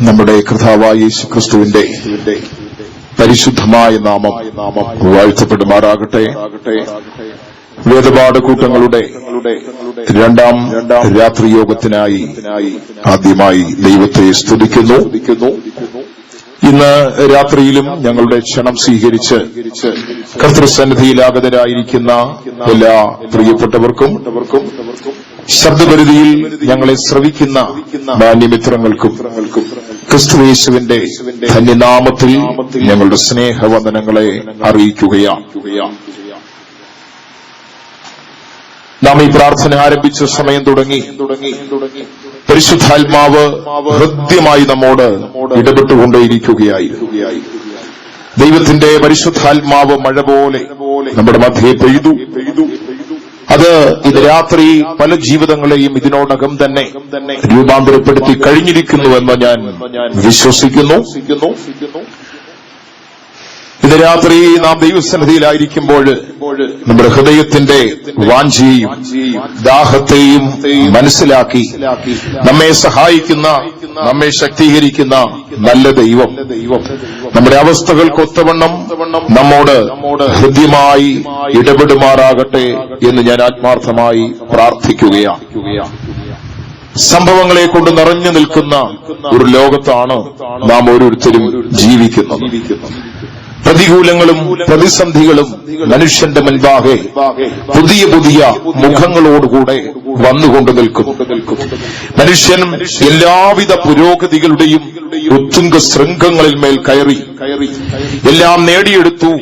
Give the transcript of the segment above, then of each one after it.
നമ്മുടെ കർത്താവായ യേശുക്രിസ്തുവിന്റെ പരിശുദ്ധമായ നാമം വാഴ്ത്തപ്പെടുമാറാകട്ടെ. വേദപാഠകൂട്ടങ്ങളുടെ രണ്ടാം രാത്രി യോഗത്തിനായി ആദ്യമായി ദൈവത്തെ സ്തുതിക്കുന്നു. ഇന്ന് രാത്രിയിലും ഞങ്ങളുടെ ക്ഷണം സ്വീകരിച്ച് കർത്തൃസന്നിധിയിലാഗതരായിരിക്കുന്ന എല്ലാ പ്രിയപ്പെട്ടവർക്കും ശബ്ദപരിധിയിൽ ഞങ്ങളെ ശ്രവിക്കുന്ന മാന്യമിത്രങ്ങൾക്കും ക്രിസ്തുയേശുവിന്റെ ധന്യനാമത്തിൽ ഞങ്ങളുടെ സ്നേഹവന്ദനങ്ങളെ അറിയിക്കുകയാണ്. നാം ഈ പ്രാർത്ഥന ആരംഭിച്ച സമയം തുടങ്ങി പരിശുദ്ധാത്മാവ് ഹൃദ്യമായി നമ്മോട് ഇടപെട്ടുകൊണ്ടേയിരിക്കുകയായി. ദൈവത്തിന്റെ പരിശുദ്ധാത്മാവ് മഴ പോലെ നമ്മുടെ മധ്യേ പെയ്തു. അത് ഇന്ന് രാത്രി പല ജീവിതങ്ങളെയും ഇതിനോടകം തന്നെ രൂപാന്തരപ്പെടുത്തി കഴിഞ്ഞിരിക്കുന്നുവെന്ന് ഞാൻ വിശ്വസിക്കുന്നു. ഇന്ന് രാത്രി നാം ദൈവസന്നിധിയിലായിരിക്കുമ്പോൾ നമ്മുടെ ഹൃദയത്തിന്റെ വാഞ്ചയെയും ദാഹത്തെയും മനസ്സിലാക്കി നമ്മെ സഹായിക്കുന്ന, നമ്മെ ശക്തീകരിക്കുന്ന നല്ല ദൈവം നമ്മുടെ അവസ്ഥകൾക്കൊത്തവണ്ണം നമ്മോട് ഹൃദ്യമായി ഇടപെടുമാറാകട്ടെ എന്ന് ഞാൻ ആത്മാർത്ഥമായി പ്രാർത്ഥിക്കുകയാണ്. സംഭവങ്ങളെ കൊണ്ട് നിറഞ്ഞു നിൽക്കുന്ന ഒരു ലോകത്താണ് നാം ഓരോരുത്തരും ജീവിക്കുന്നത്. പ്രതികൂലങ്ങളും പ്രതിസന്ധികളും മനുഷ്യന്റെ മുൻപാകെ പുതിയ പുതിയ മുഖങ്ങളോടുകൂടെ വന്നുകൊണ്ട് നിൽക്കും. മനുഷ്യൻ എല്ലാവിധ പുരോഗതികളുടെയും ഉത്തുംഗ ശൃംഖങ്ങളിൽ മേൽ കയറി എല്ലാം നേടിയെടുത്തു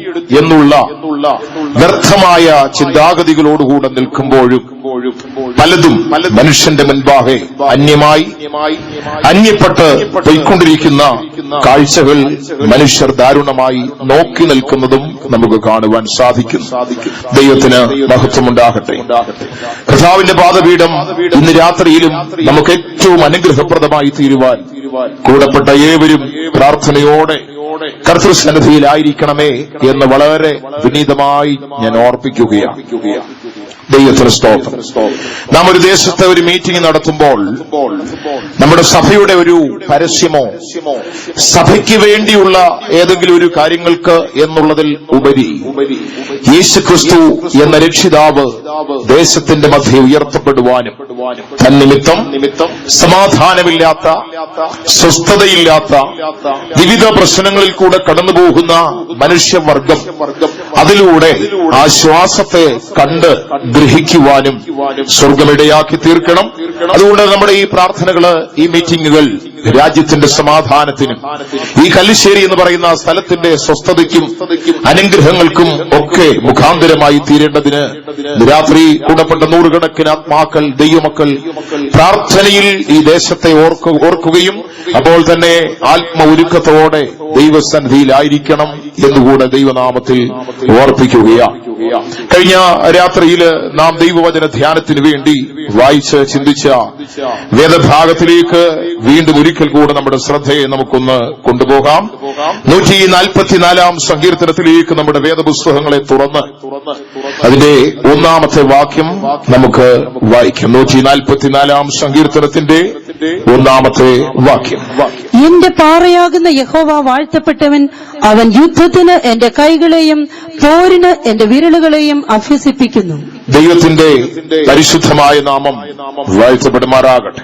എന്നുള്ള വ്യർത്ഥമായ ചിന്താഗതികളോടുകൂടെ നിൽക്കുമ്പോഴും പലതും മനുഷ്യന്റെ മുൻപാകെ അന്യപ്പെട്ട് പോയിക്കൊണ്ടിരിക്കുന്ന കാഴ്ചകൾ മനുഷ്യർ ദാരുണമായി നോക്കി നിൽക്കുന്നതും നമുക്ക് കാണുവാൻ സാധിക്കും. ദൈവത്തിന് മഹത്വമുണ്ടാകട്ടെ. കർത്താവിന്റെ പാദപീഠം ഇന്ന് രാത്രിയിലും നമുക്ക് ഏറ്റവും അനുഗ്രഹപ്രദമായി തീരുവാൻ കൂടപ്പെട്ട ഏവരും പ്രാർത്ഥനയോടെ കർത്തൃസന്നിധിയിലായിരിക്കണമേ എന്ന് വളരെ വിനീതമായി ഞാൻ ഓർപ്പിക്കുകയാണ്. ദൈവത്തിന് സ്തോത്രം. നാം ഒരു ദേശത്തെ ഒരു മീറ്റിംഗ് നടത്തുമ്പോൾ നമ്മുടെ സഭയുടെ ഒരു പരസ്യമോ സഭയ്ക്ക് വേണ്ടിയുള്ള ഏതെങ്കിലും ഒരു കാര്യങ്ങൾക്ക് എന്നുള്ളതിൽ ഉപരി യേശുക്രിസ്തു എന്ന രക്ഷിതാവ് ദേശത്തിന്റെ മധ്യേ ഉയർത്തപ്പെടുവാനും തന്നിമിത്തം സമാധാനമില്ലാത്ത, സ്വസ്ഥതയില്ലാത്ത, വിവിധ പ്രശ്നങ്ങളിൽ കൂടെ കടന്നുപോകുന്ന മനുഷ്യവർഗം അതിലൂടെ ആശ്വാസത്തെ കണ്ട് ഗ്രഹിക്കുവാനും സ്വർഗമിടയാക്കി തീർക്കണം. അതുകൊണ്ട് നമ്മുടെ ഈ പ്രാർത്ഥനകള്, ഈ മീറ്റിംഗുകൾ രാജ്യത്തിന്റെ സമാധാനത്തിനും ഈ കല്ലിശ്ശേരി എന്ന് പറയുന്ന സ്ഥലത്തിന്റെ സ്വസ്ഥതയ്ക്കും അനുഗ്രഹങ്ങൾക്കും ഒക്കെ മുഖാന്തരമായി തീരേണ്ടതിന് രാത്രി കൂടപ്പെട്ട നൂറുകണക്കിന് ആത്മാക്കൾ, ദൈവമക്കൾ പ്രാർത്ഥനയിൽ ഈ ദേശത്തെ ഓർക്കുകയും അപ്പോൾ തന്നെ ആത്മ ഒരുക്കത്തോടെ ദൈവസന്നിധിയിലായിരിക്കണം എന്നുകൂടെ ദൈവനാമത്തിൽ ഓർപ്പിക്കുകയാണ്. കഴിഞ്ഞ രാത്രിയില് നാം ദൈവവചന ധ്യാനത്തിന് വേണ്ടി വായിച്ച് ചിന്തിച്ച വേദഭാഗത്തിലേക്ക് വീണ്ടും ഒരിക്കൽ കൂടെ നമ്മുടെ ശ്രദ്ധയെ നമുക്കൊന്ന് കൊണ്ടുപോകാം. 144 സങ്കീർത്തനത്തിലേക്ക് നമ്മുടെ വേദപുസ്തകങ്ങളെ തുറന്ന് അതിന്റെ 1-ാമത്തെ വാക്യം നമുക്ക് വായിക്കാം. 144 സങ്കീർത്തനത്തിന്റെ 1-ാമത്തെ വാക്യം. എന്റെ പാറയാകുന്ന യഹോവ വാഴ്ത്തപ്പെട്ടവൻ, അവൻ യുദ്ധത്തിന് എന്റെ കൈകളെയും പോരിന് എന്റെ വിരലുകളെയും അഭ്യസിപ്പിക്കുന്നു. ദൈവത്തിന്റെ പരിശുദ്ധമായ നാമം വാഴ്ത്തപ്പെടുമാറാകട്ടെ.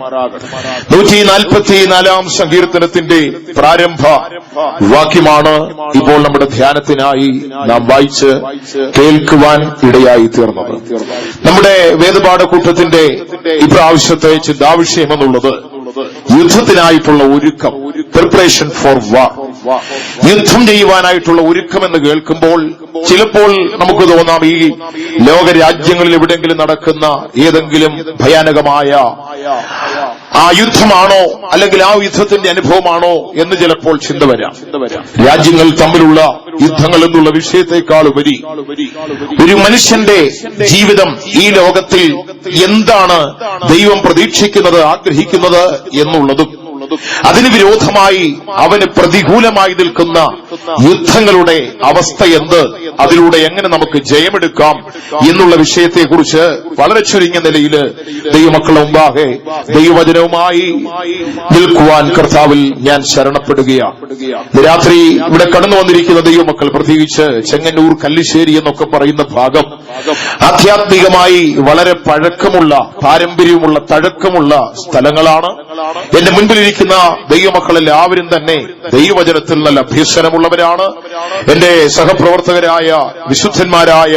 144 സങ്കീർത്തനത്തിന്റെ പ്രാരംഭ വാക്യമാണ് ഇപ്പോൾ നമ്മുടെ ധ്യാനത്തിനായി നാം വായിച്ച് കേൾക്കുവാൻ ഇടയായി തീർന്നത്. നമ്മുടെ വേദപാഠകൂട്ടത്തിന്റെ ഇപ്രാവശ്യത്തെ ചിന്താവിഷയമെന്നുള്ളത് യുദ്ധത്തിനായിട്ടുള്ള ഒരുക്കം, പ്രിപ്പറേഷൻ ഫോർ വാർ. യുദ്ധം ചെയ്യുവാനായിട്ടുള്ള ഒരുക്കം എന്ന് കേൾക്കുമ്പോൾ ചിലപ്പോൾ നമുക്ക് തോന്നാം ഈ ലോകരാജ്യങ്ങളിൽ എവിടെയെങ്കിലും നടക്കുന്ന ഏതെങ്കിലും ഭയാനകമായ ആ യുദ്ധമാണോ, അല്ലെങ്കിൽ ആ യുദ്ധത്തിന്റെ അനുഭവമാണോ എന്ന് ചിലപ്പോൾ ചിന്ത വരാം. രാജ്യങ്ങൾ തമ്മിലുള്ള യുദ്ധങ്ങൾ എന്നുള്ള വിഷയത്തെക്കാൾ ഉപരി ഒരു മനുഷ്യന്റെ ജീവിതം ഈ ലോകത്തിൽ എന്താണ് ദൈവം പ്രതീക്ഷിക്കുന്നത്, ആഗ്രഹിക്കുന്നത് എന്നുള്ളതും അതിന് വിരോധമായി അവന് പ്രതികൂലമായി നിൽക്കുന്ന യുദ്ധങ്ങളുടെ അവസ്ഥ എന്ത്, അതിലൂടെ എങ്ങനെ നമുക്ക് ജയമെടുക്കാം എന്നുള്ള വിഷയത്തെക്കുറിച്ച് വളരെ ചുരുങ്ങിയ നിലയിൽ ദൈവമക്കളുടെ മുമ്പാകെ ദൈവവചനവുമായി നിൽക്കുവാൻ കർത്താവിൽ ഞാൻ ശരണപ്പെടുകയാണ്. രാത്രി ഇവിടെ കടന്നു വന്നിരിക്കുന്ന ദൈവമക്കൾ, പ്രത്യേകിച്ച് ചെങ്ങന്നൂർ, കല്ലിശ്ശേരി എന്നൊക്കെ പറയുന്ന ഭാഗം ആധ്യാത്മികമായി വളരെ പഴക്കമുള്ള, പാരമ്പര്യമുള്ള, തഴക്കമുള്ള സ്ഥലങ്ങളാണ്. എന്റെ മുൻപിലിരിക്കുന്ന ദൈവമക്കൾ എല്ലാവരും തന്നെ ദൈവവചനത്തിൽ നല്ല അഭ്യസനമുള്ളവരാണ്. എന്റെ സഹപ്രവർത്തകരായ വിശുദ്ധന്മാരായ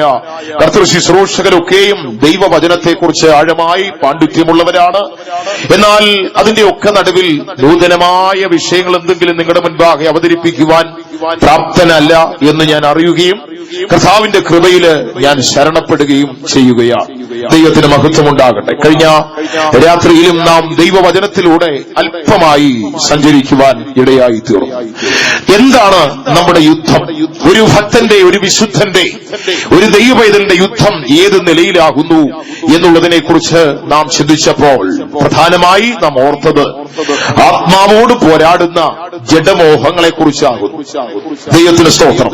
കർത്തൃശുശ്രൂഷകരൊക്കെയും ദൈവവചനത്തെക്കുറിച്ച് ആഴമായി പാണ്ഡിത്യമുള്ളവരാണ്. എന്നാൽ അതിന്റെയൊക്കെ നടുവിൽ നൂതനമായ വിഷയങ്ങൾ എന്തെങ്കിലും നിങ്ങളുടെ മുൻപാകെ അവതരിപ്പിക്കുവാൻ പ്രാപ്തനല്ല എന്ന് ഞാൻ അറിയുകയും കർത്താവിന്റെ കൃപയില് ഞാൻ ശരണപ്പെടുകയും ചെയ്യുകയാണ്. ദൈവത്തിന് മഹത്വമുണ്ടാകട്ടെ. കഴിഞ്ഞ രാത്രിയിലും നാം ദൈവവചനത്തിലൂടെ അല്പമായി സഞ്ചരിക്കുവാൻ ഇടയായി തീർന്നു. എന്താണ് നമ്മുടെ യുദ്ധം? ഒരു ഭക്തന്റെ, ഒരു വിശുദ്ധന്റെ, ഒരു ദൈവപൈതലിന്റെ യുദ്ധം ഏത് നിലയിലാകുന്നു എന്നുള്ളതിനെക്കുറിച്ച് നാം ചിന്തിച്ചപ്പോൾ പ്രധാനമായി നാം ഓർത്തത് ആത്മാവോട് പോരാടുന്ന ജഡമോഹങ്ങളെക്കുറിച്ചാകുന്നു. ദൈവത്തിന് സ്തോത്രം.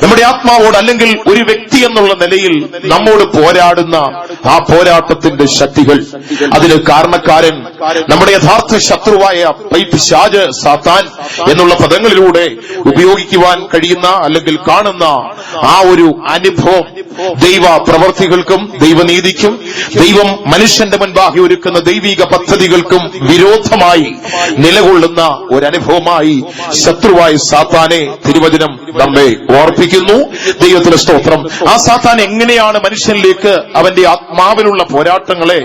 നമ്മുടെ ആത്മാവോട്, അല്ലെങ്കിൽ ഒരു വ്യക്തി എന്നുള്ള നിലയിൽ നമ്മോട് പോരാടുന്ന ആ പോരാട്ടത്തിന്റെ ശക്തികൾ, അതിന് കാരണക്കാരൻ നമ്മുടെ യഥാർത്ഥ ശത്രുവായ പിശാച്, സാത്താൻ എന്നുള്ള പദങ്ങളിലൂടെ ഉപയോഗിക്കുവാൻ കഴിയുന്ന അല്ലെങ്കിൽ കാണുന്ന ആ ഒരു അനുഭവം ദൈവ പ്രവർത്തികൾക്കും ദൈവനീതിക്കും ദൈവം മനുഷ്യന്റെ മുൻപാകെ ഒരുക്കുന്ന ദൈവിക പദ്ധതികൾക്കും വിരോധമായി നിലകൊള്ളുന്ന ഒരനുഭവമായി ശത്രുവായ സാത്താനെ തിരുവചനം നമ്മെ ഓർപ്പിക്കുന്നു. ദൈവത്തിന്റെ സ്തോത്രം. ആ സാത്താൻ എങ്ങനെയാണ് മനുഷ്യനിലേക്ക് അവന്റെ ആത്മാവിലുള്ള പോരാട്ടങ്ങളെ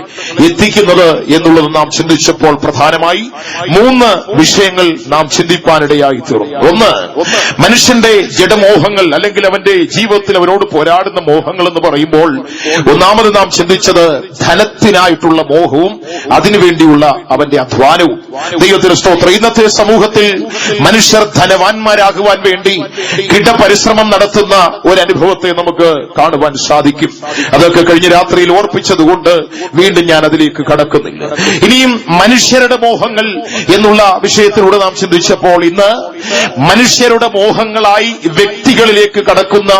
എത്തിക്കുന്നത് എന്നുള്ളത് നാം ചിന്തിച്ചപ്പോൾ പ്രധാനമായി 3 വിഷയങ്ങൾ നാം ചിന്തിപ്പാനിടയായി തീർന്നു. ഒന്ന്, മനുഷ്യന്റെ ജഡമോഹങ്ങൾ, അല്ലെങ്കിൽ അവന്റെ ജീവിതത്തിൽ അവനോട് പോരാടുന്ന മോഹങ്ങൾ എന്ന് പറയുമ്പോൾ ഒന്നാമത് നാം ചിന്തിച്ചത് ധനത്തിനായിട്ടുള്ള മോഹവും അതിനുവേണ്ടിയുള്ള അവന്റെ അധ്വാനവും. ദൈവത്തിന് സ്തോത്രം. ഇന്നത്തെ സമൂഹത്തിൽ മനുഷ്യർ ധനവാന്മാരാകുവാൻ വേണ്ടി കിടപരിശ്രമം നടത്തുന്ന ഒരനുഭവത്തെ നമുക്ക് കാണുവാൻ സാധിക്കും. അതൊക്കെ കഴിഞ്ഞ രാത്രിയിൽ ഓർപ്പിച്ചതുകൊണ്ട് വീണ്ടും ഞാൻ അതിലേക്ക് കടക്കുന്നില്ല. ഇനിയും മനുഷ്യരുടെ മോഹങ്ങൾ എന്നുള്ള വിഷയത്തിലൂടെ നാം ചിന്തിച്ചപ്പോൾ ഇന്ന് മനുഷ്യരുടെ മോഹങ്ങളായി വ്യക്തികളിലേക്ക് കടക്കുന്ന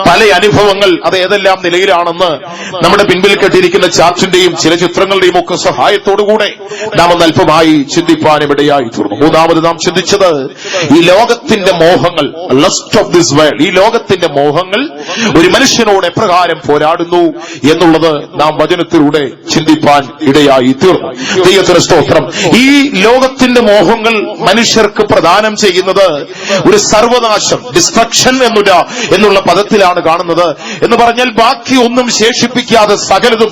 പല അനുഭവങ്ങൾ അത് ഏതെല്ലാം നിലയിലാണെന്ന് നമ്മുടെ പിൻപിൽ കെട്ടിയിരിക്കുന്ന ചാർട്ടിന്റെയും ചില ചിത്രങ്ങളുടെയും ഒക്കെ സഹായത്തോടുകൂടെ നാം ഒന്ന് അല്പമായി ചിന്തിപ്പാനും ഇടയായി തീർന്നു. മൂന്നാമത് നാം ചിന്തിച്ചത് ഈ ലോകത്തിന്റെ മോഹങ്ങൾ, ലസ്റ്റ് ഓഫ് ദിസ് വേൾഡ്, ഈ ലോകത്തിന്റെ മോഹങ്ങൾ ഒരു മനുഷ്യനോട് എപ്രകാരം പോരാടുന്നു എന്നുള്ളത് നാം വചനത്തിലൂടെ ചിന്തിപ്പാൻ ഇടയായി തീർന്നു. ദൈവത്തിന് സ്തോത്രം. ഈ ലോകത്തിന്റെ മോഹങ്ങൾ മനുഷ്യർക്ക് പ്രദാനം ചെയ്യുന്നത് ഒരു സർവനാശം, ഡിസ്ട്രക്ഷൻ എന്നുള്ള പദത്തിലാണ് കാണുന്നത്. എന്ന് പറഞ്ഞാൽ ബാക്കി ഒന്നും ശേഷിപ്പിക്കാതെ സകലതും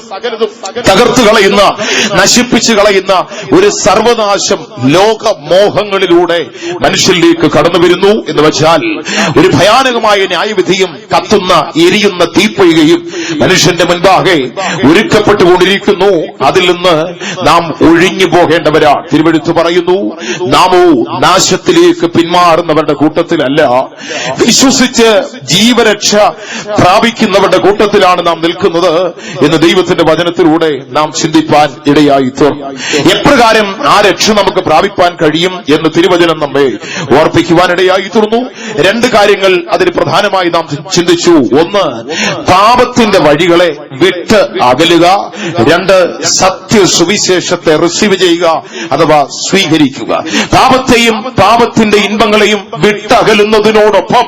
തകർത്തു കളയുന്ന, നശിപ്പിച്ചു കളയുന്ന ഒരു സർവനാശം ലോകമോഹങ്ങളിലൂടെ മനുഷ്യരിലേക്ക് കടന്നു വരുന്നു. എന്ന് വെച്ചാൽ ഒരു ഭയാനകമായ ന്യായവിധിയും കത്തുന്ന എരിയുന്ന തീപ്പൊയ്കയും മനുഷ്യന്റെ മുൻപാകെ ഒരുക്കപ്പെട്ടുകൊണ്ടിരിക്കുന്നു. അതിൽ നിന്ന് നാം ഒഴിഞ്ഞു പോകേണ്ടവരാണ്. തിരുവെഴുത്ത് പറയുന്നു, നാമോ നാശത്തിലേക്ക് പിന്മാറുന്നവരുടെ കൂട്ടത്തിലല്ല, വിശ്വസിച്ച് ജീവരക്ഷ പ്രാപിക്കുന്നവരുടെ കൂട്ടത്തിലാണ് നാം നിൽക്കുന്നത് എന്ന് ദൈവത്തിന്റെ വചനത്തിലൂടെ നാം ചിന്തിപ്പാൻ ഇടയായി തീർന്നു. എപ്രകാരം ആ രക്ഷ നമുക്ക് പ്രാപിപ്പാൻ കഴിയും എന്ന് തിരുവചനം നമ്മെ ഓർപ്പിക്കുവാനിടയായി തീർന്നു. 2 കാര്യങ്ങൾ അതിൽ പ്രധാനമായി നാം ചിന്തിച്ചു. ഒന്ന്, പാപത്തിന്റെ വഴികളെ വിട്ട് അകലുക. 2, സത്യ സുവിശേഷത്തെ റിസീവ് ചെയ്യുക അഥവാ സ്വീകരിക്കുക. പാപത്തെയും പാപത്തിന്റെ ഇൻപങ്ങളെയും വിട്ടകലുന്നതിനോടൊപ്പം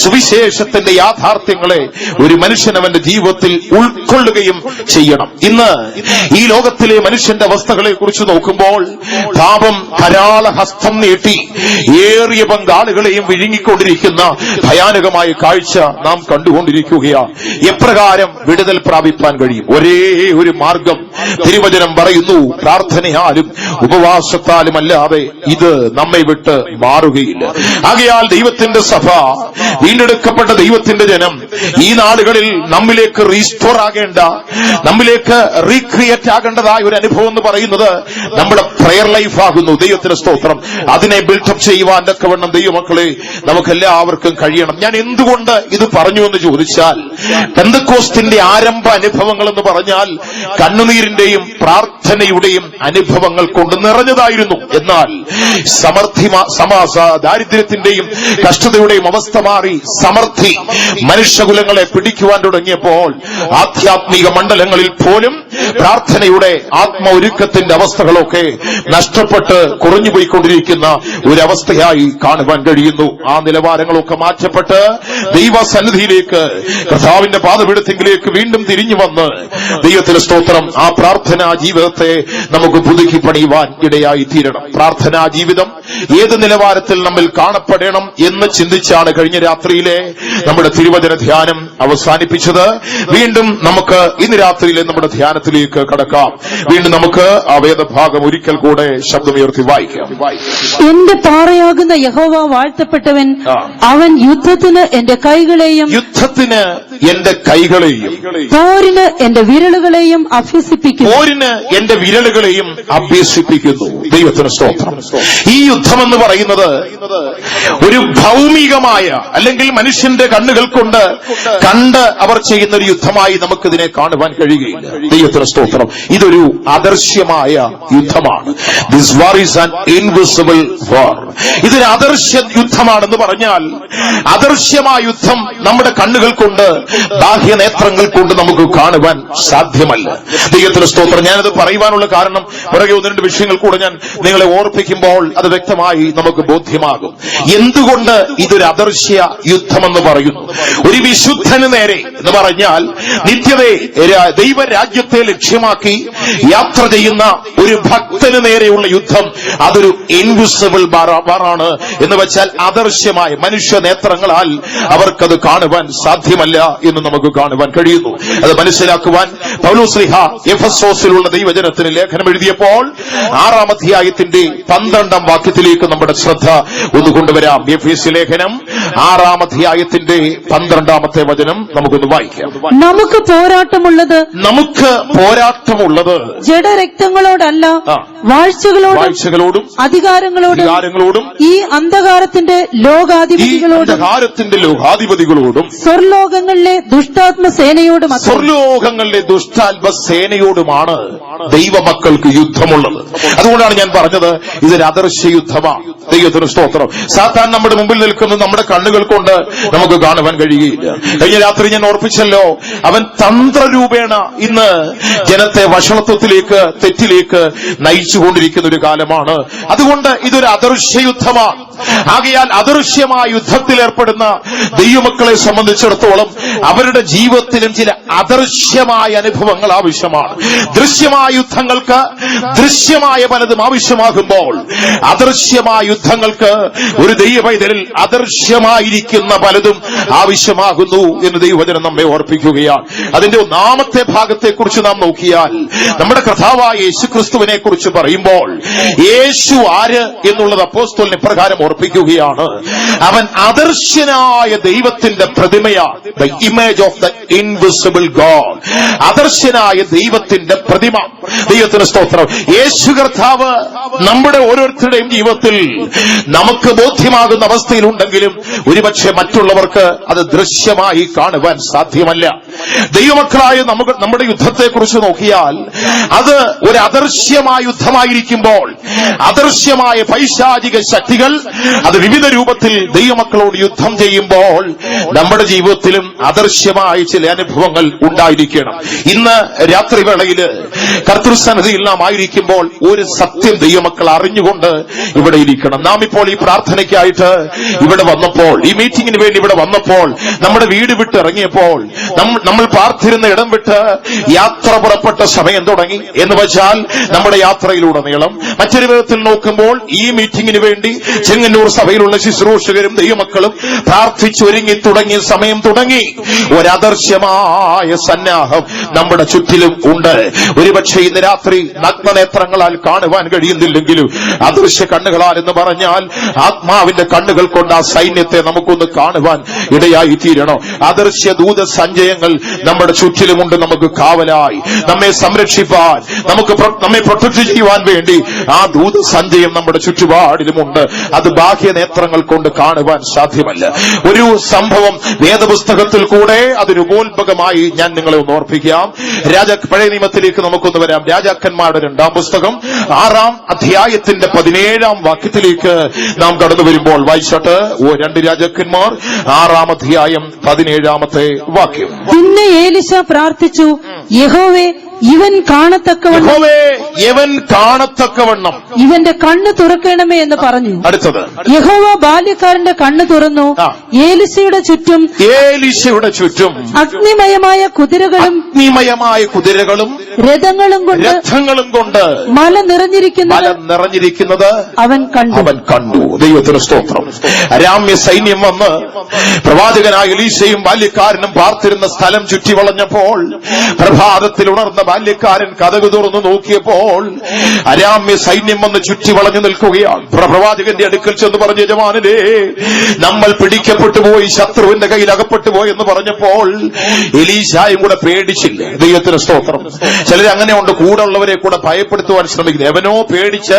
സുവിശേഷത്തിന്റെ യാഥാർത്ഥ്യങ്ങളെ ഒരു മനുഷ്യൻ അവന്റെ ജീവിതത്തിൽ ഉൾക്കൊള്ളുകയും ചെയ്യണം. ഇന്ന് ഈ ലോകത്തിലെ മനുഷ്യന്റെ അവസ്ഥകളെ കുറിച്ച് നോക്കുമ്പോൾ പാപം ധാരാള ഹസ്തം നീട്ടി ഏറിയ പങ്കാളുകളെയും വിഴുങ്ങിക്കൊണ്ടിരിക്കുന്ന ഭയാനകമായ കാഴ്ച നാം കണ്ടുകൊണ്ടിരിക്കുകയാണ്. എപ്രകാരം വിടുതൽ പ്രാപിപ്പാൻ കഴിയും? ഒരേ ഒരു മാർഗം തിരുവചനം പറയുന്നു, പ്രാർത്ഥനയാലും ഉപവാസത്താലും അല്ലാതെ ഇത് നമ്മെ വിട്ട് മാറുകയില്ല. ആകയാൽ ദൈവത്തിന്റെ സഭ, വീണ്ടെടുക്കപ്പെട്ട ദൈവത്തിന്റെ ജനം ഈ നാടുകളിൽ നമ്മിലേക്ക് റീസ്റ്റോർ ആകേണ്ട, നമ്മിലേക്ക് റീക്രിയേറ്റ് ആകേണ്ടതായ ഒരു അനുഭവം എന്ന് പറയുന്നത് നമ്മുടെ പ്രയർ ലൈഫ് ആകുന്നു. ദൈവത്തിന്റെ സ്തോത്രം. അതിനെ ബിൽഡപ്പ് ചെയ്യുവാൻ തക്കവണ്ണം ദൈവമക്കളെ നമുക്കെല്ലാവർക്കും കഴിയണം. ഞാൻ എന്തുകൊണ്ട് ഇത് പറഞ്ഞു എന്ന് ചോദിച്ചാൽ, പെന്തക്കോസ്തിന്റെ ആരംഭ അനുഭവങ്ങൾ എന്ന് പറഞ്ഞാൽ കണ്ണുനീരിന്റെയും പ്രാർത്ഥനയുടെയും അനുഭവങ്ങൾ കൊണ്ട് നിറഞ്ഞതായിരുന്നു. എന്നാൽ ദാരിദ്ര്യത്തിന്റെയും കഷ്ടതയുടെയും അവസ്ഥ മാറി സമൃദ്ധി മനുഷ്യകുലങ്ങളെ പിടിക്കുവാൻ തുടങ്ങിയപ്പോൾ ആധ്യാത്മിക മണ്ഡലങ്ങളിൽ പോലും പ്രാർത്ഥനയുടെ ആത്മ ഒരുക്കത്തിന്റെ അവസ്ഥകളൊക്കെ നഷ്ടപ്പെട്ട് കുറഞ്ഞുപോയിക്കൊണ്ടിരിക്കുന്ന ഒരവസ്ഥയായി കാണുവാൻ കഴിയുന്നു. ആ നിലവാരങ്ങളൊക്കെ മാറ്റപ്പെട്ട് ദൈവസന്നിധിയിലേക്ക്, കർത്താവിന്റെ പാദപീഠത്തിലേക്ക് വീണ്ടും തിരിഞ്ഞു വന്ന് ദൈവത്തിന്റെ സ്തോത്രം ആ പ്രാർത്ഥനാ ജീവിതത്തെ നമുക്ക് പുതുക്കി പണിയുവാൻ ഇടയായി തീരണം. പ്രാർത്ഥനാ ജീവിതം ഏത് നിലവാരത്തിൽ നമ്മിൽ കാണപ്പെടണം എന്ന് ചിന്തിച്ചാണ് കഴിഞ്ഞ രാത്രിയിലെ നമ്മുടെ തിരുവചന ധ്യാനം അവസാനിപ്പിച്ചത്. വീണ്ടും നമുക്ക് ഇന്ന് രാത്രിയിലെ നമ്മുടെ ധ്യാനത്തിലേക്ക് കടക്കാം. വീണ്ടും നമുക്ക് ആ വേദഭാഗം ഒരിക്കൽ കൂടെ ശബ്ദമുയർത്തി വായിക്കാം. എന്റെ പാറയാകുന്ന യഹോവ വാഴ്ത്തപ്പെട്ടവൻ, അവൻ യുദ്ധത്തിന് എന്റെ കൈകളെയും പോരിന് എന്റെ വിരലുകളെയും അഭ്യസിപ്പിക്കുന്നു. ദൈവത്തിന് സ്തോത്രം. ഈ യുദ്ധമെന്ന് പറയുന്നത് ഒരു ഭൗമികമായ അല്ലെങ്കിൽ മനുഷ്യന്റെ കണ്ണുകൾ കൊണ്ട് കണ്ട് അവർ ചെയ്യുന്ന ഒരു യുദ്ധമായി നമുക്കിതിനെ കാണുവാൻ കഴിയുകയില്ല. ദൈവത്തിന് സ്തോത്രം. ഇതൊരു അദർശ്യമായ യുദ്ധമാണ്. This war is an invisible war. ഇതൊരു അദർശ്യ യുദ്ധമാണെന്ന് പറഞ്ഞാൽ, അദർശ്യമായ യുദ്ധം നമ്മുടെ കണ്ണുകൾ കൊണ്ട്, ബാഹ്യനേത്രങ്ങൾ കൊണ്ട് നമുക്ക് കാണുവാൻ സാധ്യമല്ല. ദൈവത്തിന് സ്തോത്രം. ഞാനത് പറയുവാനുള്ള കാരണം പുറകെ ഒന്ന് രണ്ട് വിഷയങ്ങൾ കൂടെ ഞാൻ നിങ്ങളെ ഓർപ്പിക്കുമ്പോൾ അത് വ്യക്തമായി നമുക്ക് ബോധ്യമാകും. എന്തുകൊണ്ട് ഇതൊരു അദർശ്യ യുദ്ധമെന്ന് പറയുന്നു? ഒരു വിശുദ്ധന് നേരെ എന്ന് പറഞ്ഞാൽ നിത്യതയെ ദൈവരാജ്യത്തെ ലക്ഷ്യമാക്കി യാത്ര ചെയ്യുന്ന ഒരു ഭക്തന് നേരെയുള്ള യുദ്ധം, അതൊരു ഇൻവിസിബിൾ ബാറാണ്. എന്ന് വെച്ചാൽ അദർശ്യമായ മനുഷ്യ നേത്രങ്ങളാൽ അവർക്കത് കാണുവാൻ സാധ്യമല്ല എന്ന് നമുക്ക് കാണുവാൻ കഴിയുന്നു. അത് മനസ്സിലാക്കുവാൻ പൗലോസ്ലീഹ എഫെസോസിലുള്ള ദൈവജനത്തിന് ലേഖനം എഴുതിയപ്പോൾ 6-ാം അധ്യായത്തിന്റെ 12-ാം വാക്യത്തിലേക്ക് നമ്മുടെ ശ്രദ്ധ ഒന്ന് കൊണ്ടുവരാം. എഫേസ്യ ലേഖനം 6-ാം അധ്യായത്തിന്റെ 12-ാമത്തെ വചനം നമുക്കൊന്ന് വായിക്കാം. നമുക്ക് പോരാട്ടമുള്ളത് ജഡരക്തങ്ങളോടല്ല, വാഴ്ചകളോടും അധികാരങ്ങളോടും ഈ അന്ധകാരത്തിന്റെ ലോകാധിപതികളോടും സ്വർലോകങ്ങളിലെ ദുഷ്ടാത്മസേനയോടുമാണ് ദൈവമക്കൾക്ക് യുദ്ധമുള്ളത്. അതുകൊണ്ടാണ് ഞാൻ പറഞ്ഞത് ഇതൊരു അദർശ്യ യുദ്ധമാണ്. ദൈവത്തിന് സ്തോത്രം. സാത്താൻ നമ്മുടെ മുമ്പിൽ നിൽക്കുന്നത് നമ്മുടെ കണ്ണുകൾ കൊണ്ട് നമുക്ക് കാണുവാൻ കഴിയുകയില്ല. കഴിഞ്ഞ രാത്രി ഞാൻ ഓർപ്പിച്ചല്ലോ, അവൻ തന്ത്രരൂപേണ ഇന്ന് ജനത്തെ വഷളത്വത്തിലേക്ക്, തെറ്റിലേക്ക് നയിച്ചുകൊണ്ടിരിക്കുന്ന ഒരു കാലമാണ്. അതുകൊണ്ട് ഇതൊരു അദർശ്യ യുദ്ധമാണ്. ആകയാൽ അദൃശ്യമായ യുദ്ധത്തിൽ ഏർപ്പെടുന്ന ദൈവമക്കളെ സംബന്ധിച്ചിടത്തോളം അവരുടെ ജീവിതത്തിലും ചില അദൃശ്യമായ അനുഭവങ്ങൾ ആവശ്യമാണ്. ദൃശ്യമായ യുദ്ധങ്ങൾക്ക് ദൃശ്യമായ പലതും ആവശ്യമാകുമ്പോൾ, അദൃശ്യമായ യുദ്ധങ്ങൾക്ക് ഒരു ദൈവപൈതലിൽ അദൃശ്യമായിരിക്കുന്ന പലതും ആവശ്യമാകുന്നു എന്ന് ദൈവവചനം നമ്മെ ഓർപ്പിക്കുകയാണ്. അതിന്റെ 1-ാമത്തെ ഭാഗത്തെക്കുറിച്ച് നാം നോക്കിയാൽ, നമ്മുടെ കർത്താവായ യേശുക്രിസ്തുവിനെ കുറിച്ച് പറയുമ്പോൾ യേശു ആര് എന്നുള്ളത് അപ്പോസ്തലൻ ഇപ്രകാരം ഓർപ്പിക്കുകയാണ്. അവൻ അദർശ്യനായ ദൈവത്തിന്റെ പ്രതിമയാണ്. The image of the invisible God. അദർശ്യനായ ദൈവത്തിന്റെ പ്രതിമ. ദൈവത്തിന് സ്തോത്രം. യേശു കർത്താവ് നമ്മുടെ ഓരോരുത്തരുടെയും ജീവിതത്തിൽ നമുക്ക് ബോധ്യമാകുന്ന അവസ്ഥയിലുണ്ടെങ്കിലും ഒരുപക്ഷെ മറ്റുള്ളവർക്ക് അത് ദൃശ്യമായി കാണുവാൻ സാധ്യമല്ല. ദൈവമക്കളായ നമ്മുടെ യുദ്ധത്തെക്കുറിച്ച് നോക്കിയാൽ അത് ഒരു അദർശ്യമായ യുദ്ധമായിരിക്കുമ്പോൾ, അദർശ്യമായ പൈശാചിക ശക്തികൾ അത് വിവിധ രൂപത്തിൽ ദൈവമക്കളോട് യുദ്ധം ചെയ്യുമ്പോൾ നമ്മുടെ ജീവിതത്തിലും അദർശ്യമായ ചില അനുഭവങ്ങൾ ഉണ്ടായിരിക്കണം. ഇന്ന് രാത്രിവേളയിൽ കർത്തൃസന്നിധിയിൽ നാം ആയിരിക്കുമ്പോൾ ഒരു സത്യം ദൈവമക്കൾ അറിഞ്ഞുകൊണ്ട് ഇവിടെ ഇരിക്കണം. നാം ഇപ്പോൾ ഈ പ്രാർത്ഥനയ്ക്കായിട്ട് ഇവിടെ വന്നപ്പോൾ, ഈ മീറ്റിംഗിന് വേണ്ടി ഇവിടെ വന്നപ്പോൾ, നമ്മുടെ വീട് വിട്ട് ഇറങ്ങിയപ്പോൾ, നമ്മൾ പാർത്തിരുന്ന ഇടം വിട്ട് യാത്ര പുറപ്പെട്ട സമയം തുടങ്ങി എന്ന് വെച്ചാൽ നമ്മുടെ യാത്രയിലുടനീളം മറ്റൊരു വിധത്തിൽ നോക്കുമ്പോൾ ഈ മീറ്റിംഗിന് വേണ്ടി ചെങ്ങന്നൂർ സഭയിലുള്ള ശുശ്രൂഷകരും ദൈവമക്കളും പ്രാർത്ഥിച്ചൊരുങ്ങി തുടങ്ങിയ സമയം തുടങ്ങി ഒരദർശ്യമായ സന്നാഹം നമ്മുടെ ചുറ്റിലും ഉണ്ട്. ഒരുപക്ഷെ ഇന്ന് രാത്രി നഗ്നനേത്രങ്ങളാൽ കാണുവാൻ കഴിയുന്നില്ലെങ്കിലും അദൃശ്യ കണ്ണുകളാൽ എന്ന് പറഞ്ഞാൽ ആത്മാവിന്റെ കണ്ണുകൾ കൊണ്ട് ആ സൈന്യത്തെ നമുക്കൊന്ന് കാണുവാൻ ഇടയായി തീരണം. അദൃശ്യ ദൂത സഞ്ചയങ്ങൾ നമ്മുടെ ചുറ്റിലുമുണ്ട്. നമുക്ക് കാവലായി നമ്മെ സംരക്ഷിപ്പാൻ, നമ്മെ പ്രൊട്ടക്ട് ചെയ്യുവാൻ വേണ്ടി ആ ദൂത സഞ്ചയം നമ്മുടെ ചുറ്റുപാടിലുമുണ്ട്. അത് ബാഹ്യ നേത്രങ്ങൾ കൊണ്ട് കാണുവാൻ സാധ്യമല്ല. ഒരു സംഭവം വേദപുസ്തകത്തിൽ കൂടെ അതിനുപോൽപകമായി ഞാൻ നിങ്ങളെ ഒന്ന് ഓർപ്പിക്കാം. പഴയ നിയമത്തിലേക്ക് നമുക്കൊന്ന് വരാം. രാജാക്കന്മാരുടെ 2-ാം പുസ്തകം 6-ാം അധ്യായത്തിന്റെ 17-ാം വാക്യത്തിലേക്ക് നാം കടന്നു വരുമ്പോൾ വായിച്ചോട്ട്. 2 രാജാക്കന്മാർ 6-ാം അധ്യായം 17-ാമത്തെ വാക്യം. പിന്നെ എലീശ പ്രാർത്ഥിച്ചു, യഹോവേ ഇവൻ കാണത്തക്കവണ്ണം ഇവന്റെ കണ്ണ് തുറക്കണമേ എന്ന് പറഞ്ഞു. അടുത്തത്, യഹോവ ബാല്യക്കാരന്റെ കണ്ണ് തുറന്നു. എലീശയുടെ ചുറ്റും അഗ്നിമയമായ കുതിരകളും രഥങ്ങളും കൊണ്ട് മല നിറഞ്ഞിരിക്കുന്നത് അവൻ കണ്ടു. ദൈവത്തിന് സ്തോത്രം. അരാമ്യ സൈന്യം വന്ന് പ്രവാചകനായ എലീശയും ബാല്യക്കാരനും പാർത്തിരുന്ന സ്ഥലം ചുറ്റി വളഞ്ഞപ്പോൾ പ്രഭാതത്തിൽ ഉണർന്ന ബാല്യക്കാരൻ കതക് തുറന്നു നോക്കിയപ്പോൾ അരാമ്യ സൈന്യം വന്ന് ചുറ്റി വളഞ്ഞു നിൽക്കുകയാണ്. പ്രവാചകന്റെ അടുക്കൽ ചെന്ന് പറഞ്ഞു, യജമാനനേ, നമ്മൾ പിടിക്കപ്പെട്ടു പോയി, ശത്രുവിന്റെ കയ്യിൽ അകപ്പെട്ടു പോയി എന്ന് പറഞ്ഞപ്പോൾ എലീശായും കൂടെ പേടിച്ചില്ല. ദൈവത്തിന് സ്തോത്രം. ചിലർ അങ്ങനെ ഉണ്ട്, കൂടുള്ളവരെ കൂടെ ഭയപ്പെടുത്തുവാൻ ശ്രമിക്കുന്നത്. എവനോ പേടിച്ച്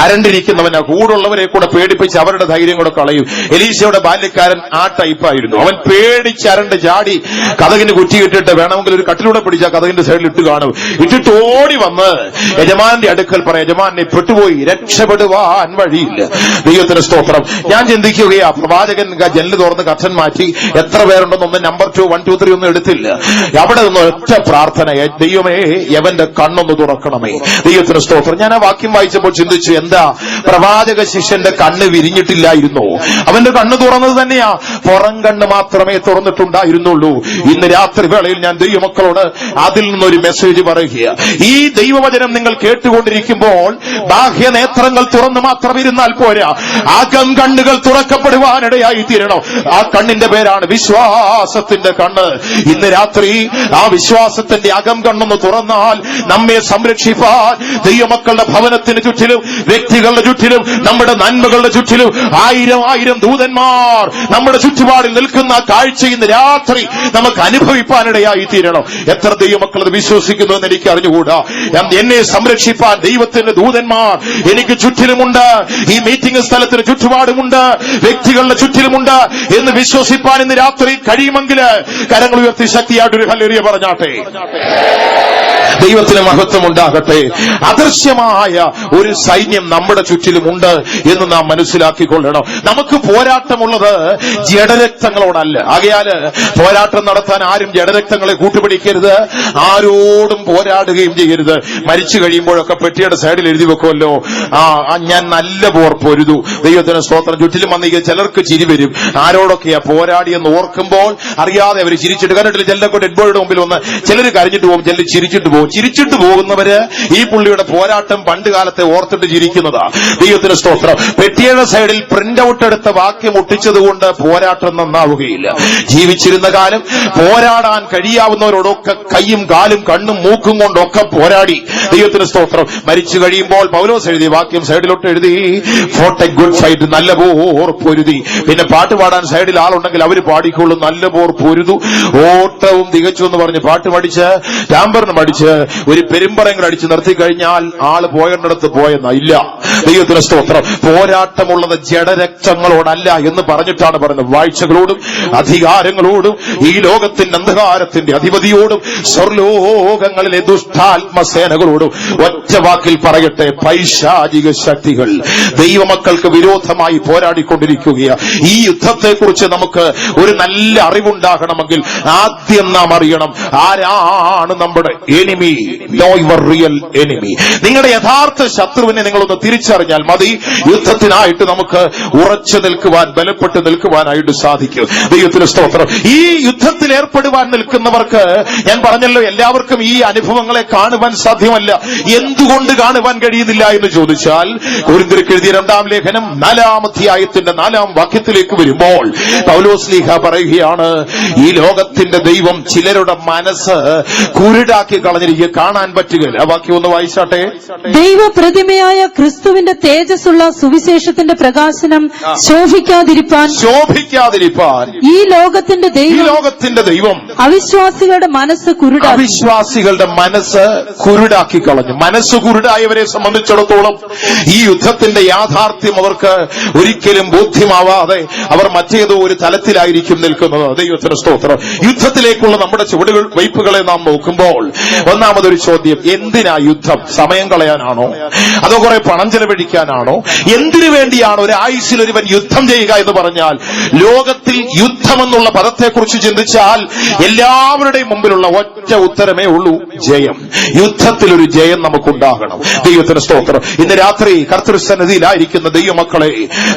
അരണ്ടിരിക്കുന്നവനാ കൂടുള്ളവരെ കൂടെ പേടിപ്പിച്ച് അവരുടെ ധൈര്യം കൂടെ കളയും. എലീശയുടെ ബാല്യക്കാരൻ ആ ടൈപ്പായിരുന്നു. അവൻ പേടിച്ച് അരണ്ട് ചാടി കതകിന് കുറ്റിയിട്ടിട്ട് വേണമെങ്കിൽ ഒരു കട്ടിലൂടെ പിടിച്ച കതകിന്റെ സൈഡിൽ ഇട്ട് കാണും. ഇട്ടിട്ട് ഓടി വന്ന് യജമാന്റെ അടുക്കൽ പറയാം, യജമാനെ പെട്ടുപോയി, രക്ഷപ്പെടുവാൻ വഴിയില്ല. ദൈവത്തിന് സ്തോത്രം. ഞാൻ ചിന്തിക്കുകയാ, പ്രവാചകൻ ജനല് തുറന്ന് കഥൻ മാറ്റി എത്ര പേരുണ്ടെന്നൊന്നും നമ്പർ 2, 1, 2, 3 ഒന്നും എടുത്തില്ല. അവിടെ നിന്ന് ഒറ്റ പ്രാർത്ഥന, ദൈവമേ യവന്റെ കണ്ണൊന്ന് തുറക്കണമേ. ദൈവത്തിന് സ്തോത്രം. ഞാൻ ആ വാക്യം വായിച്ചപ്പോൾ ചിന്തിച്ചു, എന്താ പ്രവാചക ശിഷ്യന്റെ കണ്ണ് വിരിഞ്ഞിട്ടില്ലായിരുന്നോ? അവന്റെ കണ്ണ് തുറന്നത് തന്നെയാ, പുറം കണ്ണ് മാത്രമേ തുറന്നിട്ടുണ്ടായിരുന്നുള്ളൂ. ഇന്ന് രാത്രി വേളയിൽ ഞാൻ ദൈവമക്കളോട് അതിൽ നിന്നൊരു മെസ്സേജ് പറയുക. ഈ ദൈവവചനം നിങ്ങൾ കേട്ടുകൊണ്ടിരിക്കുമ്പോൾ ബാഹ്യനേത്രങ്ങൾ തുറന്നു മാത്രം ഇരുന്നാൽ പോരാ, അകം കണ്ണുകൾ തുറക്കപ്പെടുവാനിടയായി തീരണം. ആ കണ്ണിന്റെ പേരാണ് വിശ്വാസത്തിന്റെ കണ്ണ്. ഇന്ന് രാത്രി ആ വിശ്വാസത്തിന്റെ അകം കണ്ണൊന്ന് തുറന്നാൽ നമ്മെ സംരക്ഷിപ്പാൻ ദൈവമക്കളുടെ ഭവനത്തിന് ചുറ്റിലും, വ്യക്തികളുടെ ചുറ്റിലും, നമ്മുടെ നന്മകളുടെ ചുറ്റിലും 1000 ദൂതന്മാർ നമ്മുടെ ചുറ്റുപാടിൽ നിൽക്കുന്ന കാഴ്ച ഇന്ന് രാത്രി നമുക്ക് അനുഭവിപ്പാനിടയായി തീരണം. എത്ര ദൈവമക്കൾ അത് വിശ്വസിക്കുന്നു എന്ന് എനിക്ക് അറിഞ്ഞുകൂടാ. എന്നെ സംരക്ഷിപ്പാൻ ദൈവത്തിന്റെ ദൂതന്മാർ എനിക്ക് ചുറ്റിലുമുണ്ട്, ഈ മീറ്റിംഗ് സ്ഥലത്തിന് ചുറ്റുപാടുമുണ്ട്, വ്യക്തികളുടെ ചുറ്റിലുമുണ്ട് എന്ന് വിശ്വസിപ്പാൻ ഇന്ന് രാത്രി കഴിയുമെങ്കിൽ കരങ്ങൾ ഉയർത്തി ശക്തിയായിട്ടൊരു ഹല്ലേലൂയ പറഞ്ഞാട്ടെ. ദൈവത്തിന് മഹത്വം ഉണ്ടാകട്ടെ. അദൃശ്യമായ ഒരു സൈന്യം നമ്മുടെ ചുറ്റിലുമുണ്ട് എന്ന് നാം മനസ്സിലാക്കിക്കൊള്ളണം. നമുക്ക് പോരാട്ടമുള്ളത് ജഡരക്തങ്ങളോടല്ല. ആകയാല് പോരാട്ടം നടത്താൻ ആരും ജഡരക്തങ്ങളെ കൂട്ടുപിടിക്കരുത്, ആരോടും പോരാടുകയും ചെയ്യരുത്. മരിച്ചു കഴിയുമ്പോഴൊക്കെ പെട്ടിയുടെ സൈഡിൽ എഴുതി വെക്കുമല്ലോ, ഞാൻ നല്ല പോർ പൊരുതു. ദൈവത്തിന് സ്തോത്രം. ചുറ്റിലും വന്നിരിക്കുക ചിലർക്ക് ചിരി വരും. ആരോടൊക്കെയാ പോരാടിയെന്ന് ഓർക്കുമ്പോൾ അറിയാതെ അവർ ചിരിച്ചിട്ട്, കണ്ടിട്ടില്ല ചിലരൊക്കെ ഡെഡ് ബോഡിയുടെ മുമ്പിൽ വന്ന് ചിലർ കരഞ്ഞിട്ട് പോകും, ചിലർ ചിരിച്ചിട്ട് പോകും. ചിരിച്ചിട്ട് പോകുന്നവര് ഈ പുള്ളിയുടെ പോരാട്ടം പണ്ട് കാലത്തെ ഓർത്തിട്ട് ചിരിക്കുന്നതാ. ദൈവത്തിന് സ്തോത്രം. പെട്ടിയുടെ സൈഡിൽ പ്രിന്റ് ഔട്ട് എടുത്ത വാക്യം ഒട്ടിച്ചതുകൊണ്ട് പോരാട്ടം നന്നാവുകയില്ല. ജീവിച്ചിരുന്ന കാലം പോരാടാൻ കഴിയാവുന്നവരോടൊക്കെ കൈയും കാലും കണ്ണും മൂക്കും കൊണ്ടൊക്കെ പോരാടി. ദൈവത്തിന് സ്തോത്രം. മരിച്ചു കഴിയുമ്പോൾ പൗലോസ് എഴുതി വാക്യം സൈഡിലോട്ട് എഴുതി, ഫോട്ട് എ ഗുഡ് ഫൈറ്റ്, നല്ല പോർ പൊരുതി. പിന്നെ പാട്ട് പാടാൻ സൈഡിൽ ആളുണ്ടെങ്കിൽ അവര് പാടിക്കൊള്ളും, നല്ല പോർ പൊരുതു, ഓട്ടവും തികച്ചു എന്ന് പറഞ്ഞ് പാട്ട് പഠിച്ച് ടാമ്പറിന് പഠിച്ച് ഒരു പെരുമ്പറങ്ങൾ അടിച്ച് നിർത്തി കഴിഞ്ഞാൽ ആള് പോയണ്ടിടത്ത് പോയെന്ന ഇല്ല. ദൈവത്തിന് സ്തോത്രം. പോരാട്ടമുള്ളത് ജഡരക്തങ്ങളോടല്ല എന്ന് പറഞ്ഞിട്ടാണ് പറയുന്നത്. വാഴ്ചകളോടും അധികാരങ്ങളോടും ഈ ലോകത്തിന്റെ അന്ധകാരത്തിന്റെ അധിപതിയോടും സ്വർലോകങ്ങളിലെ ദുഷ്ടാത്മസേനകളോടും ഒറ്റ വാക്കിൽ പറയട്ടെ, പൈശാചിക ശക്തികൾ ദൈവമക്കൾക്ക് വിരോധമായി പോരാടിക്കൊണ്ടിരിക്കുകയാണ്. ഈ യുദ്ധത്തെക്കുറിച്ച് നമുക്ക് ഒരു നല്ല അറിവുണ്ടാകണമെങ്കിൽ ആദ്യം നാം അറിയണം ആരാണ് നമ്മുടെ enemy enemy, know your real enemy. നിങ്ങളുടെ യഥാർത്ഥ ശത്രുവിനെ നിങ്ങളൊന്ന് തിരിച്ചറിഞ്ഞാൽ മതി, യുദ്ധത്തിനായിട്ട് നമുക്ക് ഉറച്ചു നിൽക്കുവാൻ, ബലപ്പെട്ട് നിൽക്കുവാനായിട്ട് സാധിക്കും. ദൈവത്തിന് സ്തോത്രം. ഈ യുദ്ധത്തിൽ ഏർപ്പെടുവാൻ നിൽക്കുന്നവർക്ക് ഞാൻ പറഞ്ഞല്ലോ, എല്ലാവർക്കും ഈ അനുഭവങ്ങളെ കാണുവാൻ സാധ്യമല്ല. എന്തുകൊണ്ട് കാണുവാൻ കഴിയുന്നില്ല എന്ന് ചോദിച്ചാൽ, കൊരിന്ത്യർക്ക് എഴുതിയ 2-ാം ലേഖനം 4-ാം അധ്യായത്തിന്റെ 4-ാം വാക്യത്തിലേക്ക് വരുമ്പോൾ പൗലോസ് ശ്ലീഹ പറയുകയാണ്, ഈ ലോകത്തിന്റെ ദൈവം ചിലരുടെ മനസ്സ് കുരുടാക്കി കളഞ്ഞിരിക്കുക, കാണാൻ പറ്റുകയില്ല. ആ വാക്യം ഒന്ന് വായിച്ചാട്ടെ. ദൈവപ്രതിമയായ ക്രിസ്തുവിന്റെ തേജസ്സുള്ള സുവിശേഷത്തിന്റെ പ്രകാശനം ശോഭിക്കാതിരിപ്പാൻ ഈ ലോകത്തിന്റെ ദൈവം അവിശ്വാസികളുടെ മനസ്സ് കുരുടാക്കി കളഞ്ഞു. മനസ്സ് കുരുടായവരെ സംബന്ധിച്ചിടത്തോളം ഈ യുദ്ധത്തിന്റെ യാഥാർത്ഥ്യം അവർക്ക് ഒരിക്കലും ബോധ്യമാവാതെ അവർ മറ്റേതോ ഒരു തലത്തിലായിരിക്കും നിൽക്കുന്നത്. ദൈവത്തിന് സ്തോത്രം. യുദ്ധത്തിലേക്കുള്ള നമ്മുടെ ചുവടുകൾ വയ്പ്പുകളെ നാം നോക്കുമ്പോൾ ഒന്നാമതൊരു ചോദ്യം, എന്തിനാ യുദ്ധം? സമയം കളയാനാണോ? അതോ കുറെ പണം ചെലവഴിക്കാനാണോ? എന്തിനു വേണ്ടിയാണ് ഒരു ആയുസ്സിൽ ഒരുവൻ യുദ്ധം ചെയ്യുക എന്ന് പറഞ്ഞാൽ? ലോകത്തിൽ യുദ്ധമെന്നുള്ള പദത്തെക്കുറിച്ച് ചിന്തിച്ചാൽ എല്ലാവരുടെയും മുമ്പിലുള്ള ഒറ്റ ഉത്തരമേ ഉള്ളൂ, ജയം. യുദ്ധത്തിലൊരു ജയം നമുക്കുണ്ടാകണം. ദൈവത്തിന് സ്തോത്രം. ഇന്ന് രാത്രി കർത്തൃസന്നിധിയിലായിരിക്കുന്ന ദൈവമക്കളെ,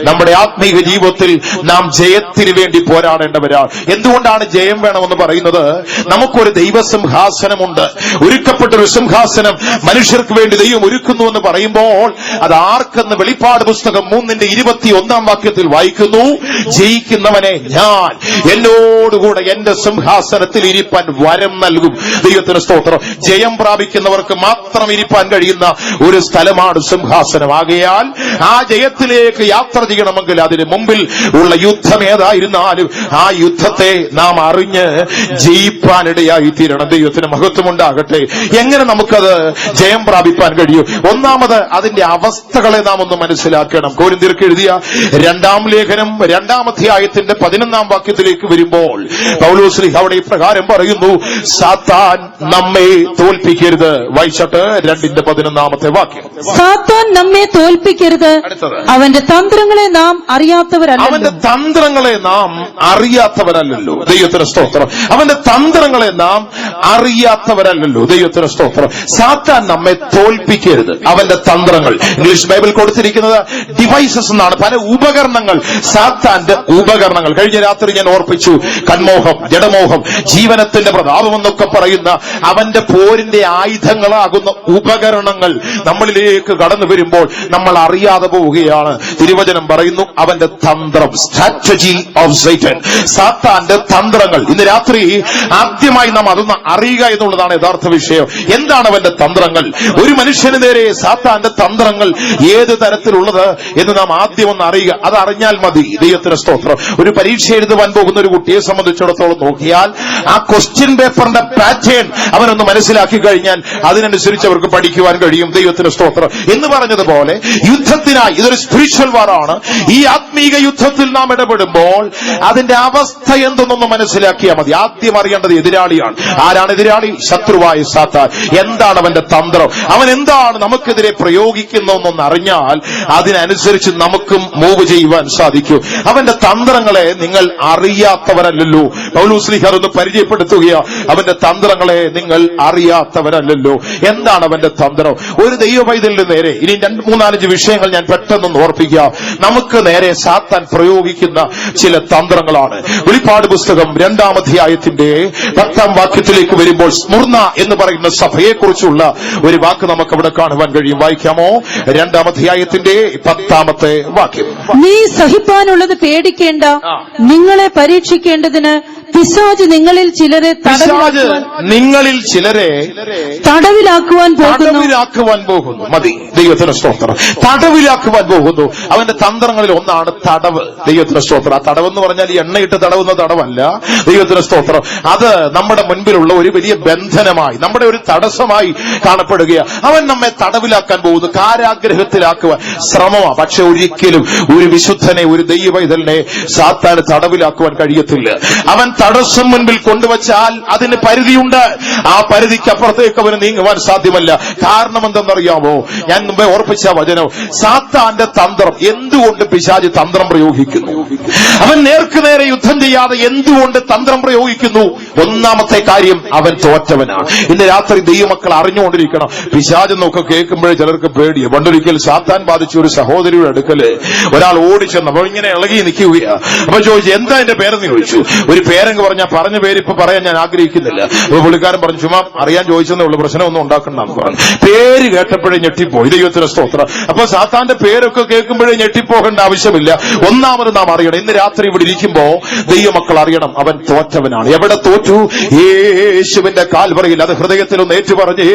നമ്മുടെ ആത്മീക ജീവിതത്തിൽ നാം ജയത്തിന് വേണ്ടി പോരാടേണ്ടവരാണ്. എന്തുകൊണ്ടാണ് ജയം വേണമെന്ന് പറയുന്നത്? നമുക്കൊരു ദൈവസിംഹാസനമുണ്ട്, ഒരുക്കപ്പെട്ടൊരു സിംഹാസനം മനുഷ്യർക്ക് വേണ്ടി ദൈവം ഒരുക്കുന്നു എന്ന് പറയുമ്പോൾ അത് ആർക്കെന്ന് വെളിപ്പാട് പുസ്തകം 3-ന്റെ 21-ാം വാക്യത്തിൽ വായിക്കുന്നു, ജയിക്കുന്നവനെ ഞാൻ എന്നോടുകൂടെ എന്റെ സിംഹാസനത്തിൽ ഇരിപ്പാൻ വരം നൽകും. ദൈവത്തിന് സ്തോത്രം. ജയം പ്രാപിക്കുന്നവർക്ക് മാത്രം ഇരിപ്പാൻ കഴിയുന്ന ഒരു സ്ഥലമാണ് സിംഹാസനം. ആകയാൽ ആ ജയത്തിലേക്ക് യാത്ര ചെയ്യണമെങ്കിൽ അതിന് മുമ്പിൽ ഉള്ള യുദ്ധം ഏതായിരുന്നാലും ആ യുദ്ധത്തെ നാം അറിഞ്ഞ് ജയിപ്പാനിടയായി തീരണം. ദൈവത്തിന് മഹത്വമുണ്ടാകട്ടെ. എങ്ങനെ നമുക്കത് ജയം പ്രാപിപ്പാൻ കഴിയും? ഒന്നാമത് അതിന്റെ അവസ്ഥകളെ നാം ഒന്ന് മനസ്സിലാക്കണം. കൊരിന്ത്യർക്ക് എഴുതിയ 2-ാം ലേഖനം 2-ാം അധ്യായത്തിന്റെ 11-ാം വാക്യത്തിലേക്ക് വരുമ്പോൾ പൗലോസ് ശ്ലീഹ അവിടെ ഇപ്രകാരം പറയുന്നു, സാത്താൻ നമ്മെ തോൽപ്പിക്കരുത്. വായിച്ചട്ട് 2-ന്റെ 11-ാമത്തെ വാക്യം. സാത്താൻ നമ്മെ തോൽപ്പിക്കരുത്, അവന്റെ തന്ത്രങ്ങളെ നാം അറിയാത്തവരല്ല. അവന്റെ തന്ത്രങ്ങളെ നാം അറിയാത്തവരല്ലല്ലോ. ദൈവത്തിന് സ്തോത്രം. അവന്റെ തന്ത്രങ്ങളെ നാം അറിയാത്തവരല്ലല്ലോ. ദൈവത്തിന് സ്തോത്രം. സാത്താൻ നമ്മെ തോൽപ്പിക്കരുത്, അവന്റെ തന്ത്രങ്ങൾ. ഇംഗ്ലീഷ് ബൈബിൾ കൊടുത്തിരിക്കുന്നത് ഡിവൈസസ് എന്നാണ്. പല ഉപകരണങ്ങൾ, സാത്താന്റെ ഉപകരണങ്ങൾ. കഴിഞ്ഞ രാത്രി ഞാൻ ഓർപ്പിച്ചു, കൺമോഹം, ജഡമോഹം, ജീവനത്തിന്റെ പ്രതാപം എന്നൊക്കെ പറയുന്ന അവന്റെ പോരിന്റെ ആയുധങ്ങളാകുന്ന ഉപകരണങ്ങൾ നമ്മളിലേക്ക് കടന്നു വരുമ്പോൾ നമ്മൾ അറിയാതെ പോവുകയാണ്. തിരുവചനം പറയുന്നു, അവന്റെ തന്ത്രം, സ്ട്രാറ്റജി ഓഫ് സൈറ്റൻ, സാത്താന്റെ തന്ത്രങ്ങൾ. ഇന്ന് രാത്രി ആദ്യമായി നാം അതൊന്ന് അറിയുക എന്നുള്ളതാണ് യഥാർത്ഥ വിഷയം. എന്താണ് അവന്റെ തന്ത്രങ്ങൾ? ഒരു മനുഷ്യന് നേരെ സാത്താന്റെ തന്ത്രങ്ങൾ ഏത് തരത്തിലുള്ളത് എന്ന് നാം ആദ്യം ഒന്ന് അറിയുക. അത് അറിഞ്ഞാൽ മതി. ദൈവത്തിന് സ്തോത്രം. ഒരു പരീക്ഷ എഴുതുവാൻ പോകുന്ന ഒരു കുട്ടിയെ സംബന്ധിച്ചിടത്തോളം നോക്കിയാൽ ആ ക്വസ്റ്റ്യൻ പേപ്പറിന്റെ പാറ്റേൺ അവനൊന്ന് മനസ്സിലാക്കി കഴിഞ്ഞാൽ അതിനനുസരിച്ച് അവർക്ക് പഠിക്കുവാൻ കഴിയും. ദൈവത്തിന് സ്തോത്രം. എന്ന് പറഞ്ഞതുപോലെ യുദ്ധത്തിനായി ഇതൊരു സ്പിരിച്വൽ വാറാണ്. ഈ ആത്മീക യുദ്ധത്തിൽ നാം ഇടപെടുമ്പോൾ അതിന്റെ അവസ്ഥ എന്തെന്നൊന്ന് മനസ്സിലാക്കിയാൽ മതി. ആദ്യം അറിയേണ്ടത് എതിരാളിയാണ്. ആരാണ് എതിരാളി? ശത്രുവായ സാത്താൻ. എന്താണ് അവന്റെ തന്ത്രം? അവൻ എന്താണ് നമുക്കെതിരെ പ്രയോഗിക്കുന്നതെന്നൊന്ന് അറിഞ്ഞാൽ അതിനനുസരിച്ച് നമുക്കും മൂവ് ചെയ്യുവാൻ സാധിക്കും. അവന്റെ തന്ത്രങ്ങളെ നിങ്ങൾ അറിയാത്തവരല്ലല്ലോ. പൗലോസ് ശ്ലീഹ ഒന്ന് പരിചയപ്പെടുത്തുകയാ, അവന്റെ തന്ത്രങ്ങളെ നിങ്ങൾ അറിയാത്തവരല്ലല്ലോ. എന്താണ് അവന്റെ തന്ത്രം? ഒരു ദൈവ പൈതലിന് നേരെ ഇനി 2-3-4 വിഷയങ്ങൾ ഞാൻ പെട്ടെന്ന് ഓർപ്പിക്കുക. നമുക്ക് നേരെ സാത്താൻ പ്രയോഗിക്കുന്ന ചില തന്ത്രങ്ങളാണ്. വെളിപ്പാട് പുസ്തകം 2-ാം അധ്യായത്തിന്റെ 10-ാം വാക്യത്തിലേക്ക് വരുമ്പോൾ സ്മുർന എന്ന് പറയുന്ന സഭയെക്കുറിച്ചുള്ള ഒരു വാക്ക് നമുക്ക് അവിടെ കാണുവാൻ കഴിയും. വായിക്കാമോ? 2-ാം അധ്യായത്തിന്റെ 10-ാമത്തെ വാക്യം. നീ സഹിപ്പാനുള്ളത് പേടിക്കേണ്ട, നിങ്ങളെ പരീക്ഷിക്കേണ്ടതിന് പിശാച് നിങ്ങളിൽ ചിലരെ തടവിലാക്കുവാൻ പോകുന്നു. മതി. ദൈവത്തിന് സ്തോത്രം. തടവിലാക്കുവാൻ പോകുന്നു. അവന്റെ തന്ത്രങ്ങളിൽ ഒന്നാണ് തടവ്. ദൈവത്തിന് സ്തോത്രം. ആ തടവെന്ന് പറഞ്ഞാൽ ഈ എണ്ണയിട്ട് തടവുന്ന തടവല്ല. ദൈവത്തിന് സ്തോത്രം. അത് നമ്മുടെ മുൻപിലുള്ള ഒരു വലിയ ബന്ധനമായി, നമ്മുടെ ഒരു തടസ്സമായി കാണപ്പെടുകയാണ്. അവൻ നമ്മെ തടവിലാക്കാൻ പോകുന്നു, കാരാഗ്രഹത്തിലാക്കുവാൻ ശ്രമമാണ്. പക്ഷെ ഒരിക്കലും ഒരു വിശുദ്ധനെ, ഒരു ദൈവ പൈതലിനെ സാത്താന് തടവിലാക്കുവാൻ കഴിയത്തില്ല. അവൻ തടസ്സം മുൻപിൽ കൊണ്ടുവച്ചാൽ അതിന് പരിധിയുണ്ട്. ആ പരിധിക്കപ്പുറത്തേക്ക് അവന് നീങ്ങുവാൻ സാധ്യമല്ല. കാരണം എന്തെന്നറിയാമോ? ഞാൻ മുമ്പേ ഓർപ്പിച്ച വചനം, സാത്താന്റെ തന്ത്രം. എന്തുകൊണ്ട് പിശാച് തന്ത്രം പ്രയോഗിക്കുന്നു? അവൻ നേർക്കുനേരെ യുദ്ധം ചെയ്യാതെ എന്തുകൊണ്ട് തന്ത്രം പ്രയോഗിക്കുന്നു? ഒന്നാമത്തെ കാര്യം, അവൻ തോറ്റവനാണ്. ഇന്ന് രാത്രി ദൈവമക്കൾ അറിഞ്ഞുകൊണ്ടിരിക്കണം. പിശാചെന്നൊക്കെ കേൾക്കുമ്പോഴേ ചിലർക്ക് പേടിയാണ്. പണ്ടൊരിക്കൽ സാത്താൻ ബാധിച്ച ഒരു സഹോദരിയുടെ അടുക്കല് ഒരാൾ ഓടിച്ചെന്ന്. അപ്പോൾ ഇങ്ങനെ ഇളകി നിൽക്കുകയാണ്. അപ്പൊ ചോദിച്ചു, എന്താ എന്റെ പേരെന്ന് ചോദിച്ചു. ഒരു പേരെന്ന് പറഞ്ഞാൽ പറഞ്ഞ പേര് ഇപ്പൊ പറയാൻ ഞാൻ ആഗ്രഹിക്കുന്നില്ല. അപ്പൊ പുള്ളിക്കാരൻ പറഞ്ഞു, ചുമ്മാ അറിയാൻ ചോദിച്ചെന്നേ ഉള്ളൂ, പ്രശ്നമൊന്നും ഉണ്ടാക്കണ്ടെന്ന് പറഞ്ഞു. പേര് കേട്ടപ്പോഴേ ഞെട്ടിപ്പോയി. ദൈവത്തിന് സ്തോത്രം. അപ്പൊ സാത്താന്റെ പേരൊക്കെ കേൾക്കുമ്പോഴേ ഞെട്ടിപ്പോകേണ്ട ആവശ്യമില്ല. ഒന്നാമത് നാം അറിയണം, ഇന്ന് രാത്രി ഇവിടെ ഇരിക്കുമ്പോ ദൈവമക്കൾ അറിയണം, അവൻ തോറ്റവനാണ്. എവിടെ തോറ്റു? യേശുവിന്റെ കാൽവറിയിൽ. അത് ഹൃദയത്തിലൊന്ന് ഏറ്റുപറഞ്ഞ്,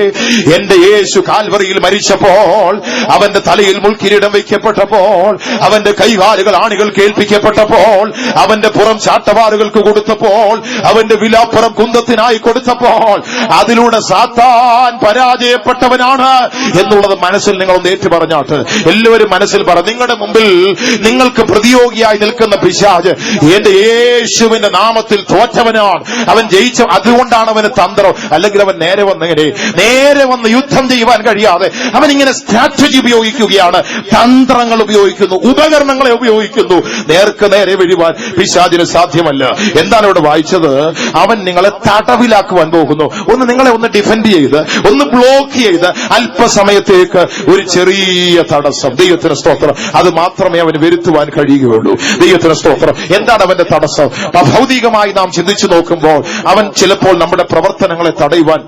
എന്റെ യേശു കാൽവറിയിൽ മരിച്ചപ്പോൾ, അവന്റെ തലയിൽ മുൾക്കിരീടം വയ്ക്കപ്പെട്ടപ്പോൾ, അവന്റെ കൈകാലുകൾ ആണികൾ കേൾപ്പിക്കപ്പെട്ടപ്പോൾ, അവന്റെ പുറം ചാട്ടവാറുകൾക്ക് കൊടുത്തപ്പോൾ, അവന്റെ വിലാപ്പുറം കുന്തത്തിനായി കൊടുത്തപ്പോൾ, അതിലൂടെ സാത്താൻ പരാജയപ്പെട്ടവനാണ് എന്നുള്ളത് മനസ്സിൽ നിങ്ങളൊന്ന് ഏറ്റുപറഞ്ഞാട്ട് എല്ലാവരും മനസ്സിൽ പറ. നിങ്ങളുടെ മുമ്പിൽ നിങ്ങൾക്ക് പ്രതിയോഗിയായി നിൽക്കുന്ന പിശാച് എന്റെ യേശുവിന്റെ നാമത്തിൽ തോറ്റവനാണ്. അവൻ ജയിച്ച, അതുകൊണ്ടാണ് അവന് തന്ത്രം. അല്ലെങ്കിൽ അവൻ നേരെ വന്ന് യുദ്ധം ചെയ്യുവാൻ കഴിയാതെ അവൻ ഇങ്ങനെ സ്ട്രാറ്റജി ഉപയോഗിക്കുകയാണ്, തന്ത്രങ്ങൾ ഉപയോഗിക്കുന്നു, ഉപകരണങ്ങളെ ഉപയോഗിക്കുന്നു. നേർക്ക് നേരെ വീഴുവാൻ പിശാചിന് സാധ്യമല്ല. എന്താണ് ഇവിടെ വായിച്ചത്? അവൻ നിങ്ങളെ തടവിലാക്കുവാൻ പോകുന്നു. നിങ്ങളെ ഒന്ന് ഡിഫെൻഡ് ചെയ്ത്, ഒന്ന് ബ്ലോക്ക് ചെയ്ത്, അല്പസമയത്തേക്ക് ഒരു ചെറിയ തടസ്സം. ദൈവത്തിന് സ്തോത്രം. അത് മാത്രമേ അവന് വരുത്തുവാൻ കഴിയുകയുള്ളൂ. ദൈവത്തിന് സ്തോത്രം. എന്താണ് അവന്റെ തടസ്സം? ഭൗതികമായി നാം ചിന്തിച്ചു നോക്കുമ്പോൾ അവൻ ചിലപ്പോൾ നമ്മുടെ പ്രവർത്തനങ്ങളെ തടയുവാൻ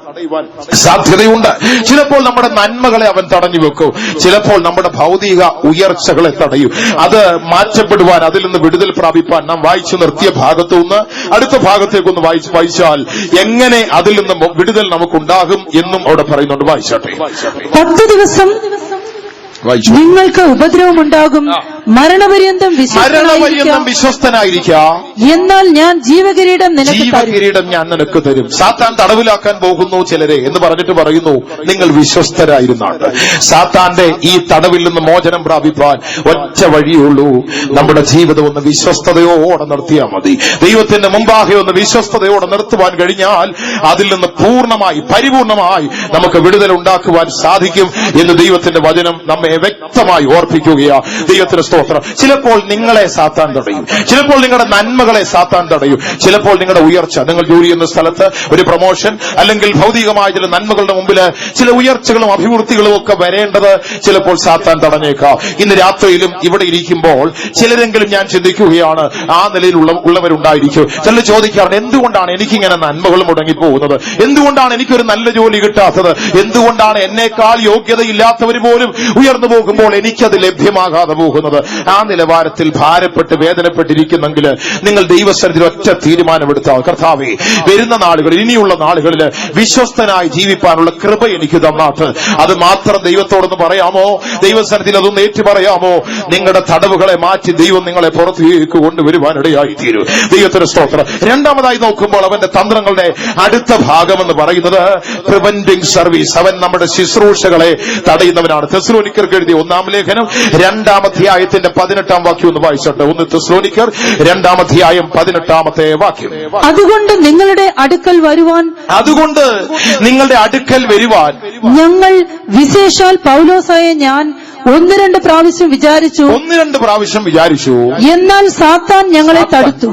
സാധ്യതയുണ്ട്. ചിലപ്പോൾ നമ്മുടെ നന്മകളെ അവൻ തടഞ്ഞു വെക്കും. ചിലപ്പോൾ നമ്മുടെ ഭൗതിക ഉയർച്ചകളെ തടയും. അത് മാറ്റപ്പെടുവാൻ, അതിൽ നിന്ന് വിടുതൽ പ്രാപിപ്പാൻ നാം വായിച്ചു നിർത്തിയ ഭാഗത്തു നിന്ന് അടുത്ത ഭാഗത്തേക്കൊന്ന് വായിച്ചാൽ എങ്ങനെ അതിൽ നിന്ന് വിടുതൽ നമുക്കുണ്ടാകും എന്നും അവിടെ പറയുന്നുണ്ട്. വായിച്ചാട്ടെ. 10 ദിവസം നിങ്ങൾക്ക് ഉപദ്രവമുണ്ടാകും, മരണപര്യന്തം വിശ്വസ്തനായിരിക്കാം, എന്നാൽ ഞാൻ ജീവകിരീടം ഞാൻ നിനക്ക് തരും. സാത്താൻ തടവിലാക്കാൻ പോകുന്നു ചിലരെ എന്ന് പറഞ്ഞിട്ട് പറയുന്നു, നിങ്ങൾ വിശ്വസ്തരായിരുന്നാണ്. സാത്താന്റെ ഈ തടവിൽ നിന്ന് മോചനം പ്രാപിപ്പാൻ ഒറ്റ വഴിയുള്ളൂ, നമ്മുടെ ജീവിതം ഒന്ന് വിശ്വസ്തയോടെ നിർത്തിയാൽ മതി. ദൈവത്തിന്റെ മുമ്പാകെ ഒന്ന് വിശ്വസ്തയോടെ നിർത്തുവാൻ കഴിഞ്ഞാൽ അതിൽ നിന്ന് പൂർണ്ണമായി, പരിപൂർണമായി നമുക്ക് വിടുതൽ ഉണ്ടാക്കുവാൻ സാധിക്കും എന്ന് ദൈവത്തിന്റെ വചനം നമ്മെ വ്യക്തമായി ഓർപ്പിക്കുകയാണ്. ദൈവത്തിന് സ്തോത്രം. ചിലപ്പോൾ നിങ്ങളെ സാത്താൻ തടയും, ചിലപ്പോൾ നിങ്ങളുടെ നന്മകളെ സാത്താൻ തടയും, ചിലപ്പോൾ നിങ്ങളുടെ ഉയർച്ച, നിങ്ങൾ ജോലി ചെയ്യുന്ന സ്ഥലത്ത് ഒരു പ്രൊമോഷൻ അല്ലെങ്കിൽ ഭൗതികമായ ചില നന്മകളുടെ മുമ്പിൽ ചില ഉയർച്ചകളും അഭിവൃദ്ധികളും ഒക്കെ വരേണ്ടത് ചിലപ്പോൾ സാത്താൻ തടഞ്ഞേക്കാം. ഇന്ന് രാത്രിയിലും ഇവിടെ ഇരിക്കുമ്പോൾ ചിലരെങ്കിലും ഞാൻ ചിന്തിക്കുകയാണ്, ആ നിലയിൽ ഉള്ളവരുണ്ടായിരിക്കും. ചിലർ ചോദിക്കാറുണ്ട്, എന്തുകൊണ്ടാണ് എനിക്കിങ്ങനെ നന്മകൾ മുടങ്ങിപ്പോകുന്നത്? എന്തുകൊണ്ടാണ് എനിക്കൊരു നല്ല ജോലി കിട്ടാത്തത്? എന്തുകൊണ്ടാണ് എന്നേക്കാൾ യോഗ്യതയില്ലാത്തവർ പോലും ഉയർന്നു പോകുമ്പോൾ എനിക്കത് ലഭ്യമാകാതെ പോകുന്നത്? ആ നിലവാരത്തിൽ ഭാരപ്പെട്ട് വേദനപ്പെട്ടിരിക്കുന്നെങ്കിൽ നിങ്ങൾ ദൈവസന്നിധിയിൽ ഒറ്റ തീരുമാനമെടുത്താൽ, കർത്താവേ, വരുന്ന നാളുകളിൽ, ഇനിയുള്ള നാളുകളിൽ വിശ്വസ്തനായി ജീവിപ്പാനുള്ള കൃപ എനിക്ക് തന്നാട്ട്. അത് മാത്രം ദൈവത്തോടൊന്ന് പറയാമോ? ദൈവസന്നിധിയിൽ അതൊന്ന് ഏറ്റു പറയാമോ? നിങ്ങളുടെ തടവുകളെ മാറ്റി ദൈവം നിങ്ങളെ പുറത്തേക്ക് കൊണ്ടുവരുവാനിടയായി തീരും. ദൈവത്തിന് സ്തോത്രം. രണ്ടാമതായി നോക്കുമ്പോൾ അവന്റെ തന്ത്രങ്ങളുടെ അടുത്ത ഭാഗമെന്ന് പറയുന്നത് പ്രിവെന്റിംഗ് സർവീസ്. അവൻ നമ്മുടെ ശുശ്രൂഷകളെ തടയുന്നവനാണ്. തെസ്സലോനിക്കർക്ക് എഴുതിയ 1-ാം ലേഖനം 2-ാം അധ്യായത്തിന്റെ 18-ാം വാക്യം ഒന്ന് വായിച്ചോട്ടെ. 1 തെസ്സലോനിക്കർ 2-ാം അധ്യായം 18-ാമത്തെ വാക്യം. അതുകൊണ്ട് നിങ്ങളുടെ അടുക്കൽ വരുവാൻ ഞങ്ങൾ വിശേഷാൽ പൗലോസായ ഞാൻ 1-2 പ്രാവശ്യം വിചാരിച്ചു, എന്നാൽ സാത്താൻ ഞങ്ങളെ തടുത്തു.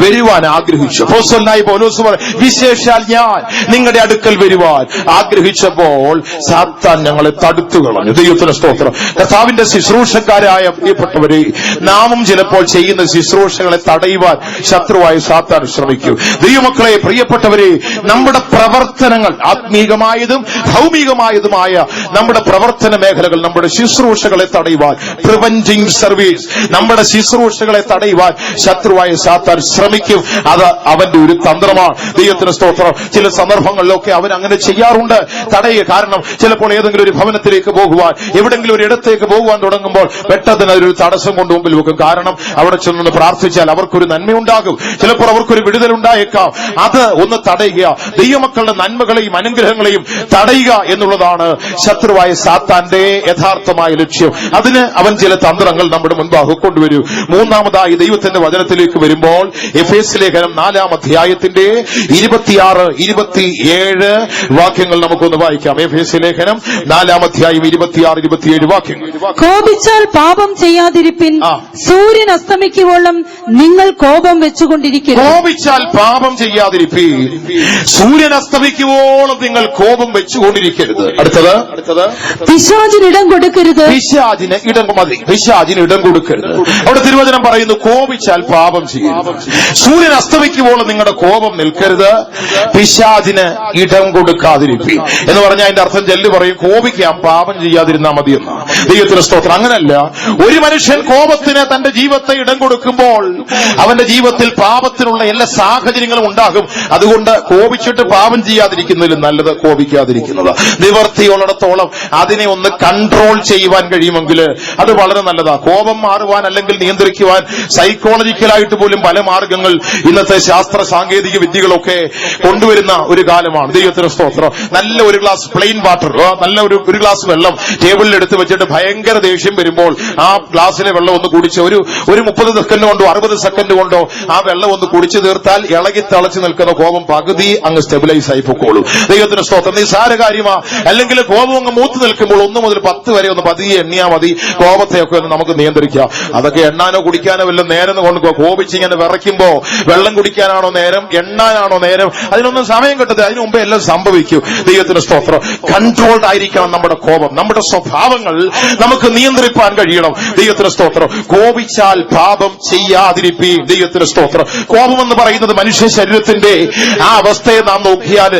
വരുവാൻ ആഗ്രഹിച്ചു. അപ്പോസ്തലനായ പൗലോസ് വിശേഷാൽ ഞാൻ നിങ്ങളുടെ അടുക്കൽ വരുവാൻ ആഗ്രഹിച്ചപ്പോൾ സാത്താൻ ഞങ്ങളെ തടുത്തു കളഞ്ഞു. ദൈവത്തിന് സ്തോത്രം. കർത്താവിന്റെ ശുശ്രൂഷക്കാരായ പ്രിയപ്പെട്ടവരെ, നാമും ചിലപ്പോൾ ചെയ്യുന്ന ശുശ്രൂഷകളെ തടയുവാൻ ശത്രുവായ സാത്താൻ ശ്രമിക്കും. ദൈവമക്കളെ, പ്രിയപ്പെട്ടവരെ, നമ്മുടെ പ്രവർത്തനങ്ങൾ, ആത്മീകമായതും ഭൗമികമായതുമായ നമ്മുടെ പ്രവർത്തന മേഖലകൾ, നമ്മുടെ ശുശ്രൂഷകളെ തടയുവാൻ, പ്രിവെന്റിംഗ് സർവീസ്, നമ്മുടെ ശുശ്രൂഷകളെ തടയുവാൻ ശത്രുവായ സാത്താൻ ശ്രമിക്കും. അത് അവന്റെ ഒരു തന്ത്രമാണ്. ദൈവത്തിന് സ്തോത്രം. ചില സന്ദർഭങ്ങളിലൊക്കെ അവൻ അങ്ങനെ ചെയ്യാറുണ്ട്, തടയുക. കാരണം ചിലപ്പോൾ ഏതെങ്കിലും ഒരു ഭവനത്തിലേക്ക് പോകുവാൻ, എവിടെങ്കിലും ഒരു ഇടത്തേക്ക് പോകുവാൻ തുടങ്ങുമ്പോൾ പെട്ടെന്ന് ഒരു തടസ്സം കൊണ്ട് മുമ്പിൽ വെക്കും. കാരണം അവിടെ ചെന്ന് പ്രാർത്ഥിച്ചാൽ അവർക്കൊരു നന്മയുണ്ടാകും, ചിലപ്പോൾ അവർക്കൊരു വിടുതലുണ്ടായേക്കാം. അത് ഒന്ന് തടയുക. ദൈവമക്കളുടെ നന്മകളെയും അനുഗ്രഹങ്ങളെയും തടയുക എന്നുള്ളതാണ് ശത്രുവായ സാത്താന്റെ യഥാർത്ഥമായ ലക്ഷ്യം. അതിന് അവൻ ചില തന്ത്രങ്ങൾ നമ്മുടെ മുൻപാകെ കൊണ്ടുവരും. മൂന്നാമതായി ദൈവത്തിന്റെ വചനത്തിലേക്ക് വരുമ്പോൾ എഫേസ്യ ലേഖനം 4-ാം അധ്യായത്തിന്റെ 26-27 വാക്യങ്ങൾ നമുക്കൊന്ന് വായിക്കാം. എഫേസ്യ ലേഖനം 4-ാം അധ്യായം 26-27 വാക്യങ്ങൾ. കോപിച്ചാൽ പാപം ചെയ്യാതിരിപ്പിൻ, സൂര്യൻ അസ്തമിക്കുവോളം നിങ്ങൾ കോപം വെച്ചുകൊണ്ടിരിക്കരുത്. കോപിച്ചാൽ പാപം ചെയ്യാതിരിപ്പീൻ, സൂര്യൻ അസ്തമിക്കുവോളം നിങ്ങൾ കോപം വെച്ചുകൊണ്ടിരിക്കരുത്. അടുത്തത് പിശാചിന് ഇടം കൊടുക്കരുത്. പിശാചിന് ഇടം മതി, പിശാചിന് ഇടം കൊടുക്കരുത്. അവിടെ തിരുവചനം പറയുന്നു കോപിച്ചാൽ പാപം ചെയ്യരുത്, സൂര്യൻ അസ്തമിക്കുവോളം നിങ്ങളുടെ കോപം നിൽക്കരുത്, പിശാചിന് ഇടം കൊടുക്കാതിരിപ്പീൻ എന്ന് പറഞ്ഞാൽ അതിന്റെ അർത്ഥം ചെല്ലു പറയും കോപിക്കാം, പാപം ചെയ്യാതിരുന്നാൽ മതി എന്നാണ്. ദൈവത്തിന് സ്തോത്രം. അങ്ങനല്ല, ഒരു മനുഷ്യൻ കോപത്തിന് തന്റെ ജീവിതത്തെ ഇടം കൊടുക്കുമ്പോൾ അവന്റെ ജീവിതത്തിൽ പാപത്തിനുള്ള എല്ലാ സാഹചര്യങ്ങളും ഉണ്ടാകും. അതുകൊണ്ട് കോപിച്ചിട്ട് പാപം ചെയ്യാതിരിക്കുന്നതിലും നല്ലത് കോപിക്കാതിരിക്കുന്നത്. നിവർത്തിയുള്ളിടത്തോളം അതിനെ ഒന്ന് കൺട്രോൾ ചെയ്യുവാൻ കഴിയുമെങ്കിൽ അത് വളരെ നല്ലതാണ്. കോപം മാറുവാൻ അല്ലെങ്കിൽ നിയന്ത്രിക്കുവാൻ സൈക്കോളജിക്കലായിട്ട് പോലും പല മാർഗങ്ങൾ ഇന്നത്തെ ശാസ്ത്ര സാങ്കേതിക വിദ്യകളൊക്കെ കൊണ്ടുവരുന്ന ഒരു കാലമാണ്. ദൈവത്തിന് സ്തോത്രം. നല്ല ഒരു ഗ്ലാസ് പ്ലെയിൻ വാട്ടർ, നല്ല ഒരു ഗ്ലാസ് വെള്ളം ടേബിളിൽ എടുത്ത് വെച്ചിട്ട് ഭയങ്കര ദേഷ്യം വരുമ്പോൾ ആ ഗ്ലാസ്സിലെ വെള്ളം ഒന്ന് കുടിച്ച് ഒരു 30 സെക്കൻഡ് കൊണ്ടോ 60 സെക്കൻഡ് കൊണ്ടോ ആ വെള്ളം ഒന്ന് കുടിച്ചു തീർത്താൽ ഇളകി തിളച്ചു നിൽക്കുന്ന കോപം പകുതി അങ്ങ് സ്റ്റെബിലൈസ് ആയി പൊക്കോളും. ദൈവത്തിന് സ്തോത്രം. നിസ്സാര കാര്യമാ. അല്ലെങ്കിൽ കോപം അങ്ങ് മൂത്ത് നിൽക്കുമ്പോൾ 1 മുതൽ 10 വരെ ഒന്ന് പതിയെ എണ്ണിയാ മതി, കോപത്തെയൊക്കെ ഒന്ന് നമുക്ക് നിയന്ത്രിക്കാം. അതൊക്കെ എണ്ണാനോ കുടിക്കാനോ വല്ല നേരം കൊണ്ട് കോപിച്ചിങ്ങനെ വിറയ്ക്കുമ്പോ വെള്ളം കുടിക്കാനാണോ നേരം, എണ്ണാനാണോ നേരം, അതിനൊന്നും സമയം കിട്ടത്തില്ല. അതിനു മുമ്പേ എല്ലാം സംഭവിക്കും. ദൈവത്തിന് സ്തോത്രം. കൺട്രോൾഡ് ആയിരിക്കണം നമ്മുടെ കോപം. നമ്മുടെ സ്വഭാവങ്ങൾ നമുക്ക് നിയന്ത്രിപ്പാൻ കഴിയണം. ദൈവത്തിന് സ്തോത്രം. കോപിച്ചാൽ പാപം ചെയ്യാതിരിപ്പീൻ. ദൈവത്തിന് സ്തോത്രം. കോപം എന്ന് പറയുന്നത് മനുഷ്യ ശരീരത്തിന്റെ ആ അവസ്ഥയെ നാം നോക്കിയാൽ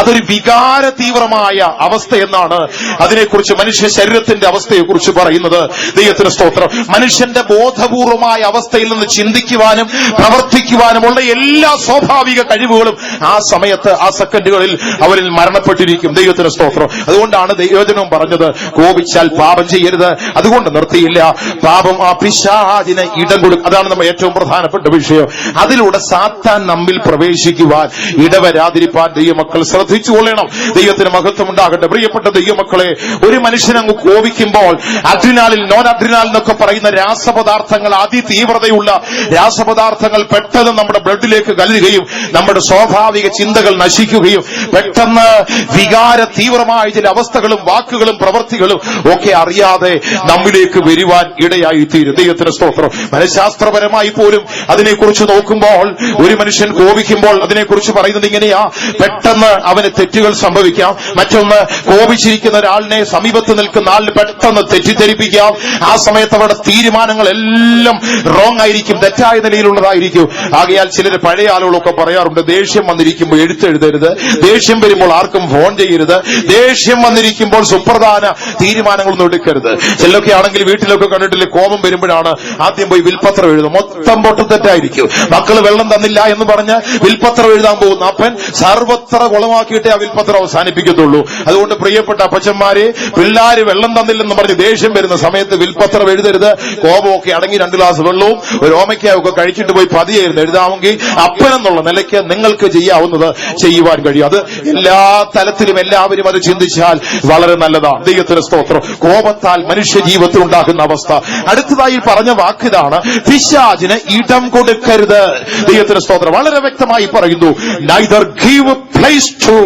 അതൊരു വികാര തീവ്രമായ അവസ്ഥ എന്നാണ് അതിനെക്കുറിച്ച് മനുഷ്യ ശരീരത്തിന്റെ അവസ്ഥയെക്കുറിച്ച് പറയുന്നത്. ദൈവത്തിന് സ്തോത്രം. മനുഷ്യന്റെ ബോധപൂർവമായ അവസ്ഥയിൽ നിന്ന് ചിന്തിക്കുവാനും പ്രവർത്തിക്കുവാനുമുള്ള എല്ലാ സ്വാഭാവിക കഴിവുകളും ആ സമയത്ത് ആ സെക്കൻഡുകളിൽ അവരിൽ മരണപ്പെട്ടിരിക്കും. ദൈവത്തിന് സ്തോത്രം. അതുകൊണ്ടാണ് ദൈവജനവും പറഞ്ഞത് കോപിച്ചാൽ പാപം ചെയ്യരുത്. അതുകൊണ്ട് നിർത്തിയില്ല, പാപം ആ പിശാചിന് ഇടം കൊടുക്കും. അതാണ് നമ്മൾ ഏറ്റവും പ്രധാനപ്പെട്ട വിഷയം. അതിലൂടെ സാത്താൻ നമ്മിൽ പ്രവേശിക്കുവാൻ ഇടവരാതിരിപ്പാൻ ദൈവമക്കൾ ശ്രദ്ധിച്ചുകൊള്ളണം. ദൈവത്തിന് മഹത്വം ഉണ്ടാകട്ടെ. പ്രിയപ്പെട്ട ദൈവമക്കളെ, ഒരു മനുഷ്യൻ അങ്ങ് കോപിക്കുമ്പോൾ അഡ്രിനാലിൻ, നോൺ അഡ്രിനാൽ എന്നൊക്കെ പറയുന്ന രാസപദാർത്ഥങ്ങൾ, അതിതീവ്രതയുള്ള രാസപദാർത്ഥങ്ങൾ പെട്ടെന്ന് നമ്മുടെ ബ്ലഡിലേക്ക് കലരുകയും നമ്മുടെ സ്വാഭാവിക ചിന്തകൾ നശിക്കുകയും പെട്ടെന്ന് വികാര തീവ്രമായ ചില അവസ്ഥകളും വാക്കുകളും പ്രവൃത്തികളും ഒക്കെ അറിയാതെ നമ്മിലേക്ക് വരുവാൻ ഇടയായി തീരും. ദൈവത്തിന് സ്തോത്രം. മനഃശാസ്ത്രപരമായി പോലും അതിനെക്കുറിച്ച് നോക്കുമ്പോൾ ഒരു മനുഷ്യൻ കോപിക്കുമ്പോൾ അതിനെക്കുറിച്ച് പറയുന്നത് ഇങ്ങനെയാ: പെട്ടെന്ന് അവന് തെറ്റുകൾ സംഭവിക്കാം. മറ്റൊന്ന്, കോപിച്ചിരിക്കുന്ന ഒരാളിനെ സമീപത്ത് നിൽക്കുന്ന ആളിന് പെട്ടെന്ന് തെറ്റിദ്ധരിപ്പിക്കാം. ആ സമയത്ത് അവരുടെ തീരുമാനങ്ങളെല്ലാം റോങ് ആയിരിക്കും, തെറ്റായ നിലയിലുള്ളതായിരിക്കും. ആകയാൽ ചിലർ പഴയ ആളുകളൊക്കെ പറയാറുണ്ട്, ദേഷ്യം വന്നിരിക്കുമ്പോൾ എഴുത്തെഴുതരുത്, ദേഷ്യം വരുമ്പോൾ ആർക്കും ഫോൺ ചെയ്യരുത്, ദേഷ്യം വന്നിരിക്കുമ്പോൾ സുപ്രധാന തീരുമാനങ്ങളൊന്നും എടുക്കരുത്. ചിലരൊക്കെ ആണെങ്കിൽ വീട്ടിലൊക്കെ കണ്ടിട്ടില്ലേ, കോപം വരുമ്പോഴാണ് ആദ്യം പോയി വിൽപ്പത്രം എഴുതും. മൊത്തം പൊട്ടത്തെറ്റായിരിക്കും. മക്കള് വെള്ളം തന്നില്ല എന്ന് പറഞ്ഞ് വിൽപ്പത്രം എഴുതാൻ പോകുന്ന അപ്പൻ സർവത്ര കുളമാക്കിയിട്ടേ ആ വിൽപ്പത്രം അവസാനിപ്പിക്കത്തുള്ളൂ. അതുകൊണ്ട് പ്രിയപ്പെട്ട അപ്പച്ചന്മാരെ, പിള്ളാര് വെള്ളം തന്നില്ലെന്ന് പറഞ്ഞ് ദേഷ്യം വരുന്ന സമയത്ത് വിൽപ്പത്രം എഴുതരുത്. കോപമൊക്കെ അടങ്ങി 2 ഗ്ലാസ് വെള്ളവും ഒരു ഓമയ്ക്കായൊക്കെ കഴിച്ചിട്ട് പോയി പതിയായിരുന്നു എഴുതാമെങ്കിൽ അപ്പനെന്നുള്ള നിലയ്ക്ക് നിങ്ങൾക്ക് ചെയ്യാവുന്നത് ചെയ്യുവാൻ കഴിയും. അത് എല്ലാ തലത്തിലും എല്ലാവരും അത് ചിന്തിച്ചാൽ വളരെ നല്ലതാണ്. ദൈവത്തിന് സ്തോത്രം. കോപത്താൽ മനുഷ്യ ജീവിതത്തിൽ ഉണ്ടാകുന്ന അവസ്ഥ. അടുത്തതായി പറഞ്ഞ വാക്കിതാണ്, പിശാചിന് ഇടം കൊടുക്കരുത്. ദൈവത്തിന് സ്തോത്രം. വളരെ വ്യക്തമായി പറയുന്നു, neither give place to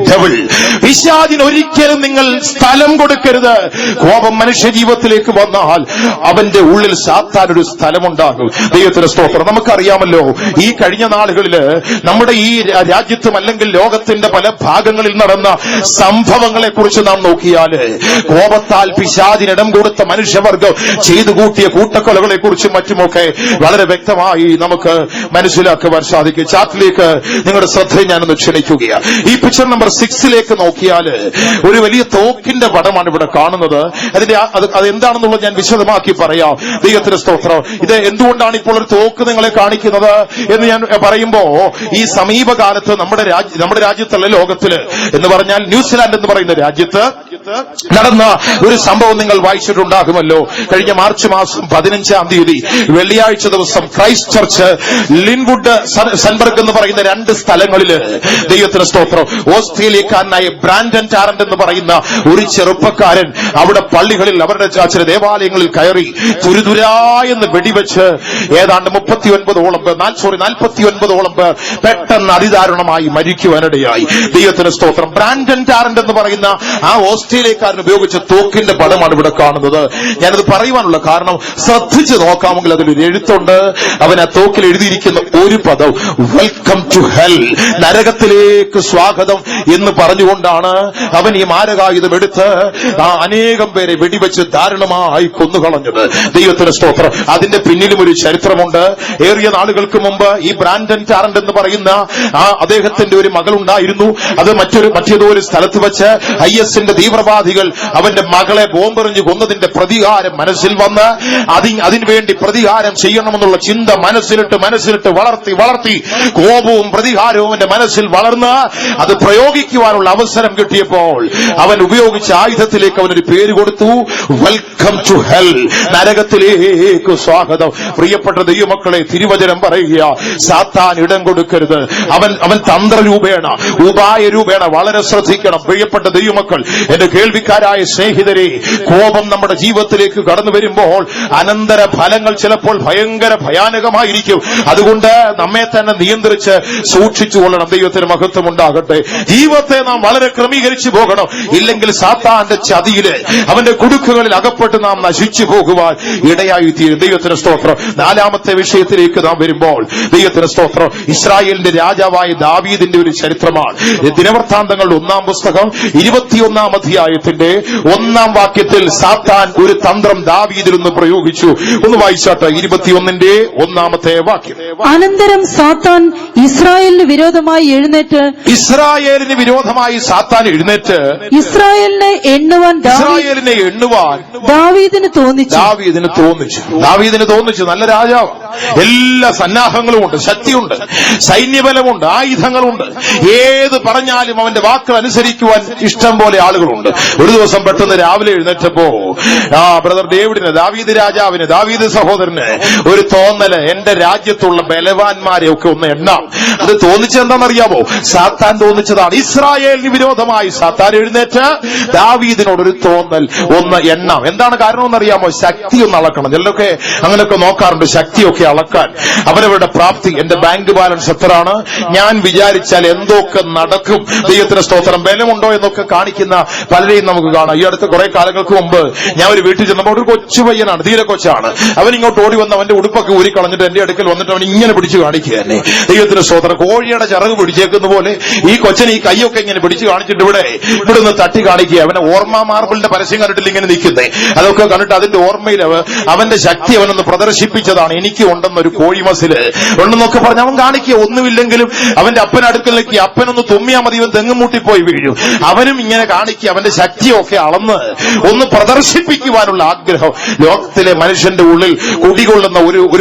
devil. പിശാചിന് ഒരിക്കലും നിങ്ങൾ സ്ഥലം കൊടുക്കരുത്. കോപം മനുഷ്യ ജീവിതത്തിലേക്ക് വന്നാൽ അവന്റെ ഉള്ളിൽ സാത്താൻ ഒരു സ്ഥലമുണ്ടാകും. ദൈവത്തിന് സ്തോത്രം. നമുക്കറിയാമല്ലോ, ഈ കഴിഞ്ഞ നാളുകളിൽ നമ്മുടെ ഈ രാജ്യത്തും അല്ലെങ്കിൽ ലോകത്തിന്റെ പല ഭാഗങ്ങളിൽ നടന്ന സംഭവങ്ങളെ കുറിച്ച് നാം നോക്കിയാൽ കോപത്താൽ പിശാചിനിടം കൊടുത്ത മനുഷ്യവർഗം ചെയ്തു കൂട്ടിയ കൂട്ടക്കൊലകളെ കുറിച്ചും മറ്റുമൊക്കെ വളരെ വ്യക്തമായി നമുക്ക് മനസ്സിലാക്കുവാൻ സാധിക്കും. ചാറ്റിലേക്ക് നിങ്ങളുടെ ശ്രദ്ധയെ ഞാനൊന്ന് ക്ഷണിക്കുകയാണ്. ഈ പിക്ചർ നമ്പർ 6 നോക്കിയാൽ ഒരു വലിയ തോക്കിന്റെ പടമാണ് ഇവിടെ കാണുന്നത്. അതെന്താണെന്നുള്ളത് ഞാൻ വിശദമാക്കി പറയാം. ദൈവത്തിന്റെ സ്തോത്രം. ഇത് എന്തുകൊണ്ടാണ് ഇപ്പോൾ ഒരു തോക്ക് നിങ്ങളെ കാണിക്കുന്നത് എന്ന് ഞാൻ പറയുമ്പോ, ഈ സമീപകാലത്ത് നമ്മുടെ രാജ്യത്തുള്ള ലോകത്തില് എന്ന് പറഞ്ഞാൽ ന്യൂസിലാൻഡ് എന്ന് പറയുന്ന രാജ്യത്ത് നടന്ന ഒരു സംഭവം നിങ്ങൾ വായിച്ചിട്ടുണ്ടാകുമല്ലോ. കഴിഞ്ഞ മാർച്ച് മാസം 15-ാം തീയതി വെള്ളിയാഴ്ച ദിവസം ക്രൈസ്റ്റ് ചർച്ച്, ലിൻവുഡ്, സൺബർഗ് എന്ന് പറയുന്ന 2 സ്ഥലങ്ങളില് ദൈവത്തിന് സ്തോത്രം, ഓസ്ട്രേലിയക്കാരനായ ബ്രാൻഡൻ ടാരന്റ് എന്ന് പറയുന്ന ഒരു ചെറുപ്പക്കാരൻ അവിടെ പള്ളികളിൽ, അവരുടെ ചില ദേവാലയങ്ങളിൽ കയറി തുരുതുരായെന്ന് വെടിവെച്ച് ഏതാണ്ട് 49ഓളം പേർ പെട്ടെന്ന് അതിദാരുണമായി മരിക്കുവാനിടയായി. ദൈവത്തിന് സ്തോത്രം. ബ്രാൻഡൻ ടാരന്റ് എന്ന് പറയുന്ന ആ ഓസ്ട്രേലിയക്കാരൻ ഉപയോഗിച്ച തോക്കിന്റെ പടമാണ് ഇവിടെ കാണുന്നത്. ഞാനത് പറയുവാനുള്ള കാരണം, ശ്രദ്ധിച്ച് നോക്കാമെങ്കിൽ അതിലൊരു എഴുത്തുണ്ട്. അവൻ ആ തോക്കിൽ എഴുതിയിരിക്കുന്ന ഒരു പദം, വെൽക്കം ടു ഹെൽ, നരകത്തിലേക്ക് സ്വാഗതം എന്ന് പറഞ്ഞുകൊണ്ടാണ് അവൻ ഈ മാരകായുധം എടുത്ത് അനേകം പേരെ വെടിവെച്ച് ദാരുണമായി കൊന്നുകളഞ്ഞത്. ദൈവത്തിന് സ്തോത്രം. അതിന്റെ പിന്നിലും ഒരു ചരിത്രമുണ്ട്. ഏറിയ നാളുകൾക്ക് മുമ്പ് ഈ ബ്രാൻഡൻ ടാരന്റ് എന്ന് പറയുന്ന അദ്ദേഹത്തിന്റെ ഒരു മകളുണ്ടായിരുന്നു. അത് മറ്റേതൊരു സ്ഥലത്ത് വെച്ച് IS-ന്റെ തീവ്രവാദികൾ അവന്റെ മകളെ ബോംബെറിഞ്ഞ് കൊന്നതിന്റെ പ്രതികാരം മനസ്സിൽ വന്ന് അതിനുവേണ്ടി പ്രതികാരം ചെയ്യണമെന്നുള്ള ചിന്ത മനസ്സിലിട്ട് വളർത്തി കോപവും പ്രതികാരവും അവന്റെ മനസ്സിൽ വളർന്ന് അത് പ്രയോഗിക്കുവാനുള്ള അവസരം കിട്ടിയപ്പോൾ അവൻ ഉപയോഗിച്ച ആയുധത്തിലേക്ക് അവനൊരു പേര് കൊടുത്തു, വെൽക്കം ടു ഹെൽ, നരകത്തിലേക്ക് സ്വാഗതം. പ്രിയപ്പെട്ട ദൈവമക്കളെ, തിരുവചനം പറയുക, സാത്താൻ ഇടം കൊടുക്കരുത്. അവൻ തന്ത്രരൂപേണ, ഉപായരൂപേണ, വളരെ ശ്രദ്ധിക്കണം. പ്രിയപ്പെട്ട ദൈവമക്കൾ, എന്റെ കേൾവിക്കാരായ സ്നേഹിതരെ, കോപം നമ്മുടെ ജീവിതത്തിലേക്ക് കടന്നു വരുമ്പോൾ അനന്തര ഫലങ്ങൾ ചിലപ്പോൾ ഭയാനകമായിരിക്കും. അതുകൊണ്ട് നമ്മെ തന്നെ നിയന്ത്രിച്ച് സൂക്ഷിച്ചുകൊള്ളണം. ദൈവത്തിന് മഹത്വം ഉണ്ടാകട്ടെ. ജീവിതത്തെ നാം വളരെ ക്രമീകരിച്ചു പോകണം. ഇല്ലെങ്കിൽ സാത്താന്റെ ചതിയില്, അവന്റെ കുടുക്കുകളിൽ അകപ്പെട്ട് നാം നശിച്ചു പോകുവാൻ ഇടയായിത്തീരും. ദൈവത്തിന് സ്തോത്രം. 4-ാമത്തെ വിഷയത്തിലേക്ക് നാം വരുമ്പോൾ, ദൈവത്തിന് സ്തോത്രം, ഇസ്രായേലിന്റെ രാജാവായ ദാവീദിന്റെ ഒരു ചരിത്രമാണ്. ദിനവൃത്താന്തങ്ങളുടെ 1-ാം പുസ്തകം 21-ാം അധ്യായത്തിന്റെ 1-ാം വാക്യത്തിൽ സാത്താൻ ഒരു തന്ത്രം ദാവീദിൽ നിന്ന് പ്രയോഗിച്ചു. ഒന്ന് വായിച്ചാട്ടെ, 21-ന്റെ 1-ാമത്തെ വാക്യം. അനന്തരം സാത്താൻ ഇസ്രായേലിന് വിരോധമായി എഴുന്നേറ്റ് ഇസ്രായേലിനെ എണ്ണുവാൻ ദാവീദിന് തോന്നിച്ചു. നല്ല രാജാവ്, എല്ലാ സന്നാഹങ്ങളും ഉണ്ട്, ശക്തിയുണ്ട്, സൈന്യബലമുണ്ട്, ആയുധങ്ങളുണ്ട്. ഏത് പറഞ്ഞാലും അവന്റെ വാക്കുകൾ അനുസരിക്കുവാൻ ഇഷ്ടം പോലെ ആളുകളുണ്ട്. ഒരു ദിവസം പെട്ടെന്ന് രാവിലെ എഴുന്നേറ്റപ്പോ ബ്രദർ ഡേവിഡിന്, ദാവീദ് രാജാവിന്, ദാവീദ് സഹോദരന് ഒരു തോന്നല്, എന്റെ രാജ്യത്തുള്ള ബലവാന്മാരെ ഒക്കെ ഒന്ന് എണ്ണാം. അത് തോന്നിച്ചെന്താണെന്നറിയാമോ? സാത്താൻ തോന്നിച്ചതാണ്. ഇസ്രായേലിന് വിരോധമായി സാത്താൻ എഴുന്നേറ്റ് ദാവീദിനോടൊരു തോന്നൽ, ഒന്ന് എണ്ണാം. എന്താണ് കാരണമെന്നറിയാമോ? ശക്തി ഒന്ന് അളക്കണം. ചിലരൊക്കെ അങ്ങനെയൊക്കെ നോക്കാറുണ്ട്, ശക്തിയൊക്കെ അളക്കാൻ. അവരവരുടെ പ്രാപ്തി, എന്റെ ബാങ്ക് ബാലൻസ് എത്രയാണ്, ഞാൻ വിചാരിച്ചാൽ എന്തൊക്കെ നടക്കും, ദൈവത്തിന് സ്തോത്രം, ബലമുണ്ടോ എന്നൊക്കെ കാണിക്കുന്ന പലരെയും നമുക്ക് കാണാം. ഈ അടുത്ത കുറെ കാലങ്ങൾക്ക് മുമ്പ് ഞാൻ ഒരു വീട്ടിൽ ചെന്നപ്പോൾ ഒരു കൊച്ചു പയ്യനാണ്, തീരെ കൊച്ചാണ്. അവൻ ഇങ്ങോട്ട് ഓടി വന്ന് അവന്റെ ഉടുപ്പൊക്കെ ഊരി കളഞ്ഞിട്ട് എന്റെ അടുക്കൽ വന്നിട്ട് അവൻ ഇങ്ങനെ പിടിച്ചു കാണിക്കുക തന്നെ. ദൈവത്തിന് സ്തോത്രം. കോഴിയുടെ ചിറക് പിടിച്ചേക്കുന്ന പോലെ ഈ കൊച്ചനെ ഈ കൈയൊക്കെ ഇങ്ങനെ പിടിച്ചു കാണിച്ചിട്ട് ഇവിടെ നിന്ന് തട്ടി കാണിക്കുക. അവനെ ഓർമ്മ മാർബിളിന്റെ പരസ്യം കണ്ടിട്ടില്ല ഇങ്ങനെ നിൽക്കുന്നേ. അതൊക്കെ കണ്ടിട്ട് അതിന്റെ ഓർമ്മയിൽ അവന്റെ ശക്തി അവനൊന്ന് പ്രദർശിപ്പിച്ചതാണ്. എനിക്ക് ഉണ്ടെന്നൊരു കോഴി മസില് ഉണ്ടെന്നൊക്കെ പറഞ്ഞ് അവൻ കാണിക്കുക. ഒന്നുമില്ലെങ്കിലും അവന്റെ അപ്പനടുക്കലേക്ക് അപ്പനൊന്ന് തുമ്മിയാൽ മതി, ഇവൻ തെങ്ങുമുട്ടിപ്പോയി വീഴും. അവനും ഇങ്ങനെ കാണിക്കുക, അവന്റെ ശക്തിയൊക്കെ അളന്ന് ഒന്ന് പ്രദർശിപ്പിക്കുവാനുള്ള ആഗ്രഹം. ലോകത്തിലെ മനുഷ്യന്റെ ഉള്ളിൽ കുടികൊള്ളുന്ന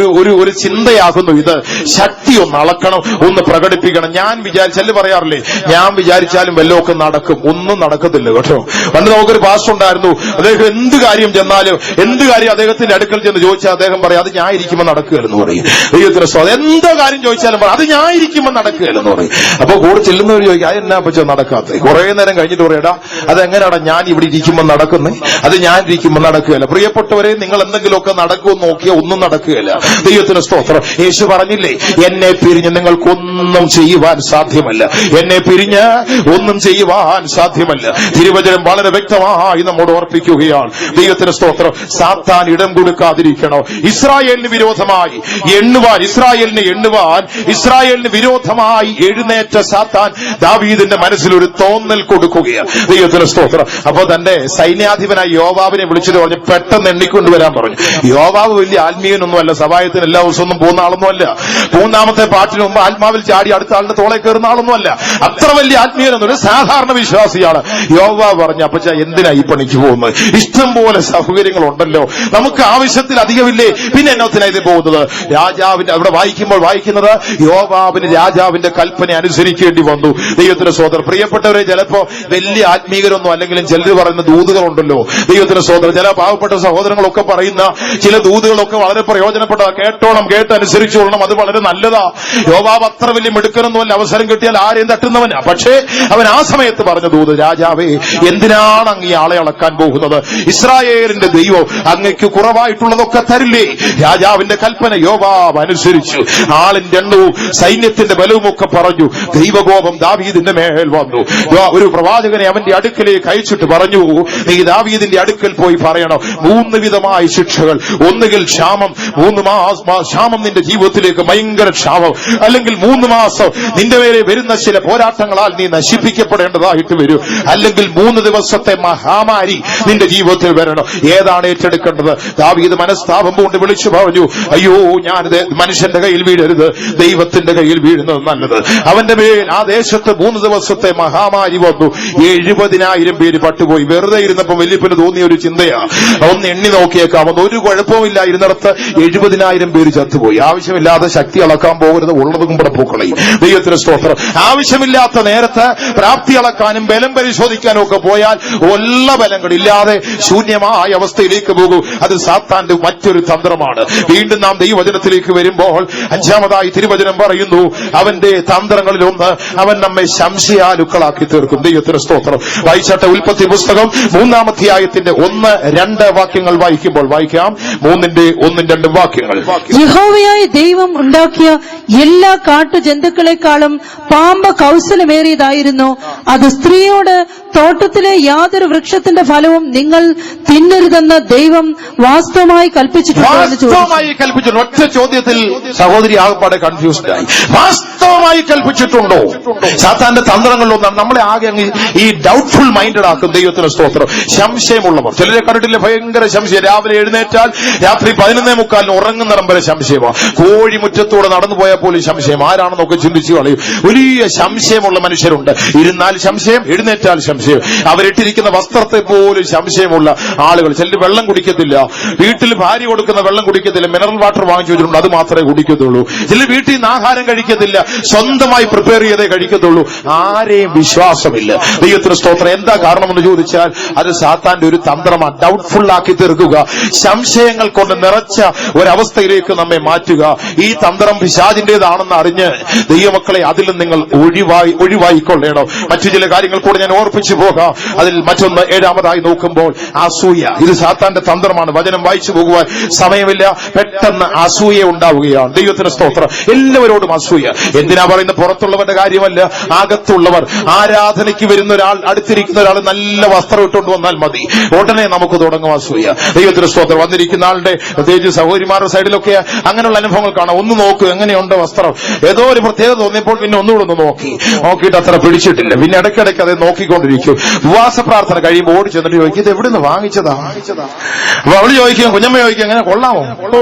ഒരു ചിന്തയാകുന്നു ഇത്. ശക്തി ഒന്ന് അളക്കണം, ഒന്ന് പ്രകടിപ്പിക്കണം. ഞാൻ വിചാരിച്ചാൽ പറയാറില്ലേ, ഞാൻ വിചാരിച്ചാലും വല്ലതൊക്കെ നടക്കും. ഒന്നും നടക്കത്തില്ല കേട്ടോ. പണ്ട് നമുക്കൊരു പാസ്റ്റർ ഉണ്ടായിരുന്നു. അദ്ദേഹം എന്ത് കാര്യം ചെന്നാലും, എന്ത് കാര്യം അദ്ദേഹത്തിന്റെ അടുക്കൽ ചെന്ന് ചോദിച്ചാൽ അദ്ദേഹം പറയും, അത് ഞാൻ ഇരിക്കുമ്പോൾ നടക്കുകയെന്ന് പറയും. ദൈവത്തിന് സ്വാഗതം. എന്തോ കാര്യം ചോദിച്ചാലും പറയും, അത് ഞാൻ ഇരിക്കുമ്പോൾ നടക്കുകയെന്ന് പറയും. അപ്പൊ കൂടെ ചെല്ലുന്നവർ ചോദിക്കും, അതെന്നാ പറ്റോ നടക്കാത്തത്? കുറെ നേരം കഴിഞ്ഞിട്ട് പറയടാ, അതെങ്ങനെയാടാ ഞാൻ ഇവിടെ ഇരിക്കുമ്പോൾ നടക്കുന്നേ? അത് ഞാൻ ഇരിക്കുമ്പോൾ നടക്കുകയല്ല. പ്രിയപ്പെട്ടവരെ, നിങ്ങൾ എന്തെങ്കിലുമൊക്കെ നടക്കുമെന്ന് നോക്കിയാൽ ഒന്നും നടക്കുകയില്ല. ദൈവത്തിന് സ്തോത്രം. യേശു പറഞ്ഞില്ലേ, എന്നെ പിരിഞ്ഞ് നിങ്ങൾക്കൊന്നും ചെയ്യുവാൻ സാധ്യമല്ല. എന്നെ പിരിഞ്ഞ് ഒന്നും ചെയ്യുവാൻ സാധ്യമല്ല. തിരുവചനം വളരെ വ്യക്തമായി നമ്മോട് ഓർപ്പിക്കുകയാണ്. ദൈവത്തിന് സ്തോത്രം. സാത്താൻ ഇടം കൊടുക്കാതിരിക്കണം. ഇസ്രായേലിന് വിരോധമായി ഇസ്രായേലിന് വിരോധമായി എഴുന്നേറ്റ സാത്താൻ ദാവീദിന്റെ മനസ്സിൽ ഒരു തോന്നൽ കൊടുക്കുകയാണ്. ദൈവത്തിന് സ്തോത്രം. അപ്പൊ തന്റെ സൈന്യാധിപനായ യോവാബിനെ വിളിച്ചിട്ട് പറഞ്ഞു, പെട്ടെന്ന് എണ്ണിക്കൊണ്ടുവരാൻ പറഞ്ഞു. യോവാബ് വലിയ ആത്മീയനൊന്നുമല്ല, സഭായത്തിന് എല്ലാ ദിവസവും പോകുന്ന ആളൊന്നുമല്ല. 3-ാമത്തെ പാട്ടിന് മുമ്പ് ആത്മാവിൽ ചാടി അടുത്ത ആളിന്റെ തോളെ കയറുന്ന ആളൊന്നുമല്ല. അത്ര വലിയ ആത്മീയനൊന്നും, ഒരു സാധാരണ വിശ്വാസിയാണ്. യോവാബ് പറഞ്ഞു, അപ്പച്ച എന്തിനാ ഈ പണിക്ക് പോകുന്നത്? ഇഷ്ടം പോലെ സൗകര്യങ്ങളുണ്ടല്ലോ, നമുക്ക് ആവശ്യത്തിൽ അധികമില്ലേ, പിന്നെ എന്നത്തിനാ ഇത് പോകുന്നത്? രാജാവിന്റെ അവിടെ വായിക്കുന്നത് യോവാബിന് രാജാവിന്റെ കൽപ്പന അനുസരിക്കേണ്ടി വന്നു. ദൈവത്തിന്റെ സോദരൻ. പ്രിയപ്പെട്ടവരെ, ചിലപ്പോ വലിയ ആത്മീയരൊന്നും അല്ലെങ്കിലും ചിലർ പറയുന്ന ദൂതുകളുണ്ടല്ലോ. ദൈവത്തിന് സ്തോത്രം. ചില പാവപ്പെട്ട സഹോദരങ്ങളൊക്കെ പറയുന്ന ചില ദൂതുകളൊക്കെ വളരെ പ്രയോജനപ്പെട്ടതാ. കേട്ടോണം, കേട്ടനുസരിച്ചോളണം, അത് വളരെ നല്ലതാ. യോവാബ് അത്ര വലിയ മിടുക്കനൊന്നുമല്ല, അവസരം കിട്ടിയാൽ ആരെയും തട്ടുന്നവനാ. പക്ഷേ അവൻ ആ സമയത്ത് പറഞ്ഞ ദൂത്, രാജാവേ, എന്തിനാണ് അങ്ങ് ഈ ആളെ അളക്കാൻ പോകുന്നത്? ഇസ്രായേലിന്റെ ദൈവം അങ്ങയ്ക്ക് കുറവായിട്ടുള്ളതൊക്കെ തരില്ലേ? രാജാവിന്റെ കൽപ്പന യോവാബ് അനുസരിച്ചു. ആളിന്റെ എണ്ണവും സൈന്യത്തിന്റെ ബലവും ഒക്കെ പറഞ്ഞു. ദൈവകോപം ദാവീദിന്റെ മേൽ വന്നു. ഒരു പ്രവാചകനെ അവന്റെ അടുക്കലേക്ക് അയച്ചിട്ട് പറഞ്ഞു, നീ ദാവീദിന്റെ അടുക്കൽ പോയി പറയണം, 3 വിധമായ ശിക്ഷകൾ. ഒന്നുകിൽ ക്ഷാമം, 3 ക്ഷാമം നിന്റെ ജീവിതത്തിലേക്ക്, ഭയങ്കര ക്ഷാമം. അല്ലെങ്കിൽ 3 മാസം നിന്റെ മേലെ വരുന്ന ചില പോരാട്ടങ്ങളാൽ നീ നശിപ്പിക്കപ്പെടേണ്ടതായിട്ട് വരും. അല്ലെങ്കിൽ 3 ദിവസത്തെ മഹാമാരി നിന്റെ ജീവിതത്തിൽ വരണം. ഏതാണ് ഏറ്റെടുക്കേണ്ടത്? ദാവീദ് മനസ്താപം കൊണ്ട് വിളിച്ചു പറഞ്ഞു, അയ്യോ, ഞാനിത് മനുഷ്യന്റെ കയ്യിൽ വീഴരുത്, ദൈവത്തിന്റെ കയ്യിൽ വീഴുന്നത് നല്ലത്. അവന്റെ മേൽ ആ ദേശത്ത് 3 ദിവസത്തെ മഹാമാരി വന്നു. 70,000 പേര് പട്ടുപോയി. വെറുതെ ഇരുന്നപ്പോ വലിയപ്പന് തോന്നിയ ഒരു ചിന്തയാ, ഒന്ന് എണ്ണി നോക്കിയേക്കാം, ഒരു കുഴപ്പമില്ല, ഇരുന്നിടത്ത് 70,000 പേര് ചത്തുപോയി. ആവശ്യമില്ലാതെ ശക്തി അളക്കാൻ പോകരുത്, ഉള്ളതും കൂടെ പൂക്കളയും. ദൈവത്തിന് സ്തോത്രം. ആവശ്യമില്ലാത്ത നേരത്ത് പ്രാപ്തി അളക്കാനും ബലം പരിശോധിക്കാനും ഒക്കെ പോയാൽ ഉള്ള ബലങ്ങളില്ലാതെ ശൂന്യമായ അവസ്ഥയിലേക്ക് പോകും. അത് സാത്താന്റെ മറ്റൊരു തന്ത്രമാണ്. വീണ്ടും നാം ദൈവവചനത്തിലേക്ക് വരുമ്പോൾ 5-ാമതായി തിരുവചനം പറയുന്നു, അവന്റെ തന്ത്രങ്ങളിലൊന്ന്, അവൻ നമ്മെ സംശയാലുക്കളാക്കി തീർക്കും. ദൈവത്തിന് സ്തോത്രം. വായിച്ചാട്ടെ ഉൽപ്പത്തി പുസ്തകം 3-ാം അധ്യായത്തിന്റെ 1-2 വാക്യങ്ങൾ വായിക്കുമ്പോൾ വായിക്കാം. 3-ന്റെ 1-2 വാക്യങ്ങൾ. യഹോവയായ ദൈവം ഉണ്ടാക്കിയ എല്ലാ കാട്ടുജന്തുക്കളെക്കാളും പാമ്പ് കൗശലമേറിയതായിരുന്നു. അത് സ്ത്രീയോട്, തോട്ടത്തിലെ യാതൊരു വൃക്ഷത്തിന്റെ ഫലവും നിങ്ങൾ തിന്നരുതെന്ന് ദൈവം വാസ്തവമായി കൽപ്പിച്ചിട്ടുണ്ടോ? ഒറ്റ ചോദ്യത്തിൽ സഹോദരി ആകപ്പാടെ കൺഫ്യൂസ്ഡ് ആയി. വാസ്തവമായി കൽപ്പിച്ചിട്ടുണ്ടോ? സാത്താന്റെ തന്ത്രങ്ങളിലൊന്നാണ് നമ്മളെ ആകെ അങ്ങ് ഈ ഡൗട്ട്ഫുൾ മൈൻഡഡ് ആക്കും. ദൈവത്തിന് സ്തോത്രം. സംശയമുള്ളവർ ചിലരെ കണ്ടിട്ടില്ല, ഭയങ്കര സംശയം. രാവിലെ എഴുന്നേറ്റാൽ രാത്രി 11:45 ഉറങ്ങുന്നിടം വരെ സംശയമാണ്. കോഴി മുറ്റത്തൂടെ നടന്നു പോയാൽ പോലും സംശയം. ആരാണെന്നൊക്കെ ചിന്തിച്ചു കളയും. വലിയ സംശയമുള്ള മനുഷ്യരുണ്ട്. ഇരുന്നാൽ സംശയം, എഴുന്നേറ്റാൽ സംശയം. അവരിട്ടിരിക്കുന്ന വസ്ത്രത്തെ പോലും സംശയമുള്ള ആളുകൾ. ചിലർ വെള്ളം കുടിക്കത്തില്ല, വീട്ടിൽ ഭാര്യ കൊടുക്കുന്ന വെള്ളം കുടിക്കത്തില്ല, മിനറൽ വാട്ടർ വാങ്ങിച്ചു വെച്ചിട്ടുണ്ട്, അത് മാത്രമേ കുടിക്കത്തുള്ളൂ. ചിലർ വീട്ടിൽ നിന്ന് ആഹാരം കഴിക്കത്തില്ല, സ്വന്തമായി പ്രിപ്പയർ ചെയ്തേ കഴിക്കത്തുള്ളൂ. ആരെയും വിശ്വാസമില്ല. ദൈവത്തിന് സ്തോത്രം. എന്താ കാരണമെന്ന് ചോദിച്ചാൽ അത് സാത്താന്റെ ഒരു തന്ത്രമാണ്. ഡൗട്ട്ഫുൾ ആക്കി തീർക്കുക, സംശയങ്ങൾ കൊണ്ട് നിറച്ച ഒരവസ്ഥയിലേക്ക് നമ്മെ മാറ്റുക. ഈ തന്ത്രം പിശാചിന്റേതാണെന്ന് അറിഞ്ഞ് ദൈവമക്കളെ അതിൽ നിങ്ങൾ ഒഴിവായിക്കൊള്ളണം. മറ്റു ചില കാര്യങ്ങൾ കൂടെ ഞാൻ ഓർപ്പിച്ചു പോകാം. അതിൽ മറ്റൊന്ന് 7-ാമതായി നോക്കുമ്പോൾ അസൂയ. ഇത് സാത്താന്റെ തന്ത്രമാണ്. വചനം വായിച്ചു പോകുവാൻ സമയമില്ല. പെട്ടെന്ന് അസൂയ ഉണ്ടാവുകയാണ്. ദൈവത്തിന് സ്തോത്രം. എല്ലാവരോടും അസൂയ. എന്തിനാ പറയുന്നത്? പുറത്തുള്ളവരുടെ കാര്യമല്ല, അകത്തുള്ളവർ. ആരാധനയ്ക്ക് വരുന്ന ഒരാൾ, അടുത്തിരിക്കുന്ന ഒരാൾ നല്ല വസ്ത്രം ഇട്ടുകൊണ്ട് വന്നാൽ മതി, ഉടനെ നമുക്ക് തുടങ്ങും അസൂയ. ദൈവത്തിന് സ്തോത്രം. വന്നിരിക്കുന്ന ആളുടെ പ്രത്യേകിച്ച് സഹോദരിമാരുടെ സൈഡിലൊക്കെ അങ്ങനെയുള്ള അനുഭവങ്ങൾ കാണാം. ഒന്ന് നോക്കൂ, എങ്ങനെയുണ്ട് വസ്ത്രം. ഏതോ ഒരു പ്രത്യേകത തോന്നിയപ്പോൾ പിന്നെ ഒന്നുകൂടെ ഒന്ന് നോക്കിയിട്ട് അത്ര പിടിച്ചിട്ടില്ല. പിന്നെ ഇടയ്ക്കിടയ്ക്ക് അത് നോക്കിക്കൊണ്ടിരിക്കും. ഉപവാസ പ്രാർത്ഥന കഴിയുമ്പോൾ ഓടി ചെന്നിട്ട് ചോദിക്കും, ഇത് എവിടെ നിന്ന് വാങ്ങിച്ചതാ? അപ്പൊ അവള് ചോദിക്കും, കുഞ്ഞമ്മ ചോദിക്കും, എങ്ങനെ കൊള്ളാമോ? ഓ,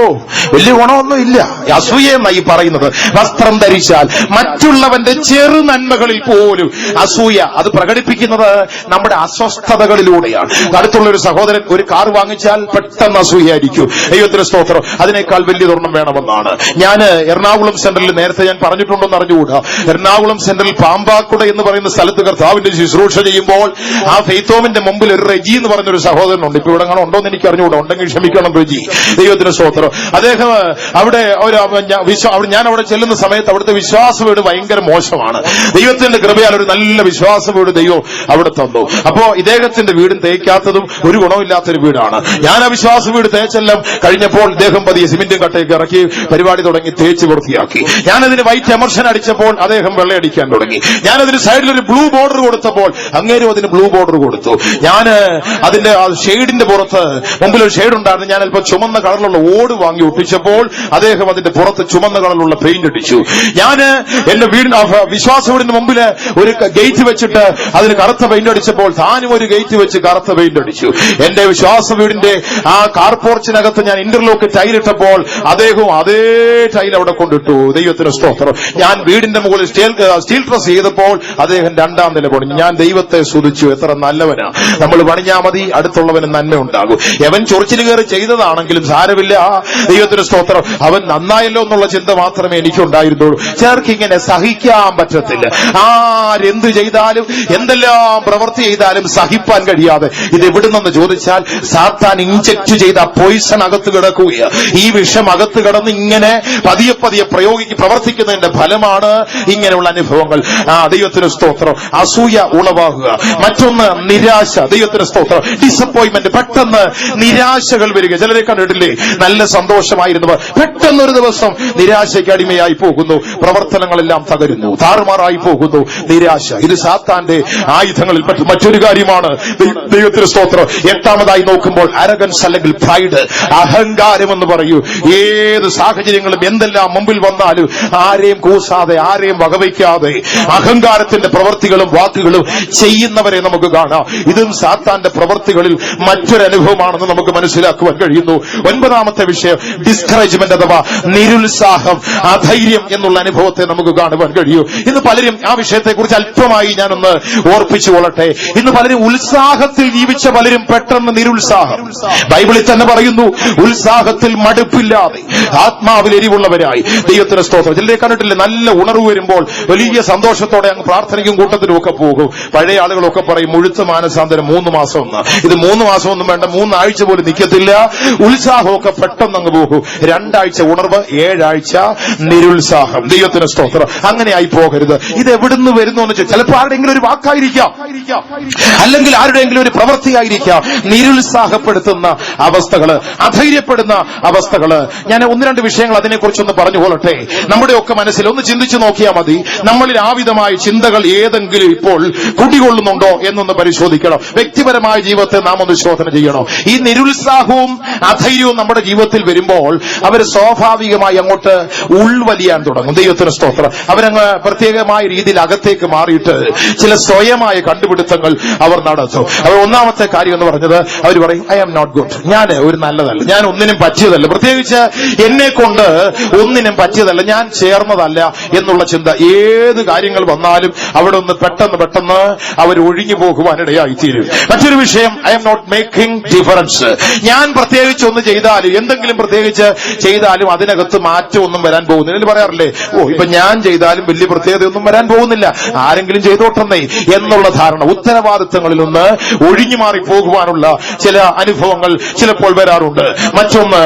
വലിയ ഗുണമൊന്നും ഇല്ല. അസൂയ എന്നായി പറയുന്നത്. വസ്ത്രം ധരിച്ചാൽ മറ്റുള്ളവന്റെ ചെറു നന്മകളിൽ പോലും അസൂയ. അത് പ്രകടിപ്പിക്കുന്നത് നമ്മുടെ അസ്വസ്ഥതകളിലൂടെയാണ്. അടുത്തുള്ള ഒരു സഹോദരൻ ഒരു കാർ വാങ്ങിച്ചാൽ പെട്ടെന്ന് അസൂയായിരിക്കും. ദൈവത്തിന് സ്തോത്രം. അതിനേക്കാൾ വലിയതൊരെണ്ണം വേണമെന്നാണ്. ഞാൻ എറണാകുളം സെന്ററിൽ, നേരത്തെ ഞാൻ പറഞ്ഞിട്ടുണ്ടോന്ന് അറിഞ്ഞുകൂടാ, എറണാകുളം സെന്ററിൽ പാമ്പാക്കുട എന്ന് പറയുന്ന സ്ഥലത്ത് കർത്താവിന്റെ ശുശ്രൂഷ ചെയ്യുമ്പോൾ ആ ഫെയ്ത്തോമിന്റെ മുമ്പിൽ ഒരു റെജി എന്ന് പറഞ്ഞൊരു സഹോദരനുണ്ട്. ഇപ്പൊ ഇവിടെ ഉണ്ടോന്ന് എനിക്ക് അറിഞ്ഞുകൂടാ, ഉണ്ടെങ്കിൽ ക്ഷമിക്കണം റെജി. ദൈവത്തിന് സ്തോത്രം. അദ്ദേഹം അവിടെ ഞാൻ അവിടെ ചെല്ലുന്ന സമയത്ത് അവിടുത്തെ വിശ്വാസ വീട് ഭയങ്കര മോശമാണ്. ദൈവത്തിന്റെ കൃപയാൽ ഒരു നല്ല വിശ്വാസ വീട് ദൈവം അവിടെ തന്നു. അപ്പോ ഇദ്ദേഹത്തിന്റെ വീടും തേക്കാത്തതും ഒരു ഗുണമില്ലാത്തൊരു വീടാണ്. ഞാൻ ആ വിശ്വാസ വീട് തേച്ചെല്ലാം കഴിഞ്ഞപ്പോൾ ഇദ്ദേഹം പതിയെ സിമെന്റും കട്ടയൊക്കെ ഇറക്കി പരിപാടി തുടങ്ങി, തേച്ച് വൃത്തിയാക്കി. ഞാനതിന് വൈറ്റ് എമർഷൻ അടിച്ചപ്പോൾ അദ്ദേഹം വെള്ളയടിക്കാൻ തുടങ്ങി. ഞാനതിന് സൈഡിലൊരു ബ്ലൂ ബോർഡർ കൊടുത്തപ്പോൾ അങ്ങേരും അതിന് ബ്ലൂ ബോർഡർ കൊടുത്തു. ഞാൻ അതിന്റെ ഷെയ്ഡിന്റെ പുറത്ത്, മുമ്പിൽ ഒരു ഷെയ്ഡ് ഉണ്ടായിരുന്നു, ഞാൻ അല്പം ചുമന്ന കളറിലുള്ള ഓട് വാങ്ങി ഒട്ടിച്ചപ്പോൾ അദ്ദേഹം അതിന്റെ പുറത്ത് ചുമന്ന കളറിലുള്ള പെയിന്റ് അടിച്ചു. ഞാൻ എന്റെ വീടിന് വിശ്വാസ വീടിന് മുമ്പിൽ ഒരു ഗേറ്റ് വെച്ചിട്ട് അതിന് കറുത്ത പെയിന്റ് അടിച്ചപ്പോൾ താനും ഒരു ഗേറ്റ് വെച്ച് കറുത്ത പെയിന്റ് അടിച്ചു. എന്റെ വിശ്വാസ വീടിന്റെ ആ കാർപോർച്ചിനകത്ത് ഞാൻ ഇന്റർലോക്ക് ടൈലിട്ടപ്പോൾ അദ്ദേഹവും അതേ ടൈൽ അവിടെ കൊണ്ടിട്ടു. ദൈവത്തിന് സ്തോത്രം. ഞാൻ വീടിന്റെ മുകളിൽ സ്റ്റീൽ ട്രസ് ചെയ്തപ്പോൾ അദ്ദേഹം 2-ാം നില പണിഞ്ഞു. ഞാൻ ദൈവത്തെ സ്തുതിച്ചു. എത്ര നല്ലവനാ. നമ്മൾ പണിഞ്ഞാൽ മതി, അടുത്തുള്ളവന് നന്മ ഉണ്ടാകും. അവൻ ചൊറിച്ചിൽ കയറി ചെയ്തതാണെങ്കിലും സാരമില്ല. ദൈവത്തിന് സ്തോത്രം. അവൻ നന്നായല്ലോ എന്നുള്ള ചിന്ത മാത്രമേ എനിക്കുണ്ടായിരുന്നുള്ളൂ. ചേർക്ക് ഇങ്ങനെ സഹിക്കാൻ പറ്റത്തില്ല. ആരെന്ത് ചെയ്താലും എന്തെല്ലാം പ്രവൃത്തി ചെയ്താലും സഹിപ്പാൻ കഴിയാതെ ഇത് എവിടുന്നെന്ന് ചോദിച്ചാൽ സാത്താൻ ഇഞ്ചക്ട് ചെയ്ത പോയിസൺ അകത്ത് കിടക്കുകയാണ്. ഈ വിഷം അകത്ത് കിടന്ന് ഇങ്ങനെ പതിയെ പതിയെ പ്രവർത്തിക്കുന്നതിന്റെ ഫലമാണ് ഇങ്ങനെയുള്ള അനുഭവങ്ങൾ. ദൈവത്തിന് സ്തോത്രം. അസൂയ ഉളവാകുക. മറ്റൊന്ന് നിരാശ. ദൈവത്തിന് സ്തോത്രം. ഡിസപ്പോയിന്റ്മെന്റ്. പെട്ടെന്ന് നിരാശകൾ വരിക. ചിലരെ കണ്ടിട്ടില്ലേ, നല്ല സന്തോഷമായിരുന്നവർ പെട്ടെന്ന് ഒരു ദിവസം നിരാശയ്ക്ക് അടിമയായി പോകുന്നു. പ്രവർത്തനങ്ങളെല്ലാം തകരുന്നു, താറുമാറായി പോകുന്നു. നിരാശ ഇത് സാത്താന്റെ ആയുധങ്ങളിൽ മറ്റൊരു കാര്യമാണ്. ദൈവത്തിന് സ്തോത്രം. എട്ടാമതായി നോക്കുമ്പോൾ അരഗൻസ് അല്ലെങ്കിൽ പ്രൈഡ്, അഹങ്കാരം എന്ന് പറയൂ. ഏത് സാഹചര്യങ്ങളും എന്തെല്ലാം മുമ്പിൽ വന്നാലും ആരെയും കൂസാതെ ആരെയും വകവയ്ക്കാതെ അഹങ്കാരത്തിന്റെ പ്രവൃത്തികളും വാക്കുകളും ചെയ്യുന്നവരെ നമുക്ക് കാണാം. ഇതും സാത്താന്റെ പ്രവൃത്തികളിൽ മറ്റൊരനുഭവമാണെന്ന് നമുക്ക് മനസ്സിലാക്കുവാൻ കഴിയുന്നു. ഒൻപതാമത്തെ വിഷയം ഡിസ്കറേജ്മെന്റ് അഥവാ നിരുത്സാഹം, അധൈര്യം എന്നുള്ള അനുഭവത്തെ നമുക്ക് കാണുവാൻ കഴിയും. ഇന്ന് പലരും ആ വിഷയത്തെക്കുറിച്ച് അല്പമായി ഞാനൊന്ന് ഓർപ്പിച്ചു കൊള്ളട്ടെ. ഇന്ന് പലരും ഉത്സാഹത്തിൽ ജീവിച്ച പലരും പെട്ടെന്ന് നിരുത്സാഹം. ബൈബിളിൽ തന്നെ പറയുന്നു, ഉത്സാഹത്തിൽ മടുപ്പില്ലാതെ ആത്മാവിൽ എരിവുള്ളവരായി. ദൈവത്തിന് സ്തോത്രം. ചിലരെ കണ്ടിട്ടില്ലേ, നല്ല ഉണർവ് വരുമ്പോൾ വലിയ സന്തോഷത്തോടെ അങ്ങ് പ്രാർത്ഥനയ്ക്കും കൂട്ടത്തിലും ഒക്കെ പോകും. പഴയ ആളുകളൊക്കെ പറയും മുഴുത്ത മാനസാന്തരം 3 മാസം ഒന്ന്. ഇത് 3 മാസമൊന്നും വേണ്ട, 3 ആഴ്ച പോലും നിൽക്കത്തില്ല. ഉത്സാഹമൊക്കെ പെട്ടെന്ന് അങ്ങ് പോകും. 2 ആഴ്ച ഉണർവ്, 7 ആഴ്ച നിരുത്സാഹം. ദൈവത്തിന് സ്തോത്രം. അങ്ങനെയായി പോകരുത്. ഇത് എവിടുന്ന് വരുന്നു എന്ന് വെച്ചാൽ ചിലപ്പോൾ ആരുടെയെങ്കിലും ഒരു വാക്കായിരിക്കാം, അല്ലെങ്കിൽ ആരുടെയെങ്കിലും ഒരു പ്രവൃത്തിയായിരിക്കാം നിരുത്സാഹപ്പെടുത്തുന്ന അവസ്ഥകള്, അധൈര്യപ്പെടുന്ന അവസ്ഥകള്. ഞാൻ 1-2 വിഷയങ്ങൾ അതിനെക്കുറിച്ചൊന്ന് പറഞ്ഞു കൊള്ളട്ടെ. നമ്മുടെയൊക്കെ മനസ്സിൽ ഒന്ന് ചിന്തിച്ചു നോക്കിയാൽ മതി. നമ്മളിൽ ആവിധമായ ചിന്തകൾ ഏതെങ്കിലും ഇപ്പോൾ കുടികൊള്ളുന്നുണ്ടോ എന്നൊന്ന് പരിശോധിക്കണം. വ്യക്തിപരമായ ജീവിതത്തെ നാം ഒന്ന് ശോധന ചെയ്യണം. ഈ നിരുത്സാഹവും അധൈര്യവും നമ്മുടെ ജീവിതത്തിൽ വരുമ്പോൾ അവർ സ്വാഭാവികമായി അങ്ങോട്ട് ഉൾവലിയാൻ തുടങ്ങും. ദൈവത്തിന് സ്തോത്രം. അവരങ്ങ് പ്രത്യേകമായ രീതിയിൽ അകത്തേക്ക് മാറിയിട്ട് ചില സ്വയമായ കണ്ടുപിടുത്തങ്ങൾ അവർ നടത്തും. അവർ ഒന്നാമത്തെ കാര്യം എന്ന് പറഞ്ഞത്, അവർ പറയും ഐ ആം നോട്ട് ഗുഡ്, ഞാൻ ഒരു നല്ലതല്ല, ഞാൻ ഒന്നിനും പറ്റിയതല്ല, പ്രത്യേകിച്ച് എന്നെ കൊണ്ട് ഒന്നിനും പറ്റിയതല്ല, ഞാൻ ചേർന്നതല്ല എന്നുള്ള ചിന്ത. ഏത് കാര്യങ്ങൾ വന്നാലും അവിടെ ഒന്ന് പെട്ടെന്ന് അവർ ഒഴിഞ്ഞു പോകുവാനിടയായിത്തീരും. മറ്റൊരു വിഷയം, I am not making difference, ഞാൻ പ്രത്യേകിച്ച് ഒന്ന് ചെയ്താലും എന്തെങ്കിലും പ്രത്യേകിച്ച് ചെയ്താലും അതിനകത്ത് മാറ്റമൊന്നും വരാൻ പോകുന്നില്ല. എന്ന് പറയാറില്ലേ, ഇപ്പൊ ഞാൻ ചെയ്താലും വലിയ പ്രത്യേകതയൊന്നും വരാൻ പോകുന്നില്ല, ആരെങ്കിലും ചെയ്തോട്ടെന്നേ എന്നുള്ള ധാരണ. ഉത്തരവാദിത്തങ്ങളിൽ നിന്ന് ഒഴിഞ്ഞു മാറി പോകുവാനുള്ള ചില അനുഭവങ്ങൾ ചിലപ്പോൾ വരാറുണ്ട്. മറ്റൊന്ന്,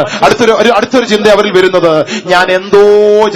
അടുത്തൊരു ചിന്ത അവരിൽ വരുന്നത്, ഞാൻ എന്തോ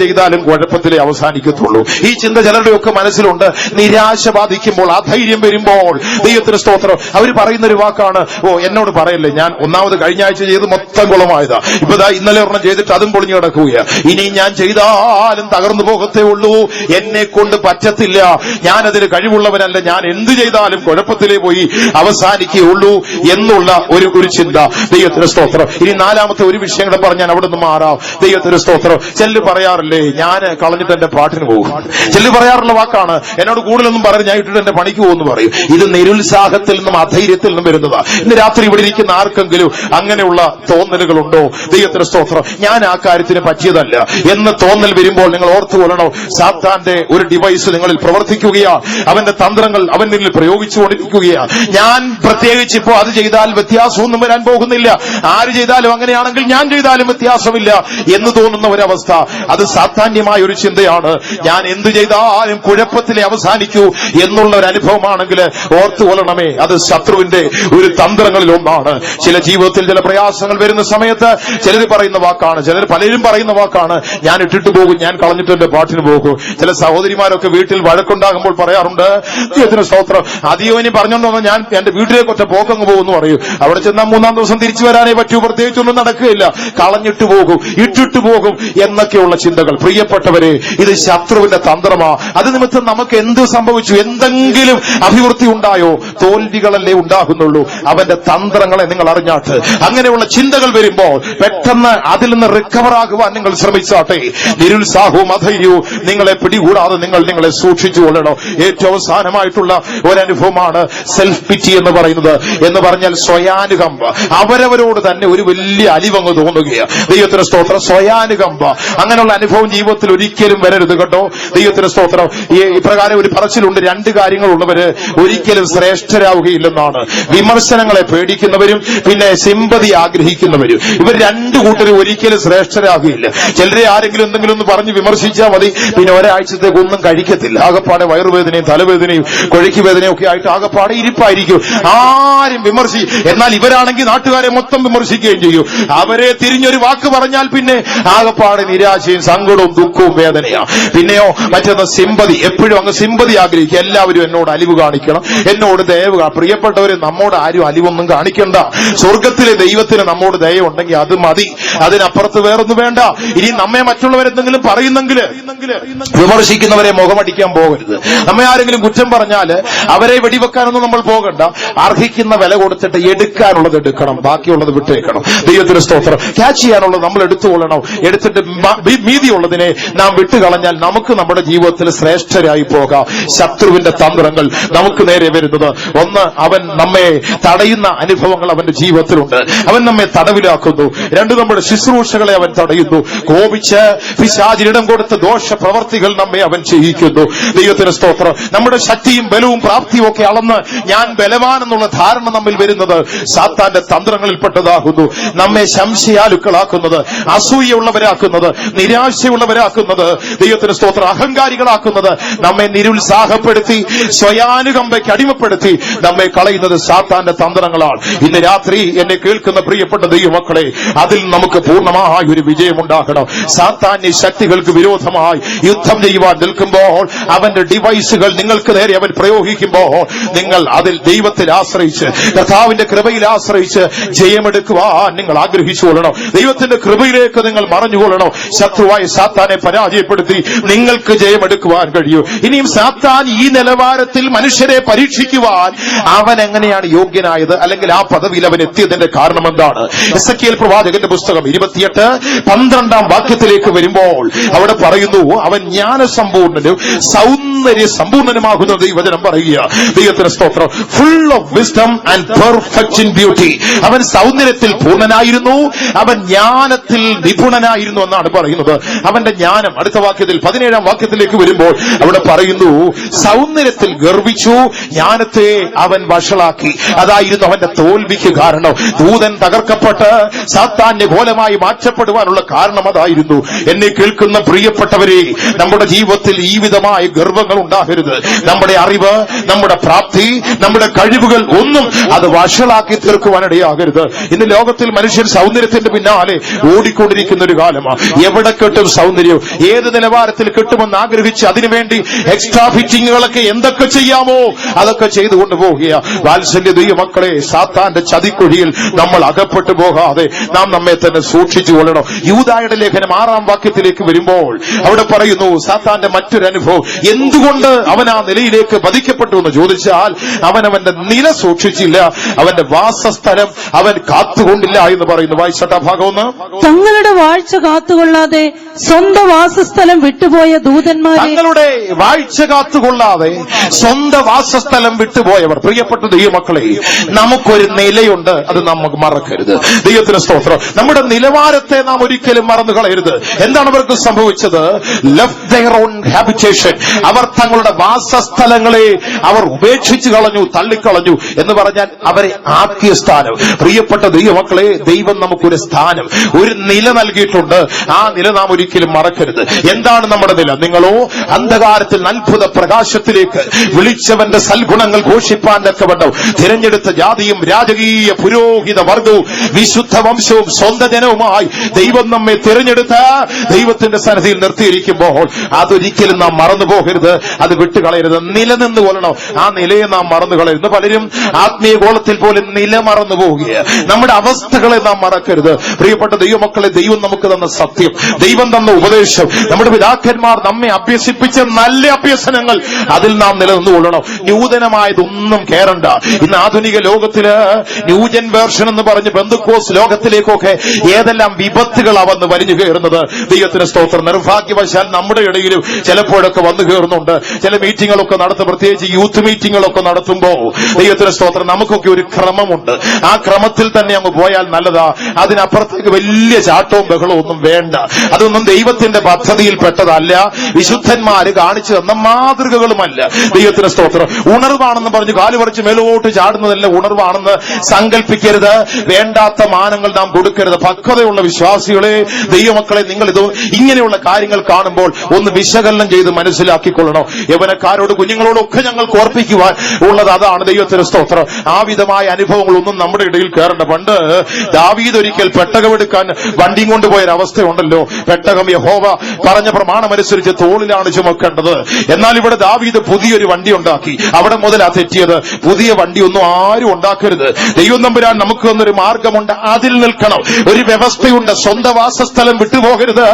ചെയ്താലും കുഴപ്പത്തിലേ അവസാനിക്കത്തുള്ളൂ. ഈ ചിന്ത ചിലരുടെയൊക്കെ മനസ്സിലുണ്ട്. നിരാശ ബാധിക്കുമ്പോൾ, അധൈര്യം വരുമ്പോൾ, ദൈവത്തിന് സ്തോത്രം, അവർ പറയുന്ന ഒരു വാക്കാണ്, എന്നോട് പറയല്ലേ, ഞാൻ ഒന്നാമത് കഴിഞ്ഞ ആഴ്ച ചെയ്ത് മൊത്തം കുളമായതാ, ഇപ്പൊ ഇന്നലെ ഒരെണ്ണം ചെയ്തിട്ട് അതും പൊളിഞ്ഞു കിടക്കുകയാണ്, ഇനി ഞാൻ ചെയ്താലും തകർന്നു പോകത്തേ ഉള്ളൂ, എന്നെ കൊണ്ട് പറ്റത്തില്ല, ഞാനതിന് കഴിവുള്ളവനല്ല, ഞാൻ എന്ത് ചെയ്താലും കുഴപ്പത്തിലേ പോയി അവസാനിക്കുകയുള്ളൂ എന്നുള്ള ഒരു ചിന്ത. ദൈവത്തിന് സ്തോത്രം. ഇനി 4-മത്തെ ഒരു വിഷയം കൂടെ പറഞ്ഞാൽ അവിടെ നിന്ന് മാറാം. ദൈവത്തിന് സ്തോത്രം. ചിലര് പറയാറില്ലേ, ഞാൻ കളഞ്ഞിട്ട് എന്റെ പാട്ടിന് പോകും. ചിലര് പറയാറുള്ള വാക്കാണ്, എന്നോട് കൂടുതലൊന്നും പറഞ്ഞു, ഞാൻ ഇട്ടിട്ട് എന്റെ പണിക്ക് പോകുമെന്ന് പറയും. ഇത് നിരുത്സാഹത്തിൽ നിന്നും അധൈര്യത്തിൽ നിന്നും വരുന്നതാ. ഇന്ന് രാത്രി ഇവിടെ ഇരിക്കുന്ന ആർക്കെങ്കിലും അങ്ങനെയുള്ള തോന്നലുകളുണ്ടോ? ദൈവത്തിന് സ്തോത്രം. ഞാൻ ആ കാര്യത്തിന് പറ്റിയതല്ല എന്ന് തോന്നൽ വരുമ്പോൾ നിങ്ങൾ ഓർത്തുകൊള്ളണം, സാത്താന്റെ ഒരു ഡിവൈസ് നിങ്ങളിൽ പ്രവർത്തിക്കുകയാണ്. അവന്റെ തന്ത്രങ്ങൾ അവൻ നിന്നിൽ പ്രയോഗിച്ചുകൊണ്ടിരിക്കുകയാണ്. ഞാൻ പ്രത്യേകിച്ച് ഇപ്പോ അത് ചെയ്താൽ വ്യത്യാസമൊന്നും വരാൻ പോകുന്നില്ല, ആര് ചെയ്താലും അങ്ങനെയാണെങ്കിൽ ഞാൻ ചെയ്താലും വ്യത്യാസമില്ല എന്ന് തോന്നുന്ന ഒരവസ്ഥ, അത് സാധാന്യമായ ഒരു ചിന്തയാണ്. ഞാൻ എന്തു ചെയ്താലും കുഴപ്പത്തിലെ അവസാനിക്കൂ എന്നുള്ള ഒരു അനുഭവമാണെങ്കിൽ ഓർത്തുകൊള്ളണമേ, അത് ശത്രുവിന്റെ ഒരു തന്ത്രങ്ങളിൽ ഒന്നാണ്. ചില ജീവിതത്തിൽ ചില പ്രയാസങ്ങൾ വരുന്ന സമയത്ത് ചിലർ പറയുന്ന വാക്കാണ്, പലരും പറയുന്ന വാക്കാണ്, ഞാൻ ഇട്ടിട്ട് പോകും, ഞാൻ കളഞ്ഞിട്ട് എന്റെ പാട്ടിന് പോകും. ചില സഹോദരിമാരൊക്കെ വീട്ടിൽ വഴക്കുണ്ടാകുമ്പോൾ പറയാറുണ്ട്, ഇതിന് സ്തോത്രം, അധികവനി പറഞ്ഞോണ്ടോ ഞാൻ എന്റെ വീട്ടിലേക്ക് ഒറ്റ പോക്കങ്ങ് പോകുമെന്ന് പറയും. അവിടെ ചെന്നാൽ 3-ാം ദിവസം തിരിച്ചു വരാനേ പറ്റൂ, പ്രത്യേകിച്ചൊന്നും നടക്കുകയില്ല, കളഞ്ഞിട്ട് പോകും, ഇട്ടിട്ട് പോകും എന്നൊക്കെയുള്ള ചിന്തകൾ. പ്രിയപ്പെട്ടവരെ, ഇത് ശത്രുവിന്റെ തന്ത്രമാ. അത് നിമിത്തം നമുക്ക് എന്ത് സംഭവിച്ചു, എന്തെങ്കിലും അഭിവൃദ്ധി ഉണ്ടായോ? തോൽവികളല്ലേ ഉണ്ടാകുന്നുള്ളൂ. അവന്റെ തന്ത്രങ്ങളെ നിങ്ങൾ അറിഞ്ഞാട്ട് അങ്ങനെയുള്ള ചിന്തകൾ വരുമ്പോൾ പെട്ടെന്ന് അതിൽ നിന്ന് റിക്കവർ ആകുവാൻ നിങ്ങൾ ശ്രമിച്ചാട്ടെ. നിരുത്സാഹവും അധൈര്യവും നിങ്ങളെ പിടികൂടാതെ നിങ്ങളെ സൂക്ഷിച്ചു കൊള്ളണം. ഏറ്റവും അവസാനമായിട്ടുള്ള ഒരനുഭവമാണ് സെൽഫ് പിറ്റി എന്ന് പറയുന്നത്. എന്ന് പറഞ്ഞാൽ സ്വയാനുകമ്പ. അവരവരോട് തന്നെ ഒരു വലിയ അലിവങ്ങ് തോന്നുകയാണ്. ദൈവത്തിന് സ്തോത്രം. സ്വയാനുകമ്പ, അങ്ങനെയുള്ള അനുഭവം ജീവിതത്തിൽ ഒരിക്കലും വരരുത് കേട്ടോ. ദൈവത്തിന് സ്തോത്രം. ഇപ്രകാരം ഒരു പറച്ചിലുണ്ട്, 2 കാര്യങ്ങളുള്ളവര് ഒരിക്കലും ശ്രേഷ്ഠരാവുകയില്ലെന്നാണ്. വിമർശനങ്ങളെ പേടിക്കുന്നവരും പിന്നെ സിമ്പതി ആഗ്രഹിക്കുന്നവരും. ഇവർ 2 കൂട്ടരും ഒരിക്കലും ശ്രേഷ്ഠരാകുകയില്ല. ചിലരെ ആരെങ്കിലും എന്തെങ്കിലും ഒന്ന് പറഞ്ഞ് വിമർശിച്ചാൽ മതി, പിന്നെ ഒരാഴ്ചത്തേക്ക് ഒന്നും കഴിക്കത്തില്ല. ആകപ്പാടെ വയറുവേദനയും തലവേദനയും കൊഴുക്ക് വേദനയും ഒക്കെ ആയിട്ട് ആകപ്പാടെ ഇരിപ്പായിരിക്കും. ആരും എന്നാൽ ഇവരാണെങ്കിൽ നാട്ടുകാരെ മൊത്തം വിമർശിക്കുകയും ചെയ്യും. അവരെ തിരിഞ്ഞൊരു വാക്ക് പറഞ്ഞാൽ പിന്നെ ആകപ്പാടെ നിരാശയും സങ്കടവും ദുഃഖവും വേദനയാണ്. പിന്നെയോ മറ്റൊന്ന് സിമ്പതി. എപ്പോഴും അങ്ങ് സിമ്പതി ആഗ്രഹിക്കുക. എല്ലാവരും എന്നോട് അലിവ് കാണിക്കണം, എന്നോട് ദയവ്. പ്രിയപ്പെട്ടവര്, നമ്മോട് ആരും അലിവൊന്നും കാണിക്കണ്ട. സ്വർഗത്തിലെ ദൈവത്തിന് നമ്മോട് ദയ ഉണ്ടെങ്കിൽ അത് മതി. അതിനപ്പുറത്ത് വേറൊന്നും വേണ്ട. ഇനി നമ്മെ മറ്റുള്ളവരെന്തെങ്കിലും പറയുന്നെങ്കിൽ വിമർശിക്കുന്നവരെ മുഖമടിക്കാൻ പോകരുത്. നമ്മെ ആരെങ്കിലും കുറ്റം പറഞ്ഞാല് അവരെ വെടിവെക്കാനൊന്നും നമ്മൾ പോകണ്ട. അർഹിക്കുന്ന വില കൊടുത്തിട്ട് എടുക്കാനുള്ളത് എടുക്കണം, ബാക്കിയുള്ളത് വിട്ടേക്കണം. ദൈവത്തിന് സ്തോത്രം. ക്യാച്ച് ചെയ്യാനുള്ളത് നമ്മൾ എടുത്തുകൊള്ളണം. എടുത്തിട്ട് മീതിയുള്ളതിനെ നാം വിട്ടുകളഞ്ഞാൽ നമുക്ക് നമ്മുടെ ജീവിതത്തിൽ ശ്രേഷ്ഠരായി പോകാം. ശത്രുവിന്റെ തന്ത്രങ്ങൾ നമുക്ക് നേരെ വരുന്നത്, ഒന്ന്, അവൻ നമ്മെ തടയുന്ന അനുഭവങ്ങൾ അവന്റെ ജീവിതത്തിലുണ്ട്. അവൻ നമ്മെ തടവിലാക്കുന്നു. രണ്ട്, നമ്മുടെ ശുശ്രൂഷകളെ അവൻ തടയുന്നു. കോപിച്ച് പിശാചിനിടം കൊടുത്ത ദോഷ പ്രവർത്തികൾ നമ്മെ അവൻ ചെയ്യിക്കുന്നു. ദൈവത്തിന് സ്തോത്രം. നമ്മുടെ ശക്തിയും ബലവും പ്രാപ്തിയും ഒക്കെ അളന്ന് ഞാൻ ബലവാൻ എന്നുള്ള ധാരണ നമ്മിൽ വരുന്നത് സാത്താന്റെ തന്ത്രങ്ങളിൽപ്പെട്ടതാകുന്നു. നമ്മെ സംശയാലുക്കളാക്കുന്നത്, അസൂയുള്ളവരാക്കുന്നത്, നിരാശയുള്ളവരാക്കുന്നത്, ദൈവത്തിന് സ്തോത്രം, അഹങ്കാരികളാക്കുന്നത്, നമ്മെ നിരുത്സാഹപ്പെടുത്തി സ്വയാനുകമ്പയ്ക്ക് അടിമപ്പെടുത്തി നമ്മെ കളയുന്നത് സാത്താന്റെ തന്ത്രങ്ങളാണ്. ഇന്ന് രാത്രി എന്നെ കേൾക്കുന്ന പ്രിയപ്പെട്ട ദൈവമക്കളെ, അതിൽ നമുക്ക് പൂർണ്ണമായ ഒരു വിജയമുണ്ടാകണം. സാത്താന്യ ശക്തികൾക്ക് വിരോധമായി യുദ്ധം ചെയ്യുവാൻ നിൽക്കുമ്പോൾ, അവന്റെ ഡിവൈസുകൾ നിങ്ങൾക്ക് നേരെ അവൻ പ്രയോഗിക്കുമ്പോൾ, നിങ്ങൾ അതിൽ ദൈവത്തിൽ ആശ്രയിച്ച്, കർത്താവിന്റെ കൃപയിൽ ആശ്രയിച്ച് ജയമെടുക്കുവാൻ നിങ്ങൾ ആഗ്രഹിച്ചുകൊള്ളണം. ദൈവത്തിന്റെ കൃപയിലേക്ക് നിങ്ങൾ മറഞ്ഞുകൊള്ളണം. ശത്രുവായ സാത്താനെ പരാജയപ്പെടുത്തി നിങ്ങൾക്ക് ജയമെടുക്കുവാൻ കഴിയും. ഇനിയും സാത്താൻ ഈ നിലവാരത്തിൽ മനുഷ്യരെ പരീക്ഷിക്കുവാൻ അവൻ എങ്ങനെയാണ് യോഗ്യനായത്, അല്ലെങ്കിൽ ആ പദവിയിൽ അവൻ എത്തിയതിന്റെ കാരണം എന്താണ്? എസെക്കിയേൽ പ്രവാചകന്റെ പുസ്തകം 28:12 വാക്യത്തിലേക്ക് വരുമ്പോൾ അവിടെ പറയുന്നു, അവൻ ജ്ഞാനസമ്പൂർണനും സൗന്ദര്യ സമ്പൂർണനുമാകുന്ന ദൈവവചനം പറയുക. ദൈവത്തിന്റെ സ്തോത്രം. Full of wisdom and perfect in beauty. അവൻ സൗന്ദര്യത്തിൽ പൂർണ്ണനായിരുന്നു, അവൻ ജ്ഞാനത്തിൽ നിപുണനായിരുന്നു എന്നാണ് പറയുന്നത്. അവന്റെ ജ്ഞാനം അടുത്ത വാക്യത്തിൽ 17 വാക്യത്തിലേക്ക് വരുമ്പോൾ അവിടെ പറയുന്നു, സൗന്ദര്യത്തിൽ ഗർവിച്ചു, ജ്ഞാനത്തെ അവൻ വഷളാക്കി. അതായിരുന്നു അവന്റെ തോൽവിക്ക് കാരണം. ദൂതൻ തകർക്കപ്പെട്ട് സാത്താന്യ ഘോലമായി മാറ്റപ്പെടുവാനുള്ള കാരണം അതായിരുന്നു. എന്നെ കേൾക്കുന്ന പ്രിയപ്പെട്ടവരെ, നമ്മുടെ ജീവിതത്തിൽ ഈ വിധമായ ഗർവങ്ങൾ ഉണ്ടാകരുത്. നമ്മുടെ അറിവ്, നമ്മുടെ പ്രാപ്തി, നമ്മുടെ കഴിവുകൾ ഒന്നും അത് വഷളാക്കി തീർക്കുവാനിടയാകരുത്. ഇന്ന് ലോകത്തിൽ മനുഷ്യൻ സൗന്ദര്യത്തിന്റെ പിന്നാലെ ഓടിക്കൊണ്ടിരിക്കുന്ന ഒരു കാലമാണ്. എവിടെ കിട്ടും സൗന്ദര്യം, ഏത് നിലവാരത്തിൽ കിട്ടുമെന്ന് ആഗ്രഹിച്ച് അതിനുവേണ്ടി എക്സ്ട്രാ ഫിറ്റിങ്ങുകളൊക്കെ എന്തൊക്കെ ചെയ്യാമോ അതൊക്കെ ചെയ്തുകൊണ്ട് പോകുക. വാത്സല്യ ദൈവമക്കളെ, സാത്താന്റെ ചതിക്കുഴിയിൽ നമ്മൾ അകപ്പെട്ടു പോകാതെ നാം നമ്മെ തന്നെ സൂക്ഷിച്ചു കൊള്ളണം. യൂദായുടെ ലേഖനം 6 വാക്യത്തിലേക്ക് വരുമ്പോൾ അവിടെ പറയുന്നു, സാത്താന്റെ മറ്റൊരു അനുഭവം. എന്തുകൊണ്ട് അവൻ ആ നിലയിലേക്ക് വധിക്കപ്പെട്ടു എന്ന് ചോദിച്ചാൽ, അവന്റെ നില സൂക്ഷിച്ചില്ല, അവന്റെ വാസസ്ഥലം അവൻ കാത്തുകൊണ്ടില്ല എന്ന് പറയുന്നു. വായിച്ചട്ട ഭാഗം ഒന്ന്. തങ്ങളുടെ വാഴ്ച കാത്തുകൊള്ളാതെ സ്വന്തം വാസസ്ഥലം വിട്ടുപോയ ദൂതന്മാരെ, തങ്ങളുടെ വാഴ്ച കാത്തുകൊള്ളാതെ സ്വന്തം വാസസ്ഥലം വിട്ടുപോയവർ. പ്രിയപ്പെട്ട ദൈവമക്കളെ, നമുക്കൊരു നിലയുണ്ട്, അത് നമുക്ക് മറക്കരുത്. ദൈവത്തിന് സ്തോത്രം. നമ്മുടെ നിലവാരത്തെ നാം ഒരിക്കലും മറന്നു കളയരുത്. എന്താണ് അവർക്ക് സംഭവിച്ചത്? Left their own habitation. അവർ തങ്ങളുടെ വാസസ്ഥലങ്ങളെ അവർ ഉപേക്ഷിച്ചു കളഞ്ഞു, തള്ളിക്കളഞ്ഞു. എന്ന് പറഞ്ഞാൽ അവരെ ആക്കിയ സ്ഥാനം. പ്രിയപ്പെട്ട ദൈവമക്കളെ, ദൈവം നമുക്കൊരു സ്ഥാനം, ഒരു നില നൽകിയിട്ടുണ്ട്. ആ നില നാം ഒരിക്കലും മറക്കരുത്. എന്താണ് നമ്മുടെ നില? നിങ്ങളോ അന്ധകാരത്തിൽ അത്ഭുത പ്രകാശത്തിലേക്ക് വിളിച്ചവന്റെ സൽഗുണങ്ങൾ ഘോഷിപ്പാൻ തക്കവണ്ണം തിരഞ്ഞെടുത്ത ജാതിയും രാജകീയ പുരോഹിത വർഗവും വിശുദ്ധ വംശവും സ്വന്തം ജനവുമായി ദൈവം നമ്മെ തിരഞ്ഞെടുത്ത ദൈവത്തിന്റെ സന്നിധിയിൽ നിർത്തിയിരിക്കുമ്പോൾ അതൊരിക്കലും നാം മറന്നു പോകരുത്, അത് വിട്ടുകളയരുത്. നിലനിന്ന് കൊള്ളണം. ആ നിലയെ നാം മറന്നു കളയരുത്. പലരും ആത്മീയ ഗോളത്തിൽ പോലും നില മറന്നു പോവുകയാണ്. നമ്മുടെ അവസ്ഥകളെ നാം മറക്കരുത്. പ്രിയപ്പെട്ട ദൈവമക്കളെ, ദൈവം നമുക്ക് തന്ന സത്യം, ദൈവം തന്ന ഉപദേശം, നമ്മുടെ പിതാക്കന്മാർ നമ്മെ അഭ്യസിപ്പിച്ച നല്ല അഭ്യസനങ്ങൾ, അതിൽ നാം നിലനിന്നുകൊള്ളണം. നൂതനമായതൊന്നും കേറണ്ട. ഇന്ന് ആധുനിക ലോകത്തില് ന്യൂജൻ വേർഷൻ എന്ന് പറഞ്ഞ് പെന്തക്കോസ് ലോകത്തിലേക്കൊക്കെ ഏതെല്ലാം വിപത്തുകൾ വന്ന് വലിഞ്ഞു കയറുന്നത്. ദൈവത്തിന് സ്തോത്രം. നിർഭാഗ്യവശാൽ നമ്മുടെ ഇടയിലും ചിലപ്പോഴൊക്കെ വന്നു കയറുന്നുണ്ട്. ചില മീറ്റിങ്ങുകളൊക്കെ നടത്തും, പ്രത്യേകിച്ച് യൂത്ത് മീറ്റിങ്ങുകളൊക്കെ നടത്തുമ്പോൾ ദൈവത്തിന് സ്തോത്രം, നമുക്കൊക്കെ ഒരു ക്രമമുണ്ട്. ആ ക്രമത്തിൽ തന്നെ അങ്ങ് പോയാൽ നല്ലതാ. അതിനപ്പുറത്തേക്ക് വലിയ ചാട്ടവും ബഹളവും ഒന്നും വേണ്ട. അതൊന്നും ദൈവത്തിന്റെ പദ്ധതിയിൽ പെട്ടതല്ല, വിശുദ്ധന്മാര് കാണിച്ചു തന്ന മാതൃകകളുമല്ല. ദൈവത്തിന് സ്തോത്രം. ഉണർവാണെന്ന് പറഞ്ഞ് കാലുപറിച്ച് മേലോട്ട് ചാടുന്നതല്ല ഉണർവാണെന്ന് സങ്കല്പിക്കരുത്. വേണ്ടാത്ത മാനങ്ങൾ നാം കൊടുക്കരുത്. പക്വതയുള്ള വിശ്വാസികളെ, ദൈവമക്കളെ, നിങ്ങൾ ഇത് ഇങ്ങനെയുള്ള കാര്യങ്ങൾ കാണുമ്പോൾ ഒന്ന് വിശകലനം ചെയ്ത് മനസ്സിലാക്കിക്കൊള്ളണം. യൗവനക്കാരോട് കുഞ്ഞുങ്ങളോടൊക്കെ ഞങ്ങൾക്ക് വിശ്വസിപ്പിക്കുവാൻ ഉള്ളത്. അതാണ് ദൈവത്തിന് സ്തോത്രം. ആ വിധമായ അനുഭവങ്ങളൊന്നും നമ്മുടെ ഇടയിൽ കയറേണ്ട. പണ്ട് ദാവീദ് ഒരിക്കൽ പെട്ടകമെടുക്കാൻ വണ്ടിയും കൊണ്ടുപോയൊരവസ്ഥയുണ്ടല്ലോ. പെട്ടകം യഹോവ പറഞ്ഞ പ്രമാണമനുസരിച്ച് തോളിലാണ് ചുമക്കേണ്ടത്. എന്നാൽ ഇവിടെ ദാവീദ് പുതിയൊരു വണ്ടി ഉണ്ടാക്കി. അവിടെ മുതലാ തെറ്റിയത്. പുതിയ വണ്ടിയൊന്നും ആരും ഉണ്ടാക്കരുത്. ദൈവം തമ്പുരാൻ നമുക്ക് തന്നൊരു മാർഗമുണ്ട്, അതിൽ നിൽക്കണം. ഒരു വ്യവസ്ഥയുണ്ട്. സ്വന്തം വാസസ്ഥലം വിട്ടുപോകരുത്,